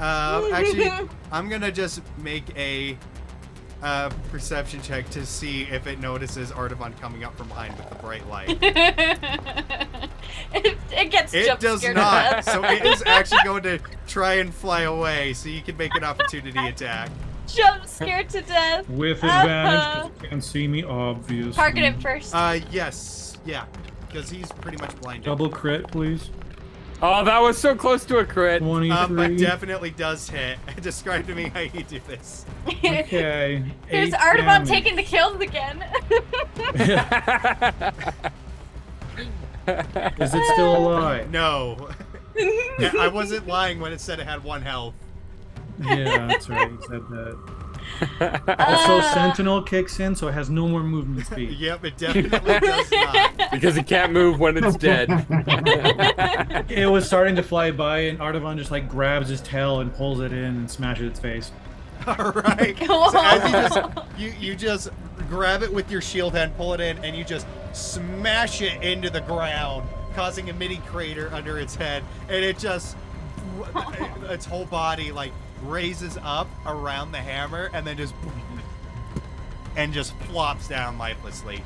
actually, I'm gonna just make a perception check to see if it notices Artavan coming up from behind with the bright light.
it gets
It
jump
does
scared
not,
to death.
so it is actually going to try and fly away, so you can make an opportunity attack.
Jump scared to death.
With advantage, 'cause you can't see me, obviously.
Target him first.
Yes, yeah, because he's pretty much blinded.
Double crit, please.
Oh, that was so close to a crit.
23.
But definitely does hit. Describe to me how you do this.
Okay.
Here's
8
Artavan
damage.
taking the kills again.
Is it still alive?
No. Yeah, I wasn't lying when it said it had 1 health.
Yeah, that's right. You said that. Also, Sentinel kicks in, so it has no more movement speed.
Yep, it definitely does not.
Because it can't move when it's dead.
It was starting to fly by, and Artavan just like grabs his tail and pulls it in and smashes its face.
All right. So as you just grab it with your shield hand, pull it in, and you just smash it into the ground, causing a mini crater under its head, and it just, its whole body like raises up around the hammer, and then just plops down lifelessly.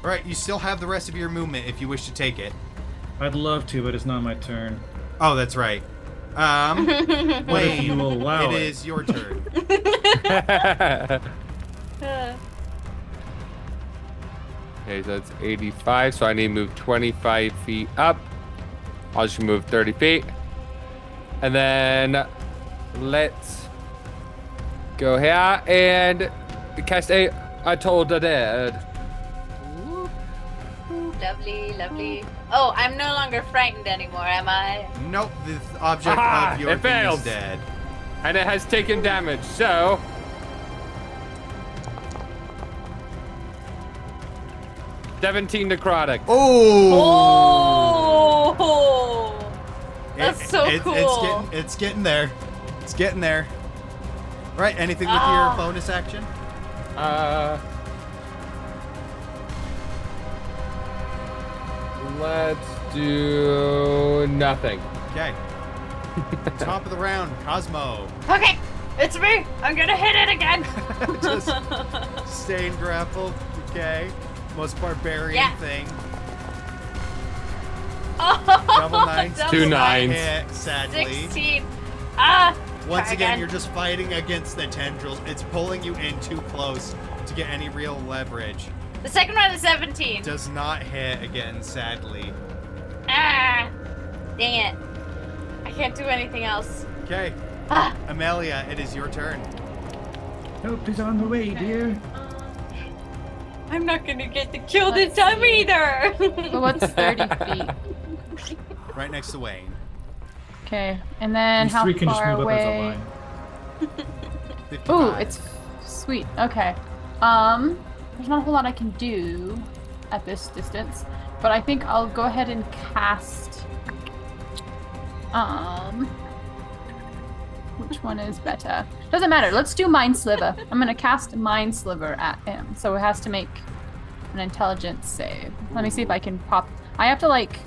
Alright, you still have the rest of your movement if you wish to take it.
I'd love to, but it's not my turn.
Oh, that's right.
What if you
Wayne,
allow
it
it?
is your turn.
Okay, so that's 85, so I need to move 25 feet up. I'll just move 30 feet. And then let's go here and cast a Toll the Dead.
Lovely, lovely. Oh, I'm no longer frightened anymore, am I?
Nope, the object
Aha,
of your
it
thing
fails.
is dead.
And it has taken damage, so... $17 necrotic.
Oh! That's so cool.
It's getting there. It's getting there. Right, anything with your bonus action?
Let's do nothing.
Okay. Top of the round, Cosmo.
Okay, it's me. I'm gonna hit it again.
Just staying grappled. Okay. Most barbarian thing.
Oh,
Double nines.
double
Two
nine.
nines.
Hit, sadly.
16.
Once
Try
again,
again.
you're just fighting against the tendrils. It's pulling you in too close to get any real leverage.
The second one is 17.
Does not hit again, sadly.
Dang it. I can't do anything else.
Okay. Amelia, it is your turn.
Help is on the way, dear.
I'm not gonna get to kill this time either.
But what's 30 feet?
Right next to Wayne.
Okay, and then
These
how
three can just
far
move up as a
away?
line.
55.
Ooh, it's sweet. Okay. There's not a whole lot I can do at this distance, but I think I'll go ahead and cast. Which one is better? Doesn't matter. Let's do Mind Sliver. I'm gonna cast Mind Sliver at him, so it has to make an intelligence save. Let me see if I can pop. I have to like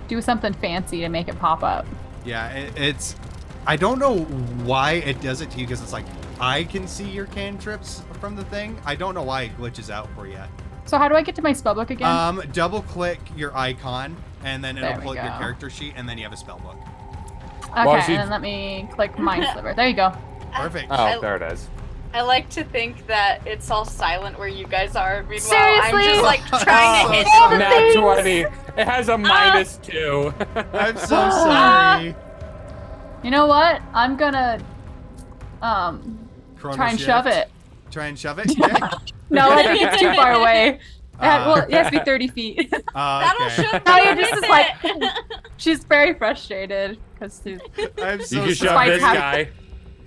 do something fancy to make it pop up.
Yeah, it's. I don't know why it does it to you because it's like I can see your cantrips from the thing. I don't know why it glitches out for you.
So how do I get to my spellbook again?
Double click your icon and then it'll
There we
pull up your
go.
character sheet and then you have a spell book.
Okay,
well,
and
she-
then let me click Mind Sliver. There you go.
Perfect.
Oh, there it is.
I like to think that it's all silent where you guys are. Meanwhile,
Seriously?
I'm just like trying to hit
Oh,
all the
Nat
things.
20. It has a -2.
I'm so sorry.
You know what? I'm gonna
Chrono
try and
shift.
shove it.
Try and shove it? Yeah.
No, I think it's too far away. Well, it has to be 30 feet.
That'll
Okay.
shove
Now
me
you're
with
just
it.
like, she's very frustrated because
I'm
You
so
can shove
sorry.
this
Despite
guy.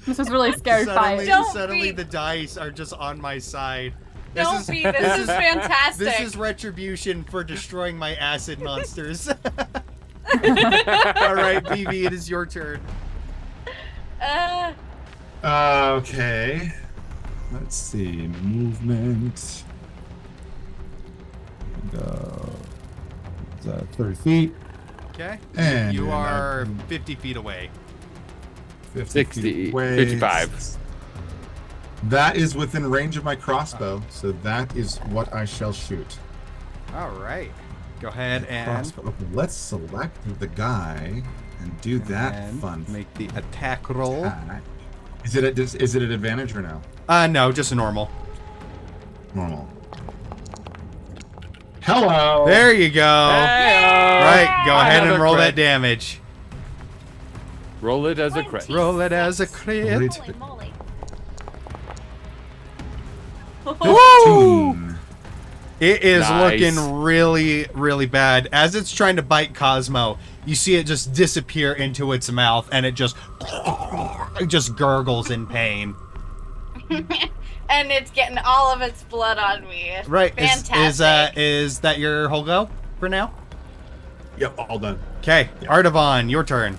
this was really scared
Suddenly,
fight.
Don't
suddenly
be-
the dice are just on my side.
Don't be. This is fantastic.
This is retribution for destroying my acid monsters. All right, BB, it is your turn.
Okay. Let's see. Movement. And, 30 feet.
Okay.
And
You
then
are 50 feet away.
50
60,
feet away.
55.
That is within range of my crossbow, so that is what I shall shoot.
All right. Go ahead and
Crossbow. Okay, let's select the guy and do that fun.
make the attack roll.
attack. Is it an advantage or no?
No, just a normal.
Normal. Hello.
There you go.
Hey-o.
Right, go ahead and
Another
roll
crit.
that damage.
Roll it as a crit.
Roll it as a crit.
Holy
Holy moly.
15.
It is
Nice.
looking really, really bad. As it's trying to bite Cosmo, you see it just disappear into its mouth, and it just gurgles in pain.
And it's getting all of its blood on me.
Right?
Fantastic.
Is that your whole go for now?
Yep, all done.
Okay, Artavan, your turn.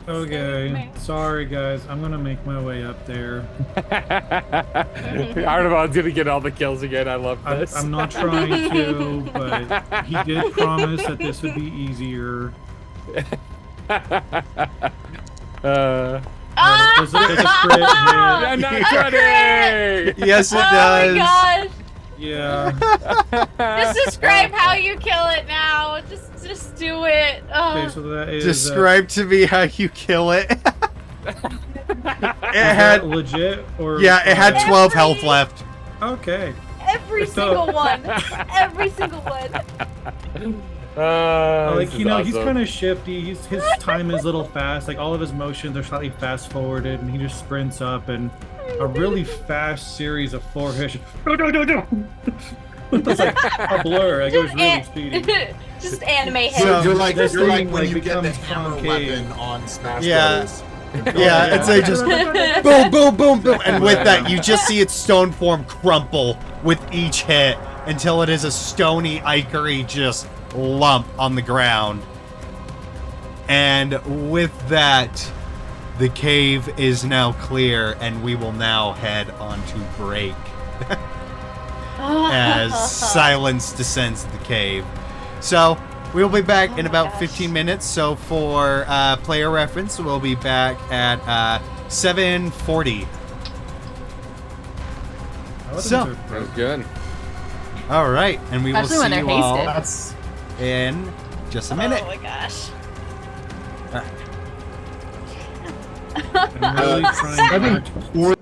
Okay, sorry guys, I'm gonna make my way up there.
Arnavon's gonna get all the kills again. I love this.
I'm not trying to, but he did promise that this would be easier. There's a crit hit.
I'm not kidding.
Yes, it
Oh
does.
my gosh!
Yeah.
Just describe how you kill it now. Just do it.
Okay, so that is
Describe to me how you kill it. It
had
had
legit or
yeah, it had 12 health
Every-
left.
Okay.
Every
So-
single one. Every single one.
Like he's kind of shifty. His time is a little fast. Like all of his motions are slightly fast forwarded, and he just sprints up and a really fast series of 4 hits. It's like a blur. Like it was really speedy.
Just anime hit.
So-
You're like
This
when
thing,
you get the
becomes
hammer
concave.
weapon on Smash
Yeah.
Bros.
Yeah, it's like just boom, boom, boom, boom, and with that, you just see its stone form crumple with each hit until it is a stony, ichory just lump on the ground. And with that, the cave is now clear, and we will now head on to break as silence descends the cave. So we'll be back in about 15 minutes. So for player reference, we'll be back at 7:40. So-
That was good.
All right, and we will
Especially when
see
they're
you all
hasted.
That's
in just a minute.
Oh my gosh.
I'm really trying not to.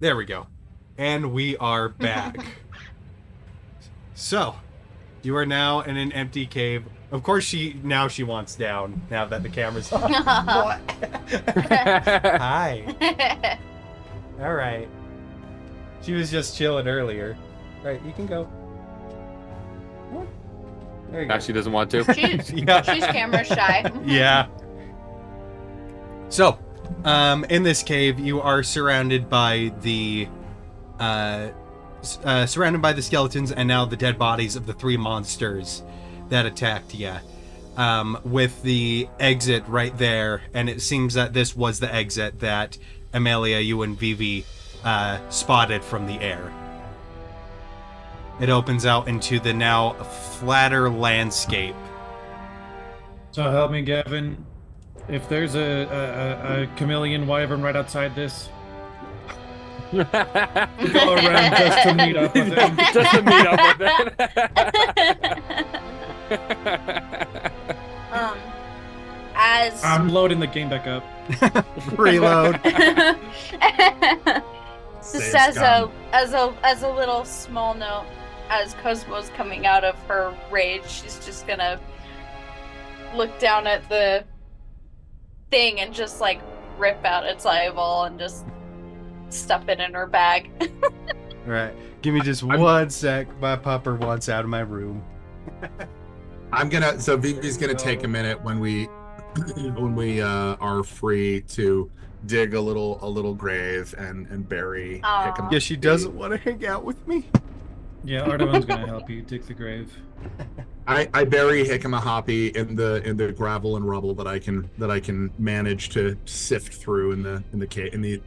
There we go. And we are back. So, you are now in an empty cave. Of course, she wants down, now that the camera's on. What? Hi. All right. She was just chilling earlier. All right, you can go. There you
Now
go.
she doesn't want to.
She's
Yeah.
camera shy.
Yeah. So, in this cave, you are surrounded by the skeletons and now the dead bodies of the 3 monsters that attacked you. With the exit right there, and it seems that this was the exit that Amelia, you and Vivi spotted from the air. It opens out into the now flatter landscape.
So help me, Gavin. If there's a chameleon wyvern right outside this, go around just to meet up with him.
Just to meet up with it.
As
I'm loading the game back up.
Reload.
just
Saves
as a little small note, as Cosmo's coming out of her rage, she's just gonna look down at the thing and just like rip out its eyeball and just stuff it in her bag.
Right. Give me just 1 sec. My pupper wants out of my room.
So Vivi's gonna take a minute when we are free to dig a little grave and bury
Aw.
Hickam.
Yeah, she doesn't want to hang out with me.
Yeah, Ardamon's gonna help you dig the grave.
I bury Hickamahoppy in the gravel and rubble that I can manage to sift through in the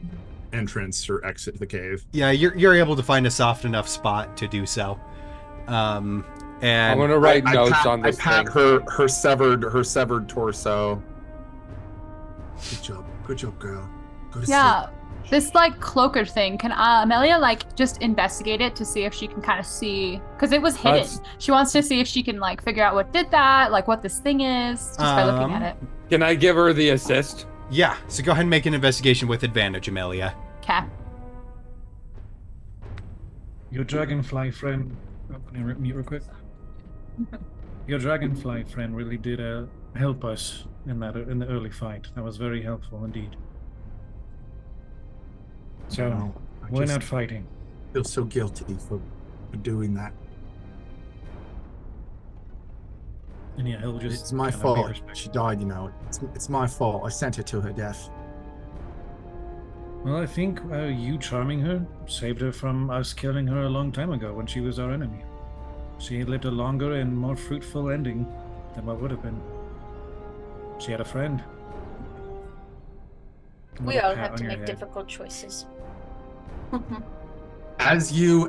entrance or exit to the cave.
Yeah, you're able to find a soft enough spot to do so.
I'm
And
gonna write
I
notes
pat,
on this
I pat
thing.
her severed torso. Good job, girl. Go to
Yeah, this like cloaker thing. Can Amelia like just investigate it to see if she can kind of see? Because it was hidden.
That's-
She wants to see if she can like figure out what did that, like what this thing is, just by looking at it.
Can I give her the assist?
yeah, so go ahead and make an investigation with advantage, Amelia.
Okay.
Your dragonfly friend. Oh, can you mute real quick? Your dragonfly friend really did help us in the early fight. That was very helpful indeed. So
No, I
we're
just
not fighting.
feel so guilty for doing that.
And yeah, he'll just.
It's my
kind of be
fault.
respectful.
She died, It's my fault. I sent her to her death.
Well, I think you charming her saved her from us killing her a long time ago when she was our enemy. She lived a longer and more fruitful ending than what would have been. She had a friend.
We
What a
all
pat
have
on
to
your
make
head.
difficult choices.
As you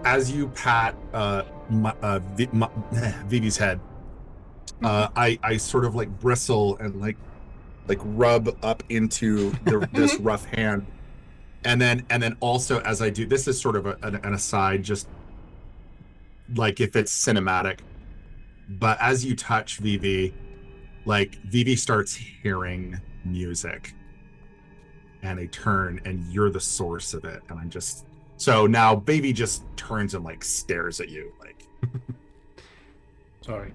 pat Vivi's head, I sort of like bristle and like rub up into this rough hand, and then also as I do, this is sort of an aside, just like if it's cinematic, but as you touch Vivi, like Vivi starts hearing music, and I turn and you're the source of it, and I'm just. So now Baby just turns and like stares at you, like,
Sorry.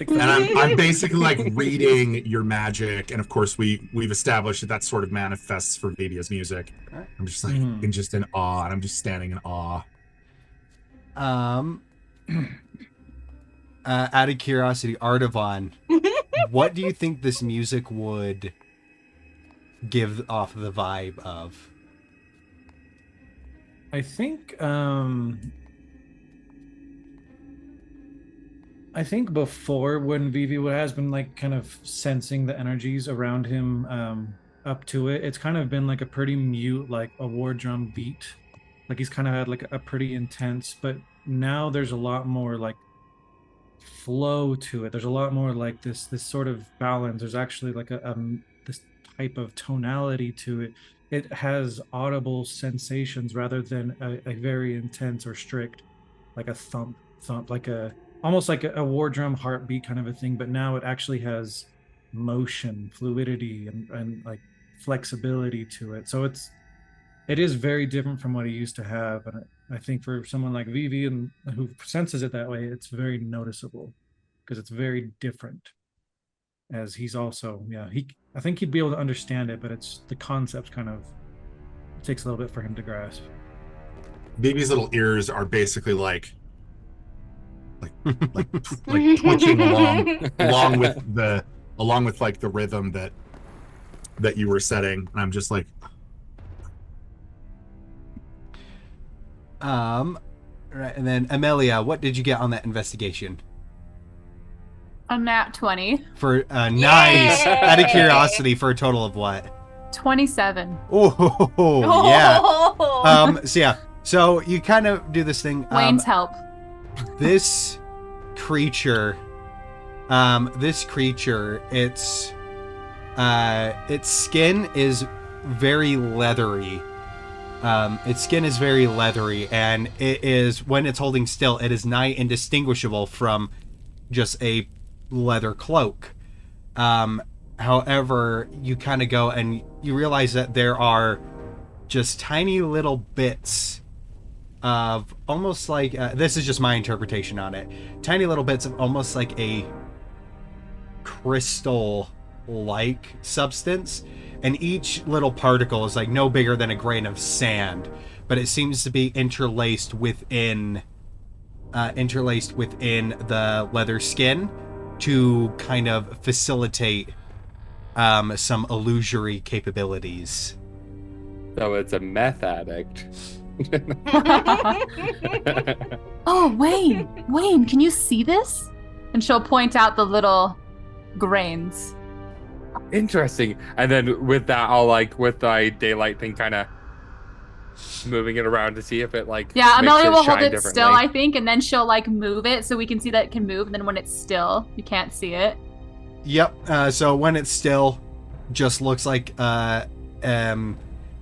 and I'm basically like reading your magic, and of course we've established that sort of manifests for Baby as music. I'm just like
Mhm.
in awe, and I'm just standing in awe.
Out of curiosity, Ardavan, what do you think this music would give off the vibe of?
I think before, when Vivi has been like kind of sensing the energies around him up to it, it's kind of been like a pretty mute, like a war drum beat. Like he's kind of had like a pretty intense, but now there's a lot more like flow to it. There's a lot more like this sort of balance. There's actually like this type of tonality to it. It has audible sensations rather than a very intense or strict, like a thump, like almost like a war drum heartbeat kind of a thing. But now it actually has motion, fluidity, and like flexibility to it. So it's it is very different from what he used to have, and I think for someone like Vivi and who senses it that way, it's very noticeable because it's very different. As he's also, I think he'd be able to understand it, but it's the concept kind of it takes a little bit for him to grasp.
Baby's little ears are basically like twitching along with like the rhythm that you were setting, and I'm just like,
right, and then Amelia, what did you get on that investigation?
A nat 20.
For nice. Out of curiosity, for a total of what?
27.
Oh yeah. So you kind of do this thing.
Wayne's help.
This creature, its skin is very leathery. Its skin is very leathery, and it is, when it's holding still, it is nigh indistinguishable from just a leather cloak. However, you kind of go and you realize that there are just tiny little bits of almost like, this is just my interpretation on it, tiny little bits of almost like a crystal-like substance, and each little particle is like no bigger than a grain of sand, but it seems to be interlaced within the leather skin to kind of facilitate some illusory capabilities.
So it's a meth addict.
Oh, Wayne, can you see this? And she'll point out the little grains.
Interesting. And then with that, I'll with the daylight thing kind of moving it around to see if it
Yeah,
makes
Amelia will hold
shine
it still, I think, and then she'll move it so we can see that it can move, and then when it's still, you can't see it.
Yep. So when it's still, just looks like a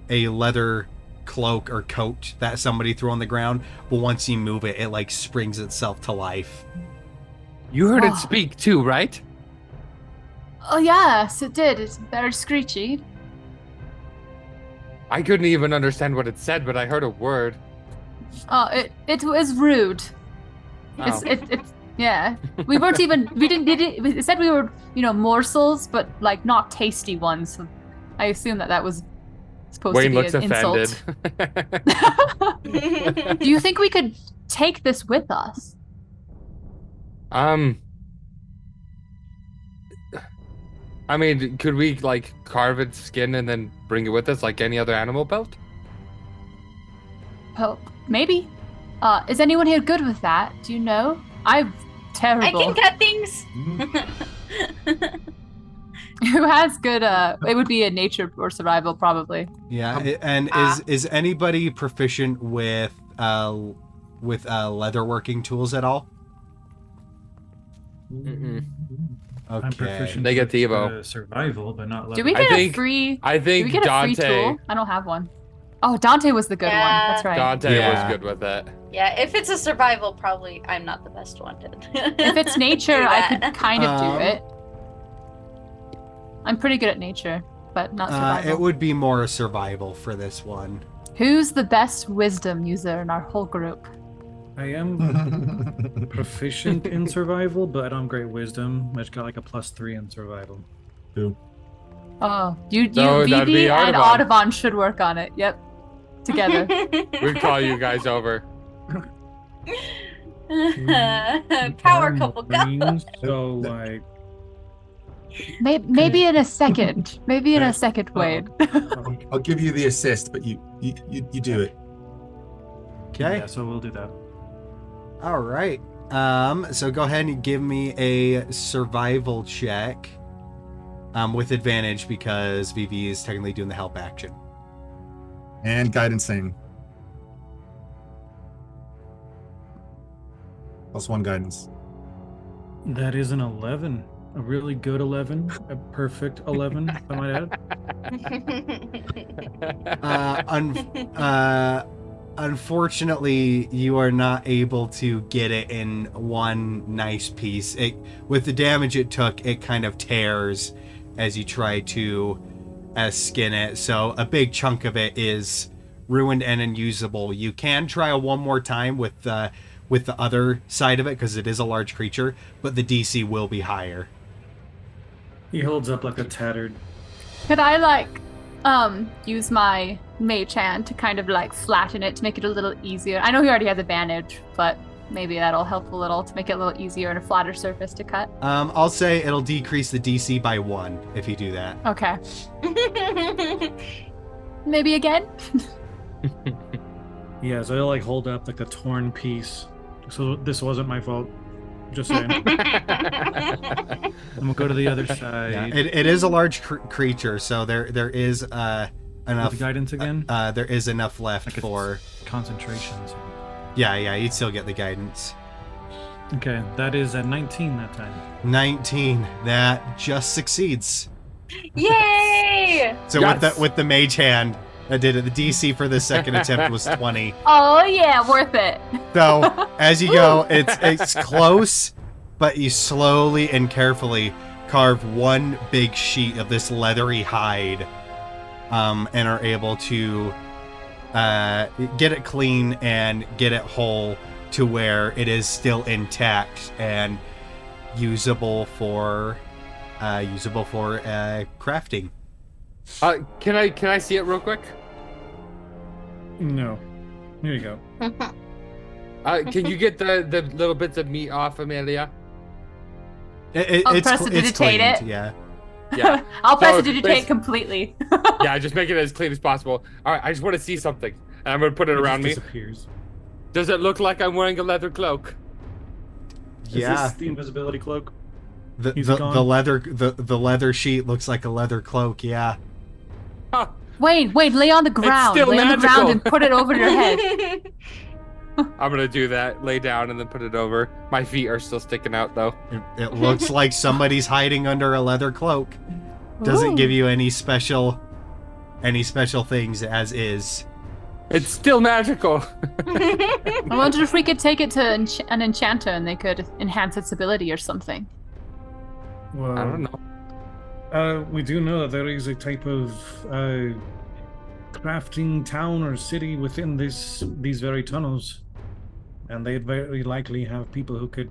leather cloak or coat that somebody threw on the ground, but once you move it, it springs itself to life.
You heard it speak too, right?
Oh yes, it did. It's very screechy.
I couldn't even understand what it said, but I heard a word.
Oh, it was rude.
Oh.
It's yeah. We didn't it said we were, morsels, but not tasty ones. So I assume that was supposed
Wayne
to be
looks
an
offended.
insult. Do you think we could take this with us?
I mean, could we carve its skin and then bring it with us like any other animal belt?
Well, maybe. Is anyone here good with that? Do you know? I'm terrible.
I can cut things.
Who has good? It would be a nature or survival, probably.
Yeah, and is anybody proficient with leatherworking tools at all?
Mm-mm.
Okay.
I'm proficient
Negativo.
with, survival, but not leather.
Do we get a free?
I
Do we
think
get a free
Dante.
tool? I don't have one. Oh, Dante was the good one. That's right.
Dante
Yeah.
was good with it.
Yeah, if it's a survival, probably I'm not the best one to.
If it's nature,
do
I
that.
could kind of do it. I'm pretty good at nature, but not survival.
It would be more a survival for this one.
Who's the best wisdom user in our whole group?
I am proficient in survival, but I don't have great wisdom. I just got a +3 in survival.
Oh, you,
So that'd be
Vivi and
Audubon.
Audubon should work on it. Yep, together.
We'd call you guys over.
Power couple, go.
Marines, so
Maybe in a second. Maybe in a second, Wade.
I'll give you the assist, but you do it.
Okay.
yeah, so we'll do that.
All right. So go ahead and give me a survival check. With advantage because Vivi is technically doing the help action.
And guidancing. +1 guidance.
That is an 11. A really good 11. A perfect 11, if I might add.
Unfortunately, you are not able to get it in one nice piece. With the damage it took, it kind of tears as you try to skin it. So a big chunk of it is ruined and unusable. You can try one more time with the other side of it because it is a large creature, but the DC will be higher.
He holds up like a tattered.
Could I use my mage hand to kind of flatten it to make it a little easier? I know he already has advantage, but maybe that'll help a little to make it a little easier and a flatter surface to cut.
I'll say it'll decrease the DC by 1 if you do that.
Okay. Maybe again?
Yeah, so he'll hold up the torn piece. So this wasn't my fault. Just saying. And we'll go to the other side.
Yeah, it is a large creature, so there is enough
With guidance again.
There is enough left for
concentration. So.
Yeah, you'd still get the guidance.
Okay, that is at 19 that time.
19. That just succeeds.
Yay!
So
Yes!
with the mage hand, that did it. The DC for the second attempt was 20.
Oh yeah, worth it.
So as you go, it's close, but you slowly and carefully carve one big sheet of this leathery hide, and are able to get it clean and get it whole to where it is still intact and usable for crafting.
Can I see it real quick?
No. Here you go.
Can you get the little bits of meat off, Amelia?
I'll prestidigitate it.
Yeah.
Yeah.
I'll
So,
prestidigitate completely.
Yeah, just make it as clean as possible. All right, I just want to see something, and I'm gonna put it around me.
Disappears.
Does it look like I'm wearing a leather cloak?
Yeah.
Is this the invisibility cloak?
The
He's gone.
the leather sheet looks like a leather cloak. Yeah.
Huh.
Wait, lay on the ground.
still
Lay on the
magical.
ground and put it over your head.
I'm gonna do that. Lay down and then put it over. My feet are still sticking out though.
It looks like somebody's hiding under a leather cloak. Doesn't
Ooh.
give you any special things as is.
It's still magical.
I wonder if we could take it to an enchanter and they could enhance its ability or something.
Well,
I don't know.
We do know that there is a type of crafting town or city within these very tunnels, and they'd very likely have people who could,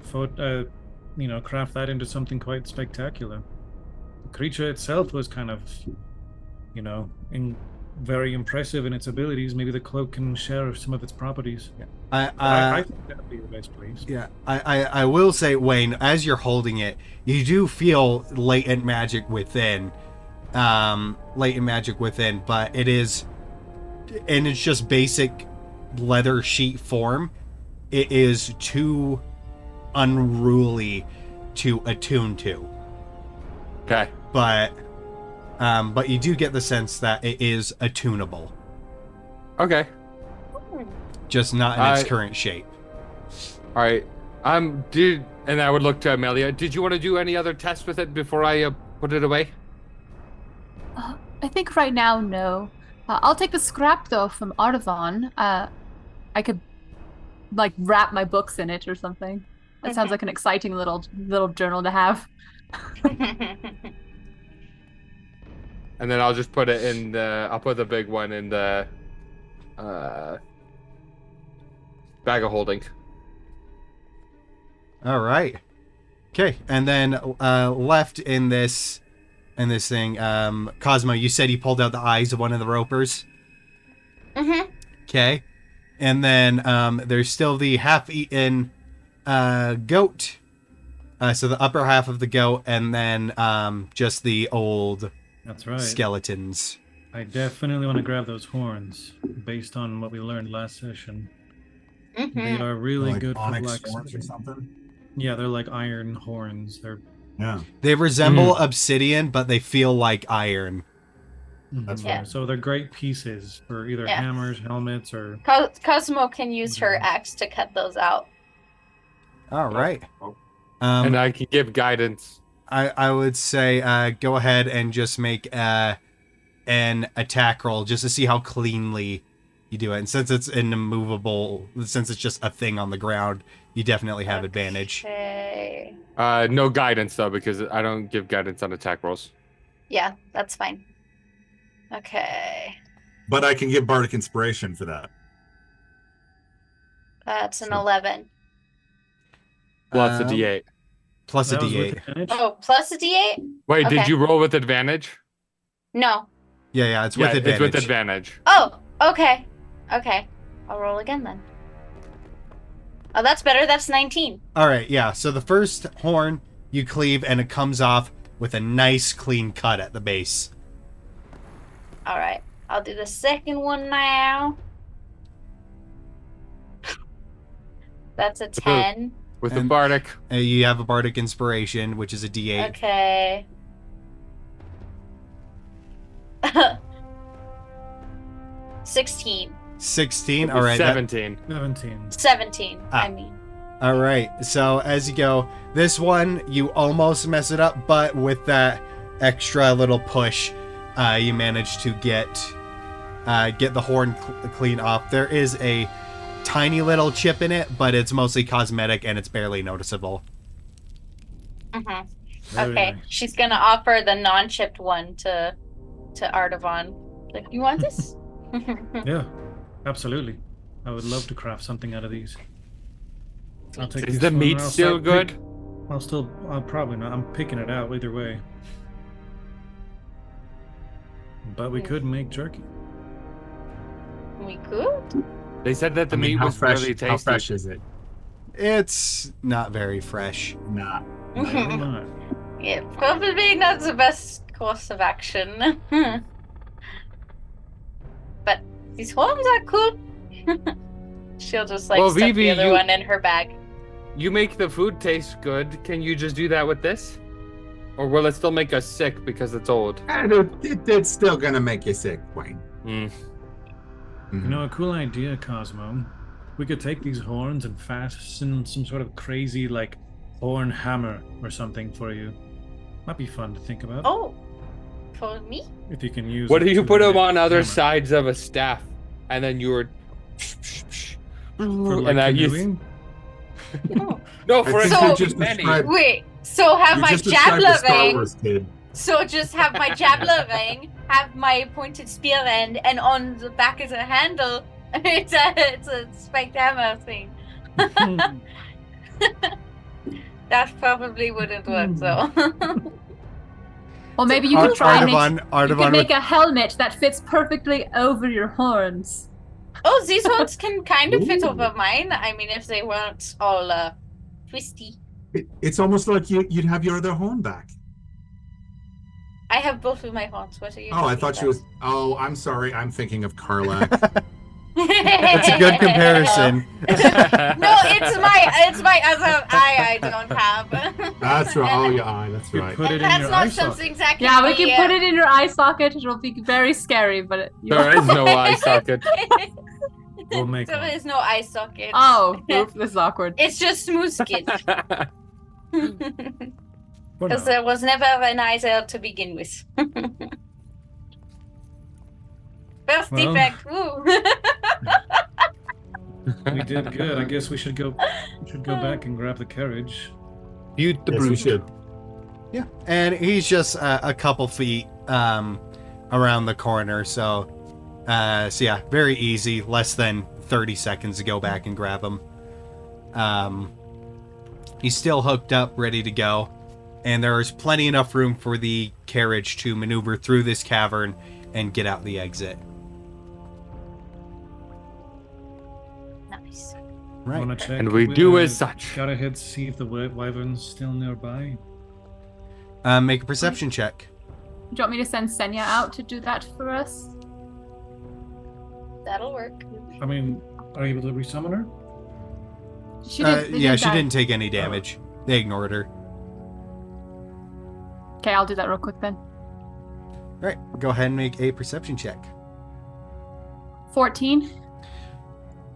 craft that into something quite spectacular. The creature itself was kind of, very impressive in its abilities. Maybe the cloak can share some of its properties. I think that would be the best place.
Yeah, I will say, Wayne, as you're holding it, you do feel latent magic within. But it is, and it's just basic leather sheet form. It is too unruly to attune to.
Okay.
But you do get the sense that it is attunable,
Okay.
just not in its current shape.
All right. Dude, and I would look to Amelia. Did you want to do any other tests with it before I put it away?
I think right now, no. I'll take the scrap though from Artavan. I could wrap my books in it or something. That sounds like an exciting little journal to have.
And then I'll just put it in I'll put the big one in the bag of holding.
All right. Okay, and then left in this thing, Cosmo, you said you pulled out the eyes of one of the ropers.
Mm-hmm.
Okay, and then there's still the half-eaten goat. So the upper half of the goat, and then just the old
That's right.
skeletons.
I definitely want to grab those horns, based on what we learned last session.
Mm-hmm.
They are really
Like
good for
onyx
blacksmithing.
horns or something.
Yeah, they're like iron horns. They're
Yeah.
They resemble obsidian, but they feel like iron.
That's
Yeah.
So they're great pieces for either
Yeah.
hammers, helmets, or
Cosmo can use her axe to cut those out.
All right.
And I can give guidance.
I would say go ahead and just make an attack roll just to see how cleanly you do it. And since it's an immovable, since it's just a thing on the ground, you definitely have advantage.
Okay.
No guidance though, because I don't give guidance on attack rolls.
Yeah, that's fine. Okay.
but I can give bardic inspiration for that.
That's an
So-
11.
Plus a
Um,
D8.
Plus a
That was with
D8.
advantage?
Oh, plus a D8?
Wait, did
okay.
you roll with advantage?
No.
Yeah, it's with
Yeah,
advantage.
it's with advantage.
Oh, okay. Okay. I'll roll again then. Oh, that's better. That's 19.
All right, yeah. So the first horn you cleave, and it comes off with a nice clean cut at the base.
All right. I'll do the second one now. That's a 10.
With the
And-
bardic.
You have a bardic inspiration, which is a D8.
Okay. 16.
16. All right.
17.
17.
17,
Ah.
I mean.
All right. So as you go, this one you almost mess it up, but with that extra little push, you manage to get the horn clean off. There is a tiny little chip in it, but it's mostly cosmetic and it's barely noticeable.
Mm-hmm.
Very
Okay.
nice.
She's gonna offer the non-chipped one to Artavan. Like, you want this?
Yeah, absolutely. I would love to craft something out of these. I'll take
Is
this
the
one
meat
and I'll
still
start
good?
I'll probably not. I'm picking it out either way. But we could make jerky.
We could?
They said that the
I mean,
meat
how
was
fresh?
really tasty.
How fresh is it?
It's not very fresh.
Nah.
Maybe not.
Yeah, probably not the best course of action. But these horns are cool. She'll just like
Well,
stuff
Vivi,
the other
you-
one in her bag.
You make the food taste good. Can you just do that with this? Or will it still make us sick because it's old?
And it's still gonna make you sick, Wayne.
Mm.
You know, a cool idea, Cosmo. We could take these horns and fasten some sort of crazy, like, horn hammer or something for you. Might be fun to think about.
Oh, for me?
If you can use
What
a
if you put them
two-handed
on other
hammer.
sides of a staff, and then you were,
For, like,
and you
canoeing?
Oh.
no
I
for
think
So-
you just
many.
described,
Wait, so have
you
my
just described the Star
javelin.
Wars kid.
So just have my javelin ring, have my pointed spear end, and on the back of the handle, it's a spiked hammer thing. That probably wouldn't work though.
Well, maybe you could try and make, you could
Artavan
make a helmet that fits perfectly over your horns.
Oh, these ones can kind of fit
Ooh.
over mine. I mean, if they weren't all twisty.
It's almost like you'd have your other horn back.
I have both of my horns. What are you?
Oh, I
talking
thought she
about?
was. Oh, I'm sorry. I'm thinking of Karlak.
That's a good comparison.
No, it's my other eye. I don't have.
That's right. Oh, your eye. That's
You
right.
put it
And
in
that's
your
not
eye socket.
something that
Yeah, we
be,
can put it in your eye socket. It'll be very scary, but
There is no eye socket.
We'll make
There
one.
is no eye socket.
Oh, oof, this is awkward.
It's just smooth skin.
For
Because
now.
there was never an eye there to begin with. First
Well.
defect. Woo.
We did good. I guess we should go. We should go back and grab the carriage.
Butte the
Yes, we
brute.
should.
Yeah, and he's just a couple feet around the corner, so yeah, very easy. Less than 30 seconds to go back and grab him. He's still hooked up, ready to go, and there is plenty enough room for the carriage to maneuver through this cavern and get out the exit.
Nice.
Right.
Wanna check?
And we do as such.
Gotta head to see if the wyvern's still nearby.
Make a perception check.
Do you want me to send Senya out to do that for us?
That'll work.
I mean, are you able to resummon her?
She
Yeah, she
die.
didn't take any damage. They ignored her.
Okay, I'll do that real quick then.
All right, go ahead and make a perception check.
14.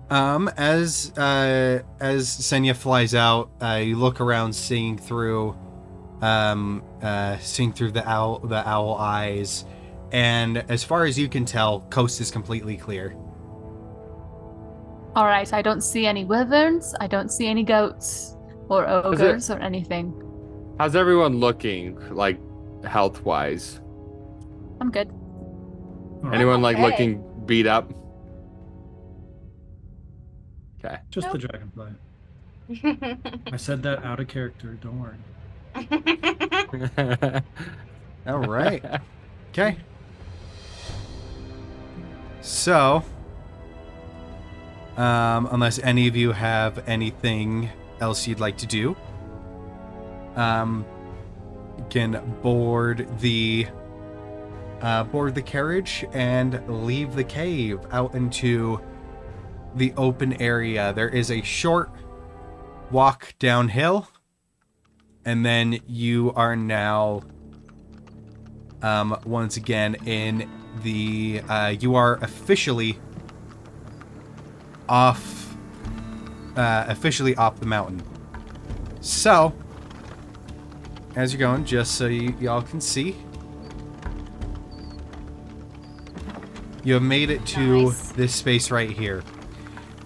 As Senya flies out, you look around, seeing through the owl eyes, and as far as you can tell, coast is completely clear.
All right, I don't see any wyverns. I don't see any goats or ogres or anything.
How's everyone looking, like, health-wise?
I'm good.
All right.
Anyone, like,
Okay.
looking beat up. Okay.
Just the dragonfly. I said that out of character. Don't worry.
All right. Okay. So, unless any of you have anything else you'd like to do, you can board the carriage and leave the cave out into the open area. There is a short walk downhill, and then you are now once again in the you are officially off the mountain. So as you're going, just so y'all can see, you have made it to this space right here.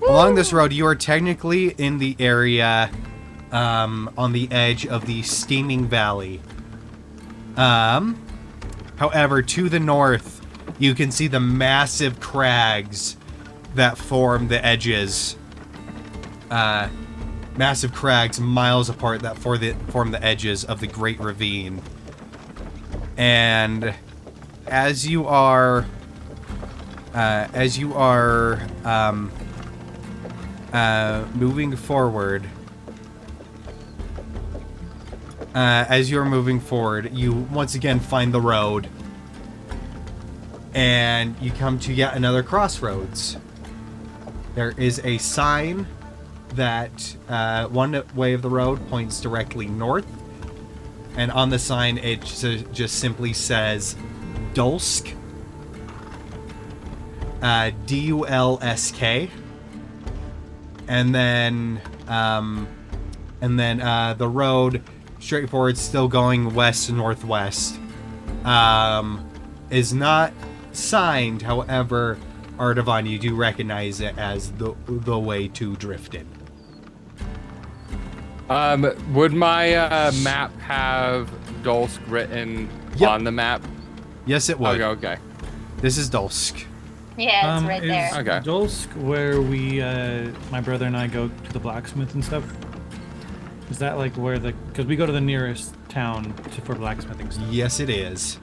Along this road, you are technically in the area on the edge of the steaming valley. However, to the north, you can see the massive crags that form the edges. Massive crags miles apart that form the edges of the Great Ravine. And as you are moving forward, you once again find the road, and you come to yet another crossroads. There is a sign that one way of the road points directly north, and on the sign it just simply says Dulsk, D-U-L-S-K, and then the road straightforward, still going west northwest, is not signed. However, Artavan, you do recognize it as the way to Drifted.
Would my map have Dulsk written on the map?
Yes, it would.
Okay.
This is Dulsk.
Yeah, it's right there.
Okay.
Dulsk, where we, my brother and I go to the blacksmith and stuff. Is that like where because we go to the nearest town for blacksmithing stuff?
Yes, it is.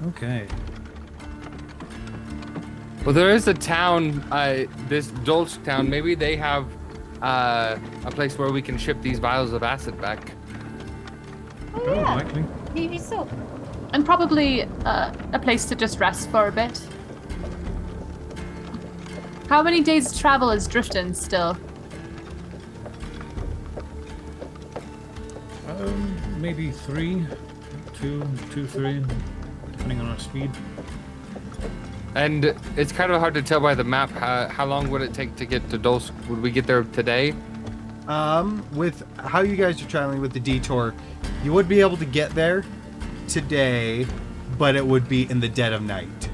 Okay.
Well, there is a town, this Dulsk town. Maybe they have a place where we can ship these vials of acid back.
Oh,
Oh,
yeah.
likely.
Maybe so.
And probably a place to just rest for a bit. How many days travel is Drifton still?
Maybe 3, 2, 3, depending on our speed.
And it's kind of hard to tell by the map. How long would it take to get to Dulsk? Would we get there today?
With how you guys are traveling with the Detour, you would be able to get there today, but it would be in the dead of night.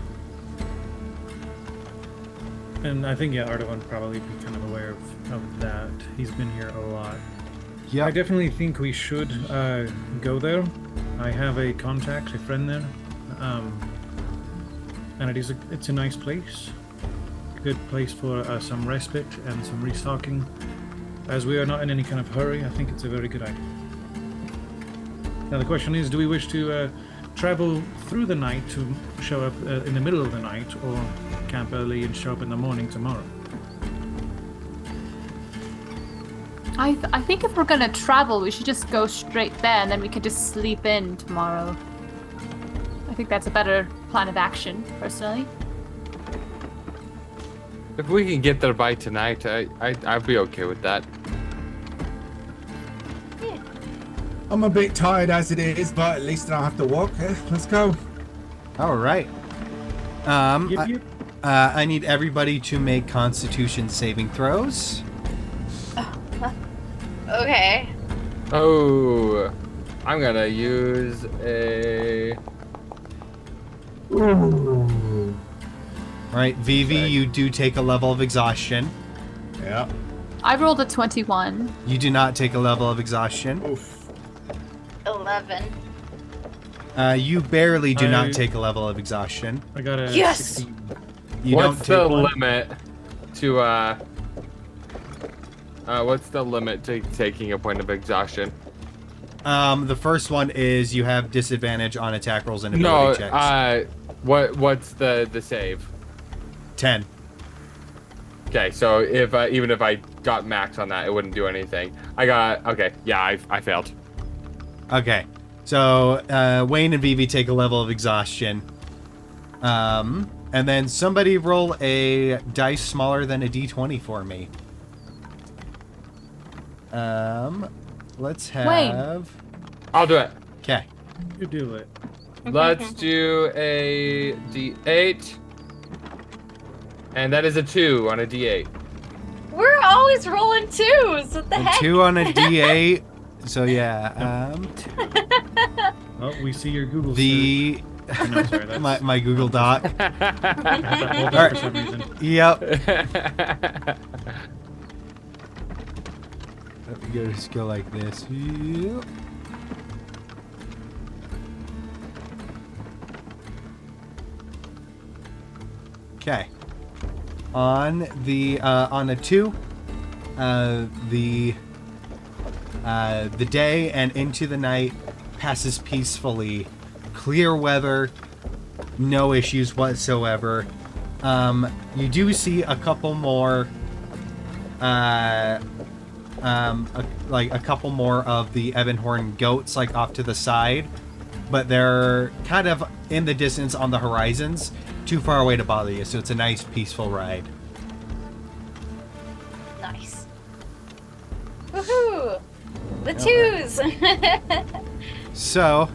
And I think, Artavan would probably be kind of aware of that. He's been here a lot.
Yeah.
I definitely think we should go there. I have a contact, a friend there. And it's a nice place. Good place for some respite and some restocking. As we are not in any kind of hurry, I think it's a very good idea. Now the question is, do we wish to travel through the night to show up in the middle of the night, or camp early and show up in the morning tomorrow?
I think if we're gonna travel, we should just go straight there, and then we could just sleep in tomorrow. I think that's a better plan of action, personally.
If we can get there by tonight, I'd be okay with that.
I'm a bit tired as it is, but at least I don't have to walk. Let's go.
All right. I need everybody to make Constitution saving throws.
Okay.
Oh, I'm gonna use a.
Ooh.
All right, Vivi,
Okay.
you do take a level of exhaustion.
Yeah.
I rolled a 21.
You do not take a level of exhaustion.
Oof.
11.
You barely do
I-
not take a level of exhaustion.
I got a
Yes!
16.
You
What's
don't
the
take one?
limit to what's the limit to taking a point of exhaustion?
The first one is you have disadvantage on attack rolls and
No,
ability checks.
what's the save?
10.
Okay, so if even if I got max on that, it wouldn't do anything. Okay, yeah, I failed.
Okay. So Wayne and Vivi take a level of exhaustion. And then somebody roll a dice smaller than a d20 for me. Let's have...
I'll do it.
Okay.
You do it.
Let's do a D8. And that is a 2 on a D8.
We're always rolling twos. What the
A
heck?
2 on a d8. So yeah,
Oh, we see your Google
the...
search. No, sorry, that's
my Google Doc.
pulled up
Alright.
for some reason.
Yep. Let me just go like this. Yep. Okay. On a 2, the day and into the night passes peacefully. Clear weather, no issues whatsoever. You do see a couple more, a couple more of the Ebonhorn goats, like off to the side, but they're kind of in the distance on the horizons, too far away to bother you. So it's a nice, peaceful ride.
Nice. Woohoo! The twos.
So,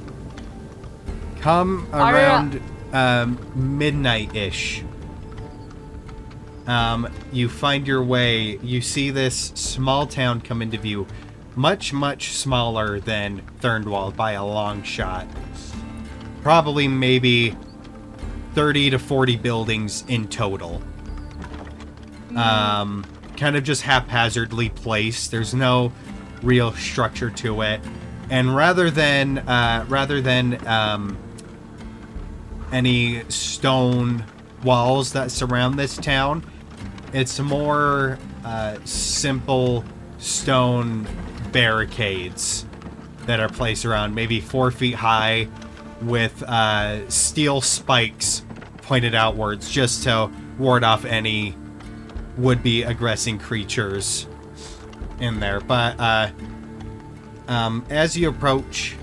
come around midnight-ish. You find your way. You see this small town come into view. Much, much smaller than Thurnwald by a long shot. Probably maybe 30 to 40 buildings in total. Kind of just haphazardly placed. There's no real structure to it. And rather than any stone walls that surround this town, it's more simple stone barricades that are placed around, maybe 4 feet high, with steel spikes pointed outwards, just to ward off any would-be aggressing creatures in there. But as you approach,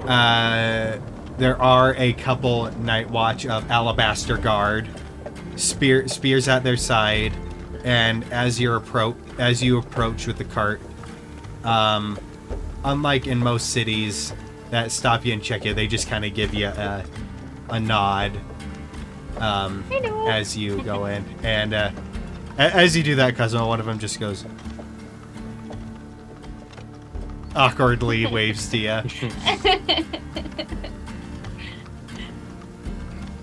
there are a couple night watch of Alabaster Guard, spears at their side, and as you approach with the cart, unlike in most cities that stop you and check you, they just kind of give you a nod as you go in. And as you do that, Cosmo, one of them just goes, awkwardly waves to you.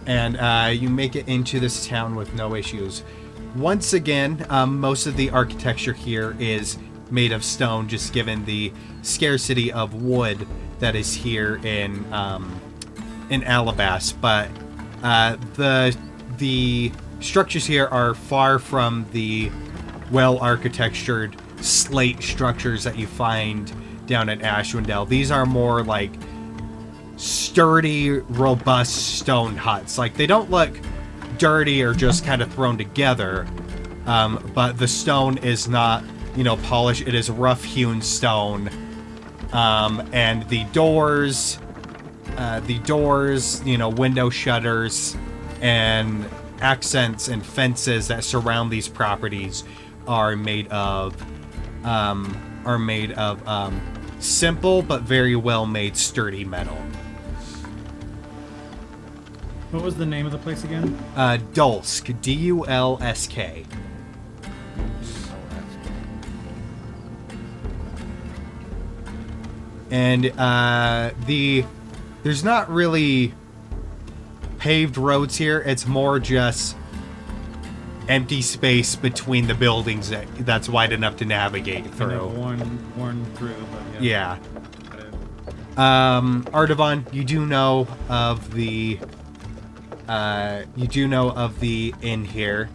And you make it into this town with no issues. Once again, most of the architecture here is made of stone, just given the scarcity of wood that is here in Alabas. But the structures here are far from the well-architectured slate structures that you find down at Ashwindell. These are more like sturdy, robust stone huts. Like, they don't look dirty or just kind of thrown together, but the stone is not, polished. It is rough-hewn stone, and the doors, window shutters, and accents and fences that surround these properties are made of simple but very well made, sturdy metal.
What was the name of the place again?
Dulsk, D-U-L-S-K. And there's not really paved roads here. It's more just empty space between the buildings that's wide enough to navigate through.
Kind of worn through, but
Yeah.
Got it.
Artavan, you do know of the you do know of the inn here.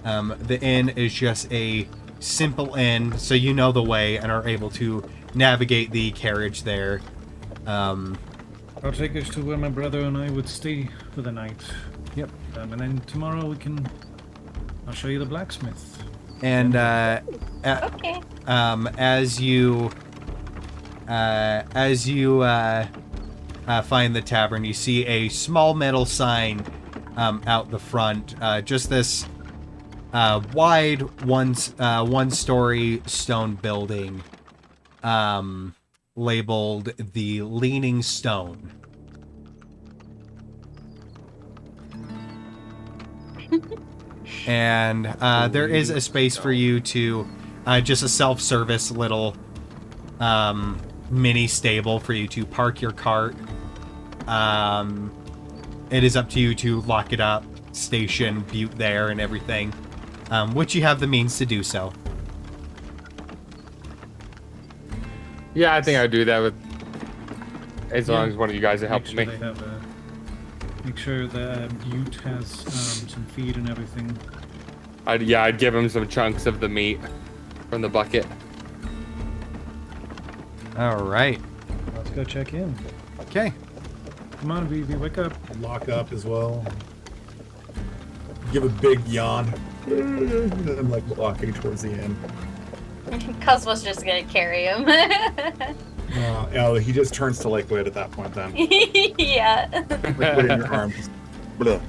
The inn is just a simple inn, so you know the way and are able to navigate the carriage there.
I'll take us to where my brother and I would stay for the night.
Yep.
And then tomorrow I'll show you the blacksmith.
And
Okay.
as you find the tavern, you see a small metal sign out the front. Just this wide one-story stone building labeled the Leaning Stone. And there is a space for you to just a self-service little mini stable for you to park your cart. It is up to you to lock it up, station Butte there and everything, which you have the means to do so.
Yeah, I think I'd do that as long as one of you guys are helping me.
Make sure that Butte has some feed and everything.
I'd give him some chunks of the meat from the bucket.
All right.
Let's go check in.
Okay.
Come on, Vivi, wake up.
Lock up as well. Give a big yawn. I'm like walking towards the end.
Cuz was just gonna carry him.
Oh, he just turns to liquid at that point then.
Yeah.
Liquid in your arms. Blah.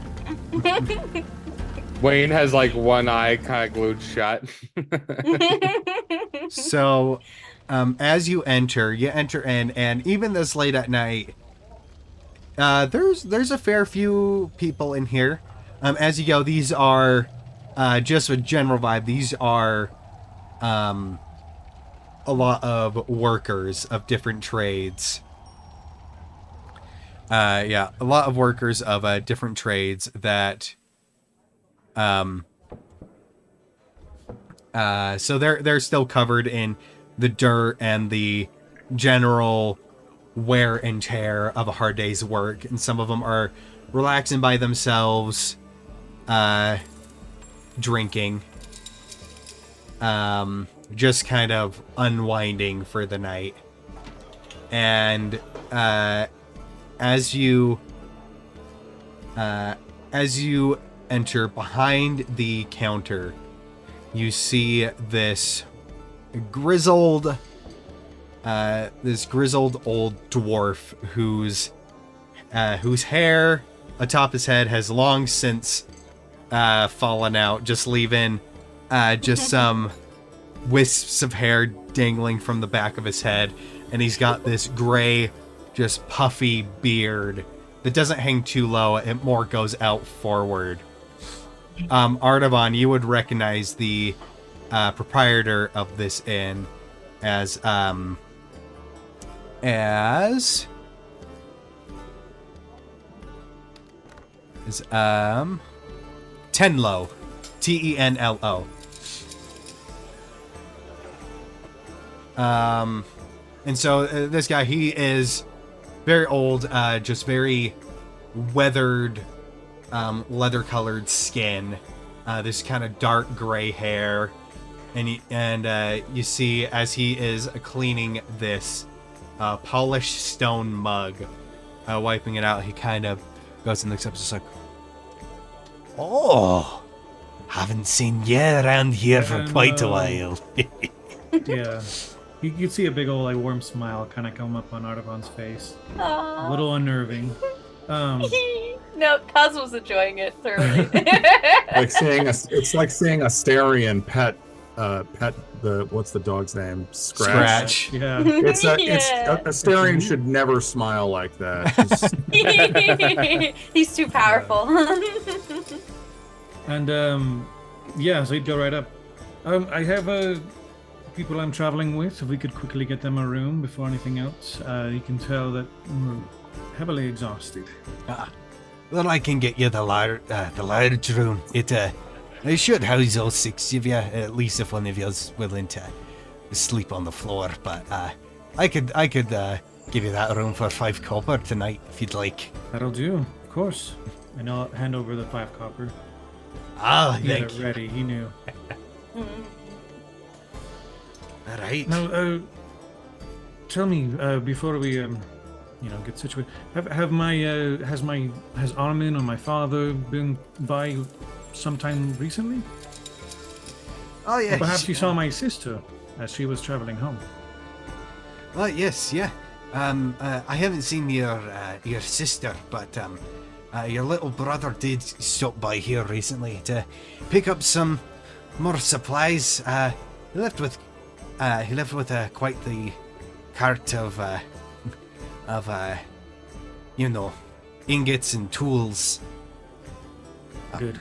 Wayne has like one eye kind of glued shut.
So, as you enter in, and even this late at night, there's a fair few people in here. As you go, these are just a general vibe. These are a lot of workers of different trades. A lot of workers of different trades that. So they're still covered in the dirt and the general wear and tear of a hard day's work, and some of them are relaxing by themselves, drinking, just kind of unwinding for the night. And as you enter behind the counter, you see this grizzled old dwarf whose hair atop his head has long since fallen out, just leaving just some wisps of hair dangling from the back of his head, and he's got this gray, just puffy beard that doesn't hang too low, it more goes out forward. Artavan, you would recognize the proprietor of this inn as Tenlo, Tenlo. And so this guy, he is very old, just very weathered, leather-colored skin, this kind of dark gray hair, and you see as he is cleaning this polished stone mug, wiping it out, he kind of goes and looks up, just like, "Oh, haven't seen you around here for quite a while."
Yeah. You see a big old like warm smile kind of come up on Artavan's face.
Aww.
A little unnerving.
No, Kaz was enjoying it thoroughly.
It's like seeing a Starian pet what's the dog's name?
Scratch.
Yeah.
It's a Starian should never smile like that.
He's too powerful.
And so he'd go right up. I have people I'm traveling with. If we could quickly get them a room before anything else, you can tell that we're heavily exhausted.
Well, I can get you the large room. It should house all six of you, at least if one of you's willing to sleep on the floor. But I could give you that room for 5 copper tonight if you'd like.
That'll do, of course. And I'll hand over the 5 copper.
Ah,
He had
thank
it
you.
ready. He knew.
All right.
Now, tell me before we, get situated. Has Armin or my father been by sometime recently?
Oh
Or
yeah.
perhaps you saw my sister as she was traveling home.
Oh yes, yeah. I haven't seen your sister, but your little brother did stop by here recently to pick up some more supplies. He left with quite the cart of ingots and tools.
Good.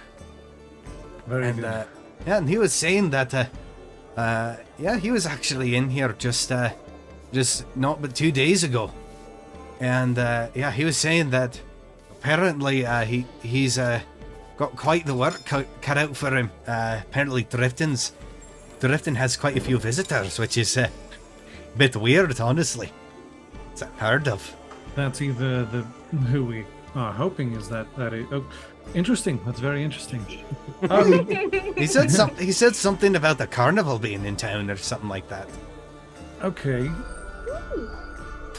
Very good.
Yeah, and he was saying that he was actually in here just not but 2 days ago. And he was saying that apparently he's got quite the work cut out for him. Apparently Drifting has quite a few visitors, which is a bit weird, honestly. It's unheard of.
That's either who we are hoping is that it. Oh, interesting. That's very interesting.
He said something about the carnival being in town or something like that.
Okay.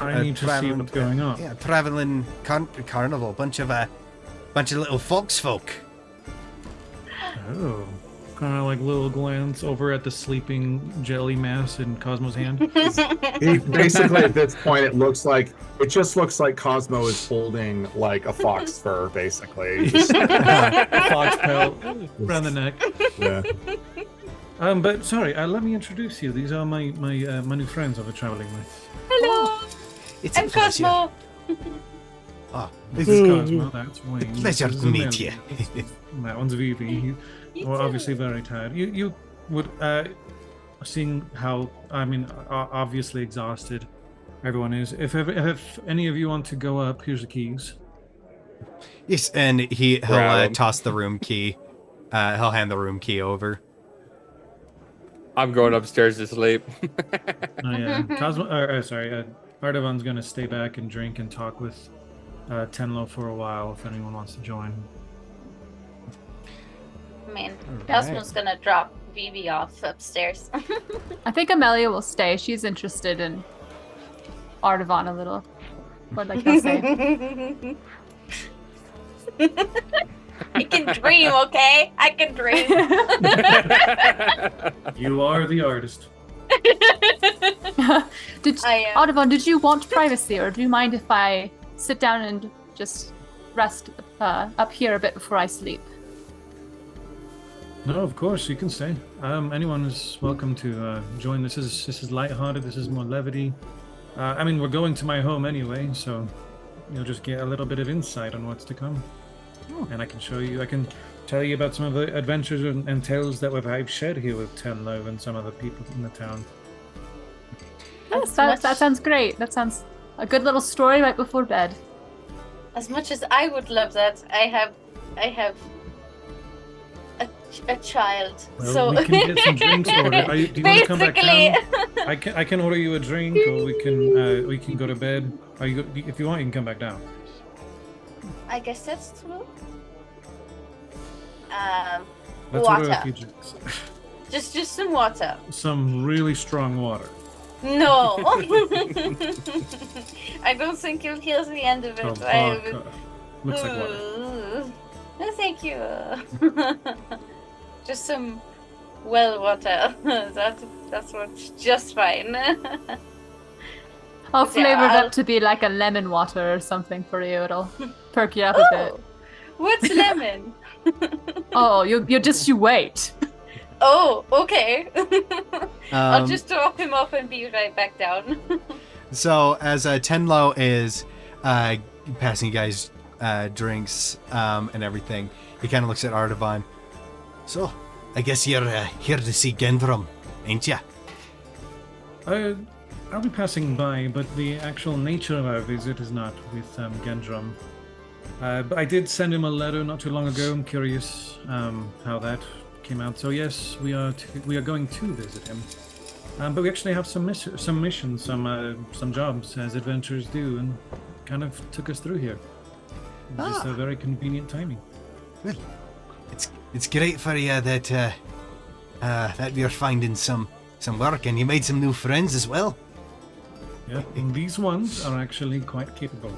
I need to see what's going on.
Yeah, traveling carnival, bunch of little fox folk.
Oh. Kind of like little glance over at the sleeping jelly mass in Cosmo's hand.
Basically, at this point, it just looks like Cosmo is holding like a fox fur, basically.
Fox pelt around the neck.
Yeah.
But sorry, let me introduce you. These are my new friends I've been traveling with.
Hello,
It's a
I'm
pleasure.
Cosmo.
Oh,
This is Cosmo. That's Wayne.
pleasure
This is
to meet
Amelia.
you.
That one's Vivi. We're obviously very tired. You would seeing how obviously exhausted everyone is. If any of you want to go up, here's the keys.
Yes, and he'll
Grab 'em.
toss the room key. He'll hand the room key over.
I'm going upstairs to sleep.
Oh yeah, Cosmo. Artavan's gonna stay back and drink and talk with Tenlo for a while if anyone wants to join.
I mean, Cosmo's gonna drop Vivi off upstairs.
I think Amelia will stay. She's interested in Artavan a little. What like I say?
I can dream, okay? I can dream.
You are the artist.
Artavan, did you want privacy, or do you mind if I sit down and just rest up here a bit before I sleep?
No, of course you can stay. Anyone is welcome to join. This is lighthearted. This is more levity. We're going to my home anyway, so you'll just get a little bit of insight on what's to come. And I can show you. I can tell you about some of the adventures and tales that I've shared here with Tenlo and some other people in the town.
Yes, that sounds great. That sounds a good little story right before bed.
As much as I would love that, I have a child.
Well,
so
we can get some drinks ordered. Do you want to come back
basically,
down? I can order you a drink, or we can go to bed. If you want, you can come back down.
I guess that's true.
Let's order a
Water.
few drinks.
Just some water.
Some really strong water.
No. I don't think you'll hear the end of it.
Oh, vodka. Looks like water.
No, thank you. Just some well water. That's what's just fine.
I'll
Yeah,
flavor it up to be like a lemon water or something for you. It'll perk you up a bit.
Oh, what's lemon?
Oh, you wait.
Oh, okay. I'll
Um,
just drop him off and be right back down.
So as Tenlo is passing you guys drinks and everything, he kind of looks at Artavan. So, I guess you're here to see Gendrum, ain't ya?
I'll be passing by, but the actual nature of our visit is not with Gendrum. But I did send him a letter not too long ago. I'm curious how that came out. So yes, we are going to visit him. But we actually have some missions, some jobs as adventurers do, and kind of took us through here. Just a very convenient timing.
Well, it's great for you that that you're finding some work and you made some new friends as well.
Yeah, and these ones are actually quite capable.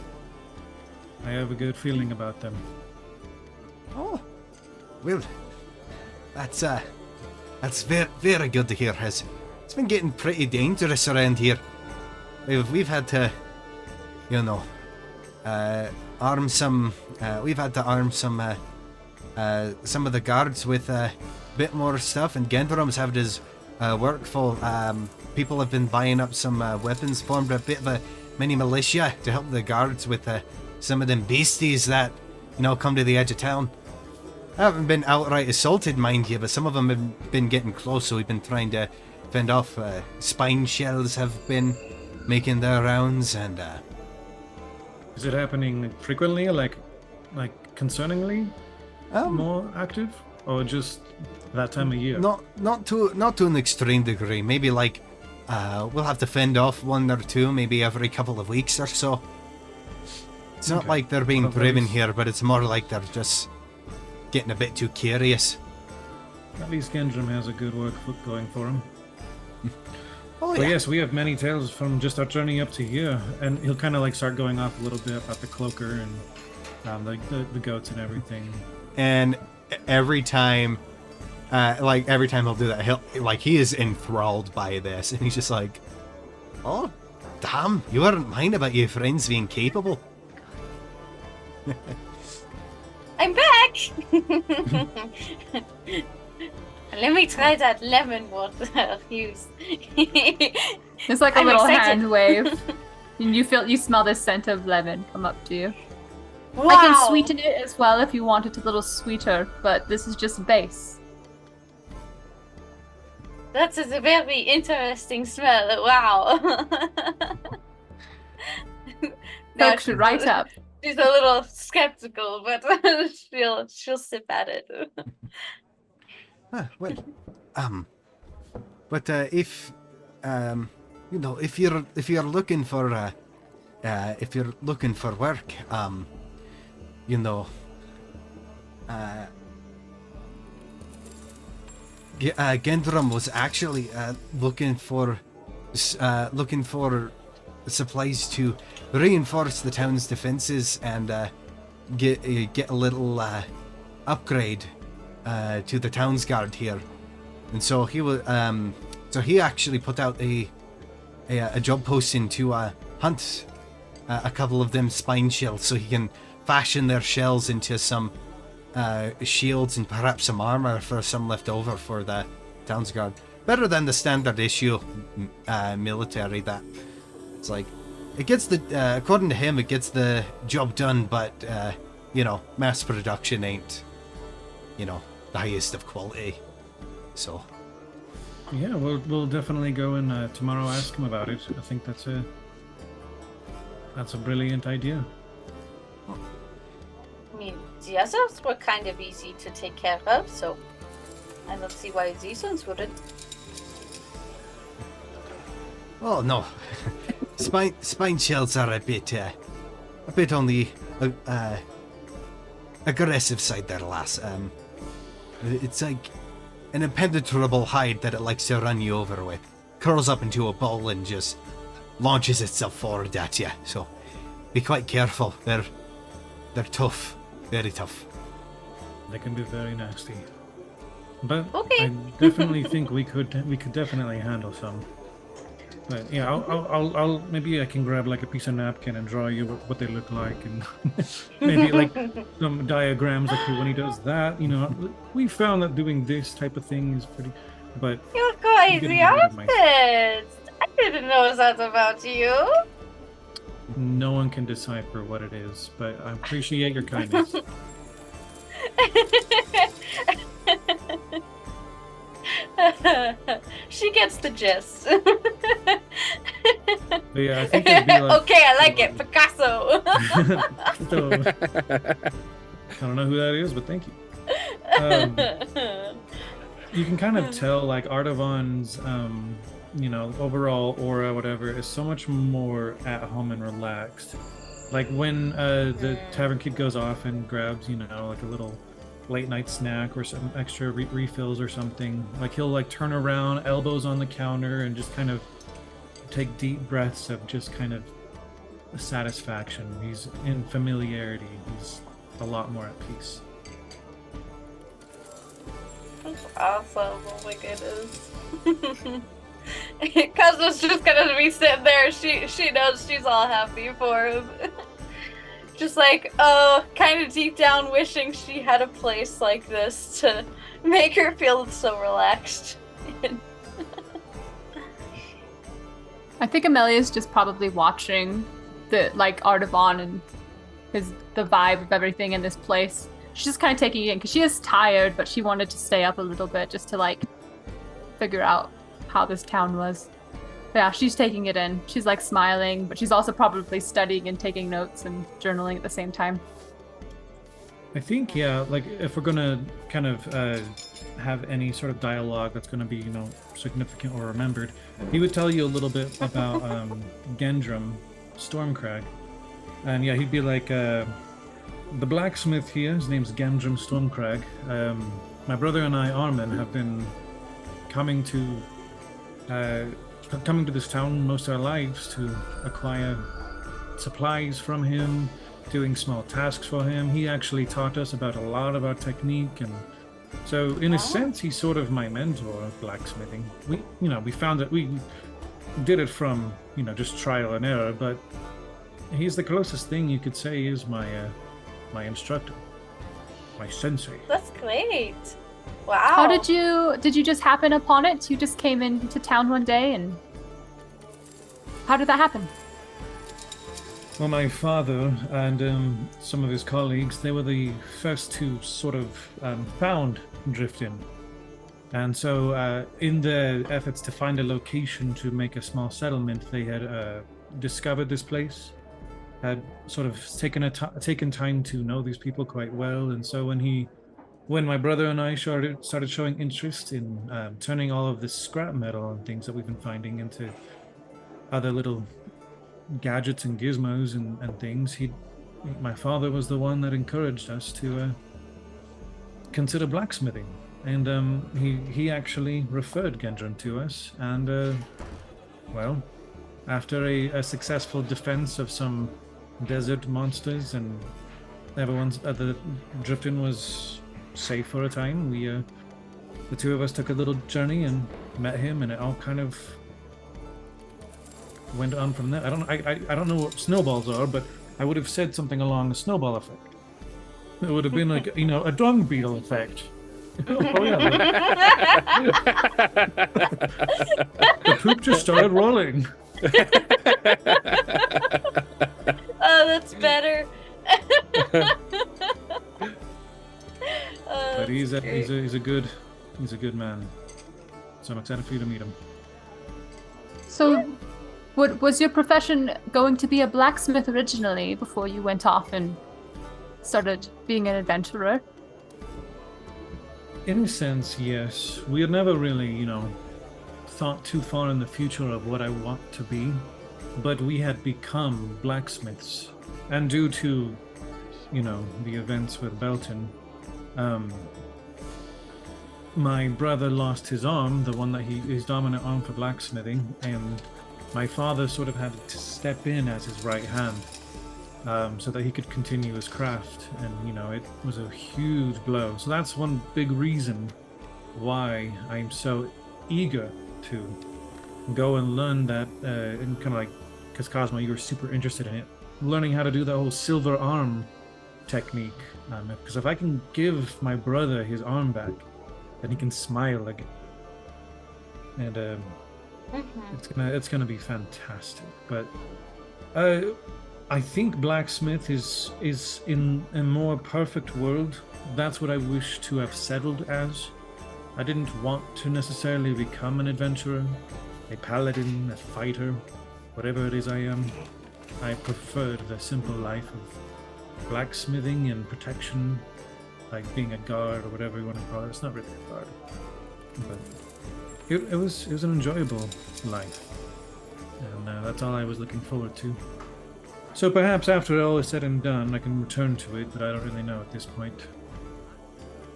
I have a good feeling about them.
Oh, well, that's very, very good to hear. It's been getting pretty dangerous around here. We've had to, you know, arm some. We've had to arm some of the guards with a bit more stuff, and Gendrum's had his work full. People have been buying up some weapons, formed a bit of a mini militia to help the guards with some of them beasties that, you know, come to the edge of town. I haven't been outright assaulted, mind you, but some of them have been getting close, so we've been trying to fend off. Spine shells have been making their rounds, and
Is it happening frequently, like concerningly more active, or just that time of year?
not to an extreme degree. Maybe like we'll have to fend off one or two, maybe every couple of weeks or so. It's not like they're being driven here, but it's more like they're just getting a bit too curious.
At least Gendrum has a good work going for him.
Oh
But yes, we have many tales from just our journey up to here, and he'll kind of like start going off a little bit about the cloaker and the goats and everything.
And every time he'll do that, he is enthralled by this, and he's just like, "Oh, damn! You weren't lying about your friends being capable."
I'm back! Let me try that lemon water use.
It's like a
I'm
little
excited.
hand wave. And you smell the scent of lemon come up to you.
Wow.
I can sweeten it as well if you want it a little sweeter, but this is just base.
That is a very interesting smell. Wow.
Perks you right up.
She's a little skeptical, but she'll sip at it.
Well, but if you know, if you're looking for work, you know, Gendrum was actually looking for supplies to reinforce the town's defenses and get a little upgrade to the town's guard here. And so he actually put out a job posting to hunt a couple of them spine shells so he can fashion their shells into some shields and perhaps some armor for some left over for the town's guard. Better than the standard issue military that it's like it gets the according to him it gets the job done, but you know, mass production ain't, you know, the highest of quality. So
Yeah, we'll definitely go and tomorrow ask him about it. I think that's a brilliant idea.
I mean, the others were kind of easy to take care of, so I don't see why these ones wouldn't.
Oh no, spine shells are a bit on the aggressive side there, lass. It's like an impenetrable hide that it likes to run you over with. Curls up into a ball and just launches itself forward at you. So be quite careful. They're tough, very tough.
They can be very nasty. But
Okay.
I definitely think we could definitely handle some. But yeah, I'll maybe I can grab like a piece of napkin and draw you what they look like, and maybe like some diagrams like when he does that. You know, we found that doing this type of thing is pretty. But
You're quite
getting
the
rid of my-
opposite. I didn't know that about you.
no one can decipher what it is. But I appreciate your kindness.
She gets the gist.
But yeah, I think it'd be like.
Okay, I like it. Picasso.
So, I don't know who that is, but thank you. You can kind of tell like Artavan's you know, overall aura, whatever, is so much more at home and relaxed. Like when the tavern kid goes off and grabs, you know, like a little late night snack or some extra refills or something. Like he'll like turn around, elbows on the counter, and just kind of take deep breaths of just kind of satisfaction. He's in familiarity. He's a lot more at peace.
That's awesome. Oh my goodness. Cousin's just gonna be sitting there. She knows she's all happy for him. Just like, kind of deep down wishing she had a place like this to make her feel so relaxed.
I think Amelia's just probably watching the like Artavan and the vibe of everything in this place. She's just kind of taking it in because she is tired, but she wanted to stay up a little bit just to like figure out how this town was. But yeah, she's taking it in. She's like smiling, but she's also probably studying and taking notes and journaling at the same time.
I think, yeah, like if we're gonna kind of have any sort of dialogue that's gonna be, you know, significant or remembered, he would tell you a little bit about Gendrum Stormcrag. And yeah, he'd be like, the blacksmith here, his name's Gendrum Stormcrag. My brother and I, Armin, have been coming to this town most of our lives to acquire supplies from him, doing small tasks for him. He actually taught us about a lot of our technique, and so in a sense he's sort of my mentor of blacksmithing. We found that we did it from, you know, just trial and error, but he's the closest thing you could say is my instructor, my sensei.
That's great. Wow.
How did you just happen upon it? You just came into town one day, and how did that happen?
Well, my father and some of his colleagues, they were the first to sort of found Driftin. And so in their efforts to find a location to make a small settlement, they had discovered this place, had sort of taken time to know these people quite well. And so when my brother and I started showing interest in turning all of this scrap metal and things that we've been finding into other little gadgets and gizmos and things, my father was the one that encouraged us to consider blacksmithing, and he actually referred Gendron to us. And well, after a successful defense of some desert monsters and everyone's the Driftin was safe for a time, the two of us took a little journey and met him, and it all kind of went on from there. I don't know what snowballs are, but I would have said something along the snowball effect. It would have been like, you know, a dung beetle effect. Oh yeah. The poop just started rolling.
Oh, that's better.
But he's a good man. So I'm excited for you to meet him.
So, was your profession going to be a blacksmith originally before you went off and started being an adventurer?
In a sense, yes. We had never really, you know, thought too far in the future of what I want to be, but we had become blacksmiths. And due to, you know, the events with Belton, my brother lost his arm, the one that his dominant arm for blacksmithing, and my father sort of had to step in as his right hand, so that he could continue his craft. And, you know, it was a huge blow. So that's one big reason why I'm so eager to go and learn that, and kind of like, because Cosmo, you were super interested in it, learning how to do the whole silver arm technique. Because if I can give my brother his arm back, then he can smile again. And it's gonna be fantastic. But I think blacksmith is in a more perfect world. That's what I wish to have settled as. I didn't want to necessarily become an adventurer, a paladin, a fighter, whatever it is I am. I preferred the simple life of blacksmithing and protection, like being a guard or whatever you want to call it. It's not really a guard, but it was an enjoyable life, and that's all I was looking forward to. So perhaps after all is said and done, I can return to it, but I don't really know at this point.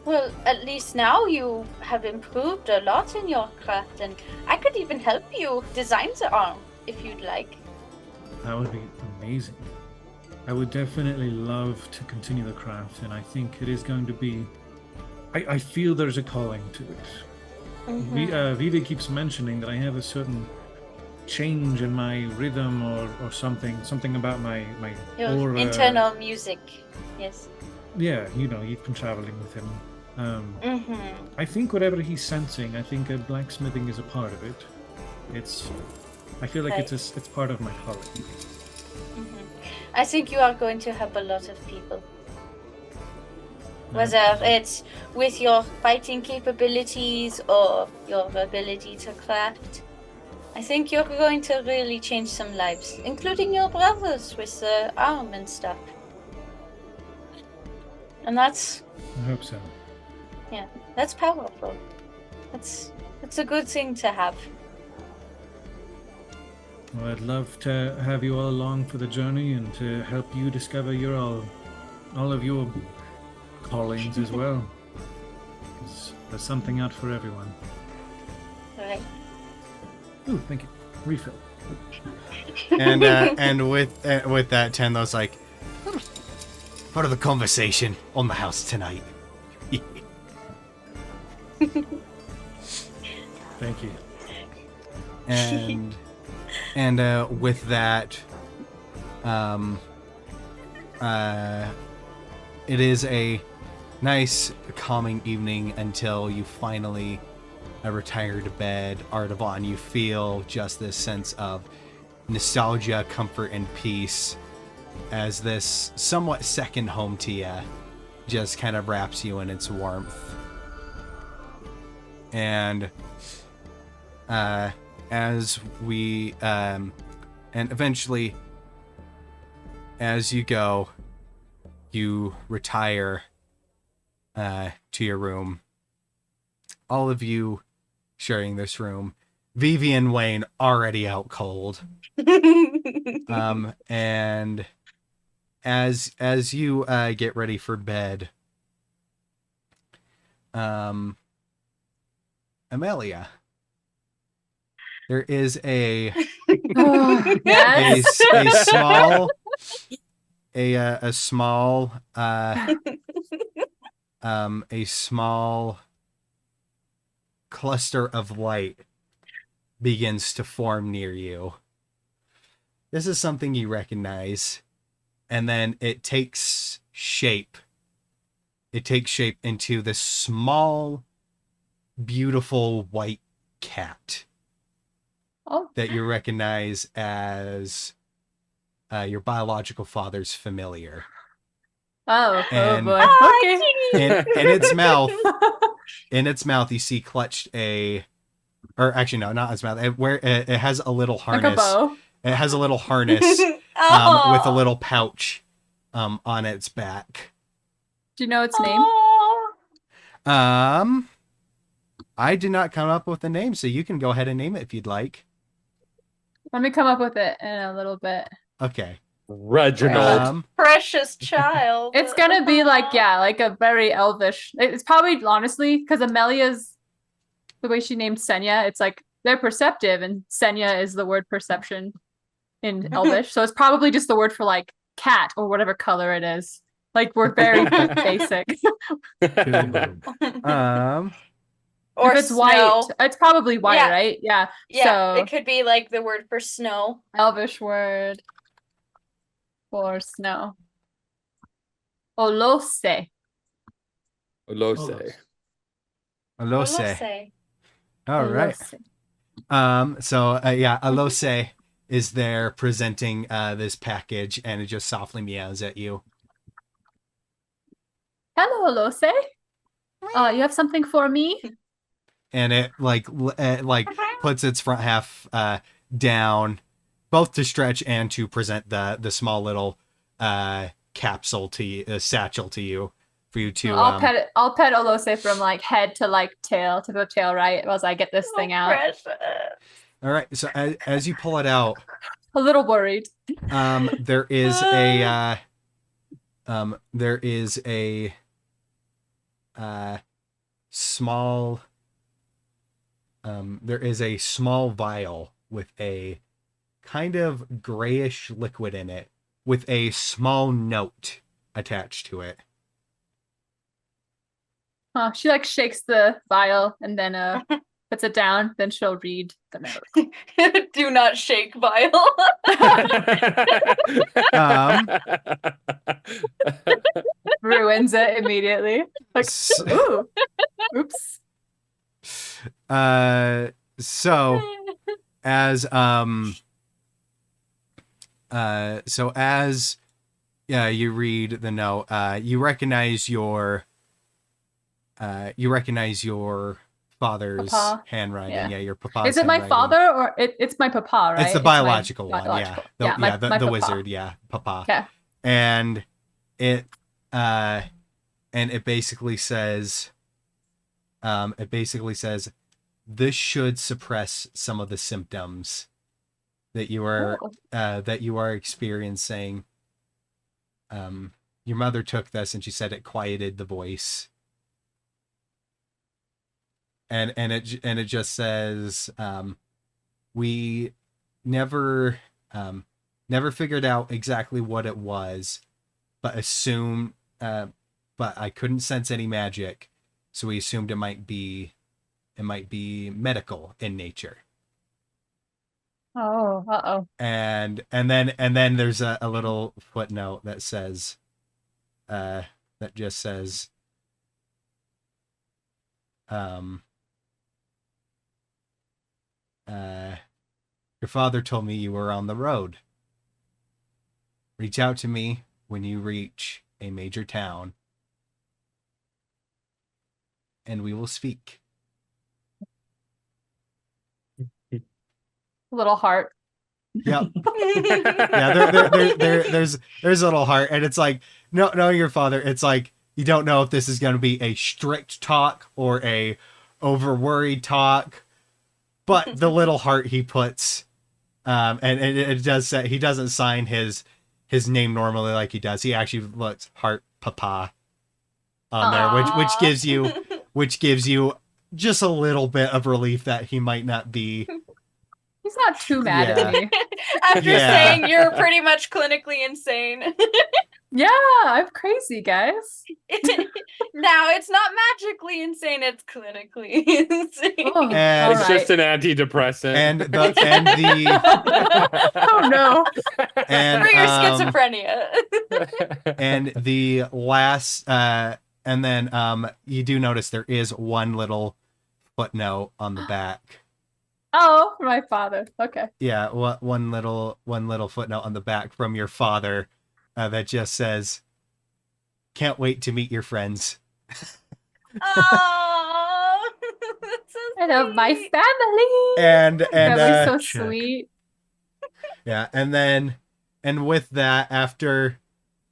Well, at least now you have improved a lot in your craft, and I could even help you design the arm if you'd like.
That would be amazing. I would definitely love to continue the craft, and I think it is going to be... I feel there's a calling to it. Viva keeps mentioning that I have a certain change in my rhythm or something about my
Your
aura.
internal music, yes.
Yeah, you've been traveling with him. I think whatever he's sensing, I think blacksmithing is a part of it. I feel like
Right.
it's part of my calling.
I think you are going to help a lot of people. Whether it's with your fighting capabilities or your ability to craft. I think you're going to really change some lives, including your brothers with the arm and stuff. And that's
I hope so.
that's powerful. That's a good thing to have.
Well, I'd love to have you all along for the journey and to help you discover all of your callings as well. 'Cause there's something out for everyone.
Right.
Ooh, thank you. Refill.
And with that, Tenlo's like, part of the conversation on the house tonight.
Thank you.
And with that, it is a nice, calming evening until you finally retire to bed. Artavan, you feel just this sense of nostalgia, comfort, and peace as this somewhat second home to you just kind of wraps you in its warmth. And as we and eventually as you go, you retire to your room, all of you sharing this room. Vivi and Wayne already out cold. And as you get ready for bed, Amelia, there is a
Yes.
a small cluster of light begins to form near you. This is something you recognize, and then it takes shape. It takes shape into this small, beautiful white cat
Oh.
that you recognize as your biological father's familiar.
Oh
And-
boy.
Ah,
Okay.
In its mouth, you see clutched or actually no, not its mouth. It has a little
Like
harness.
a bow.
It has a little harness
Oh.
with a little pouch on its back.
Do you know its name?
Aw.
I did not come up with a name, so you can go ahead and name it if you'd like.
Let me come up with it in a little bit.
Okay.
Reginald.
Precious child.
It's gonna be like a very elvish. It's probably honestly because Amelia's the way she named Senya. It's like they're perceptive, and Senya is the word perception in Elvish. So it's probably just the word for like cat or whatever color it is. Like we're very basic.
Or
if it's
snow.
white, it's probably white,
Yeah.
right? Yeah.
Yeah,
So
it could be like the word for snow.
Elvish word for snow. Olose.
Olose.
Alose. All right.
Olose.
So Alose is there presenting this package, and it just softly meows at you.
Hello, Olose. You have something for me?
And it puts its front half down, both to stretch and to present the small little capsule to you, satchel to you, for you to.
I'll pet Olose from like head to like tail, tip of tail, right? As I get this thing out.
Precious.
All right. So as you pull it out,
A little worried.
There is a small vial with a kind of grayish liquid in it with a small note attached to it.
She like shakes the vial and then puts it down. Then she'll read the note.
Do not shake vial.
Ruins it immediately. Like, ooh, oops.
So as you read the note, you recognize your father's
Papa.
handwriting.
Yeah.
Your papa's
Is it my
handwriting.
father or it's my papa, right?
It's the biological
my
one,
biological.
yeah.
my
The
papa.
wizard, yeah, papa.
Okay.
And it basically says this should suppress some of the symptoms that you are experiencing. Your mother took this and she said it quieted the voice. And it just says we never figured out exactly what it was, but I couldn't sense any magic, so we assumed it might be medical in nature.
Oh, uh-oh.
And then there's a little footnote that says that just says your father told me you were on the road. Reach out to me when you reach a major town, and we will speak.
Little heart.
Yep. Yeah, there's a little heart, and it's like, no, your father. It's like you don't know if this is going to be a strict talk or a over worried talk, but the little heart he puts, and it does say he doesn't sign his name normally like he does. He actually looks heart papa on there, which gives you just a little bit of relief that he might not be.
He's not too mad at me.
After saying you're pretty much clinically insane.
Yeah, I'm crazy, guys.
Now it's not magically insane, it's clinically insane.
Oh,
And
It's just an antidepressant.
and the
oh no.
and
For your schizophrenia.
and the last and then you do notice there is one little footnote on the back.
Oh, my father. Okay.
Yeah, one little footnote on the back from your father that just says, "Can't wait to meet your friends."
Oh, that's so
I love my
sweet.
family.
And
That was so
check.
sweet.
yeah, and with that, after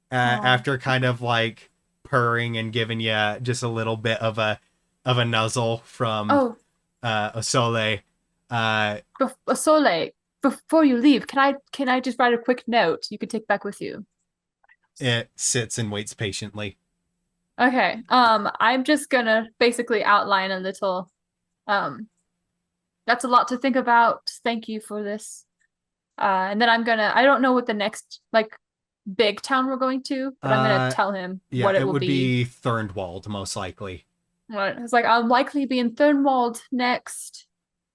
kind of like purring and giving you just a little bit of a nuzzle from Osole.
Soleil, before you leave, can I just write a quick note you can take back with you?
It sits and waits patiently.
Okay. I'm just gonna basically outline a little. That's a lot to think about. Thank you for this. And then I don't know what the next like big town we're going to, but I'm gonna tell him what it will
would
be.
be Thornwald, most likely.
Right. It's like I'll likely be in Thornwald next.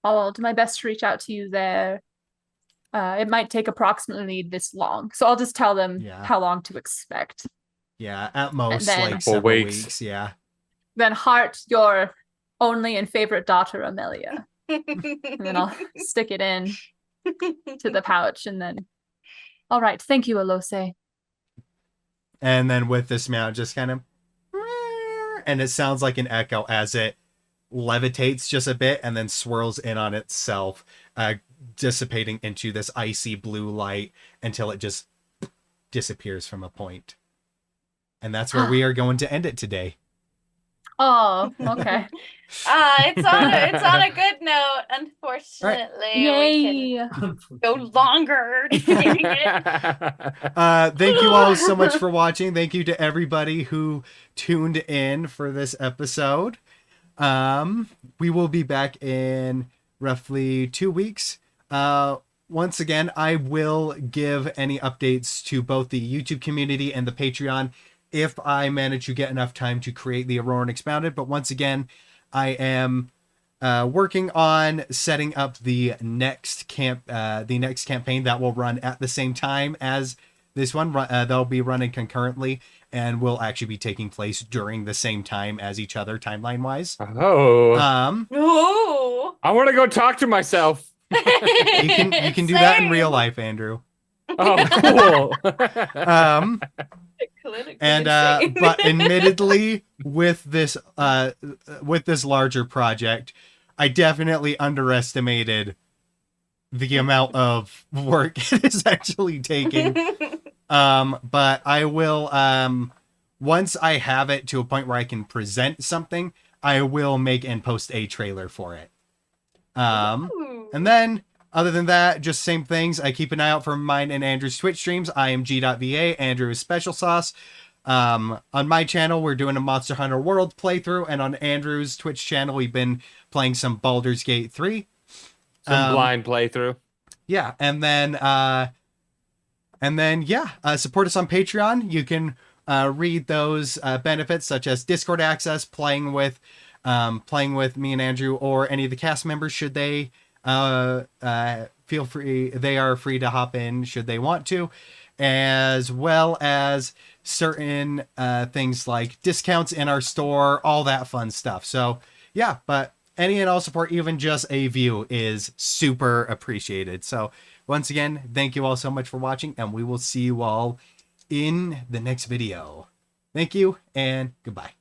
I'll do my best to reach out to you there. It might take approximately this long, so I'll just tell them how long to expect.
Yeah, at most
then,
like several weeks. Yeah.
Then heart your only and favorite daughter, Amelia. And then I'll stick it in to the pouch, and then, all right, thank you, Alose.
And then with this mount, just kind of, and it sounds like an echo as it levitates just a bit and then swirls in on itself, dissipating into this icy blue light until it just disappears from a point. And that's where we are going to end it today.
Oh, okay.
It's on a good note. Unfortunately, we
Yay.
can go longer. Dang it.
Thank you all so much for watching. Thank you to everybody who tuned in for this episode. We will be back in roughly 2 weeks. Once again, I will give any updates to both the YouTube community and the Patreon if I manage to get enough time to create the Auroran Expounded. But once again, I am working on setting up the next campaign that will run at the same time as this one. They'll be running concurrently and will actually be taking place during the same time as each other, timeline wise.
Oh.
Ooh.
I want to go talk to myself.
You can do that in real life, Andrew.
Oh, cool.
And but admittedly, with this larger project, I definitely underestimated the amount of work it is actually taking. But I will, once I have it to a point where I can present something, I will make and post a trailer for it. And then, other than that, just same things. I keep an eye out for mine and Andrew's Twitch streams. I am G.VA, Andrew is Special Sauce. On my channel, we're doing a Monster Hunter World playthrough, and on Andrew's Twitch channel, we've been playing some Baldur's Gate 3.
Some blind playthrough.
Yeah, and then support us on Patreon. You can read those benefits such as Discord access, playing with me and Andrew, or any of the cast members should they feel free. They are free to hop in should they want to, as well as certain things like discounts in our store, all that fun stuff. So yeah, but any and all support, even just a view, is super appreciated. So once again, thank you all so much for watching, and we will see you all in the next video. Thank you, and goodbye.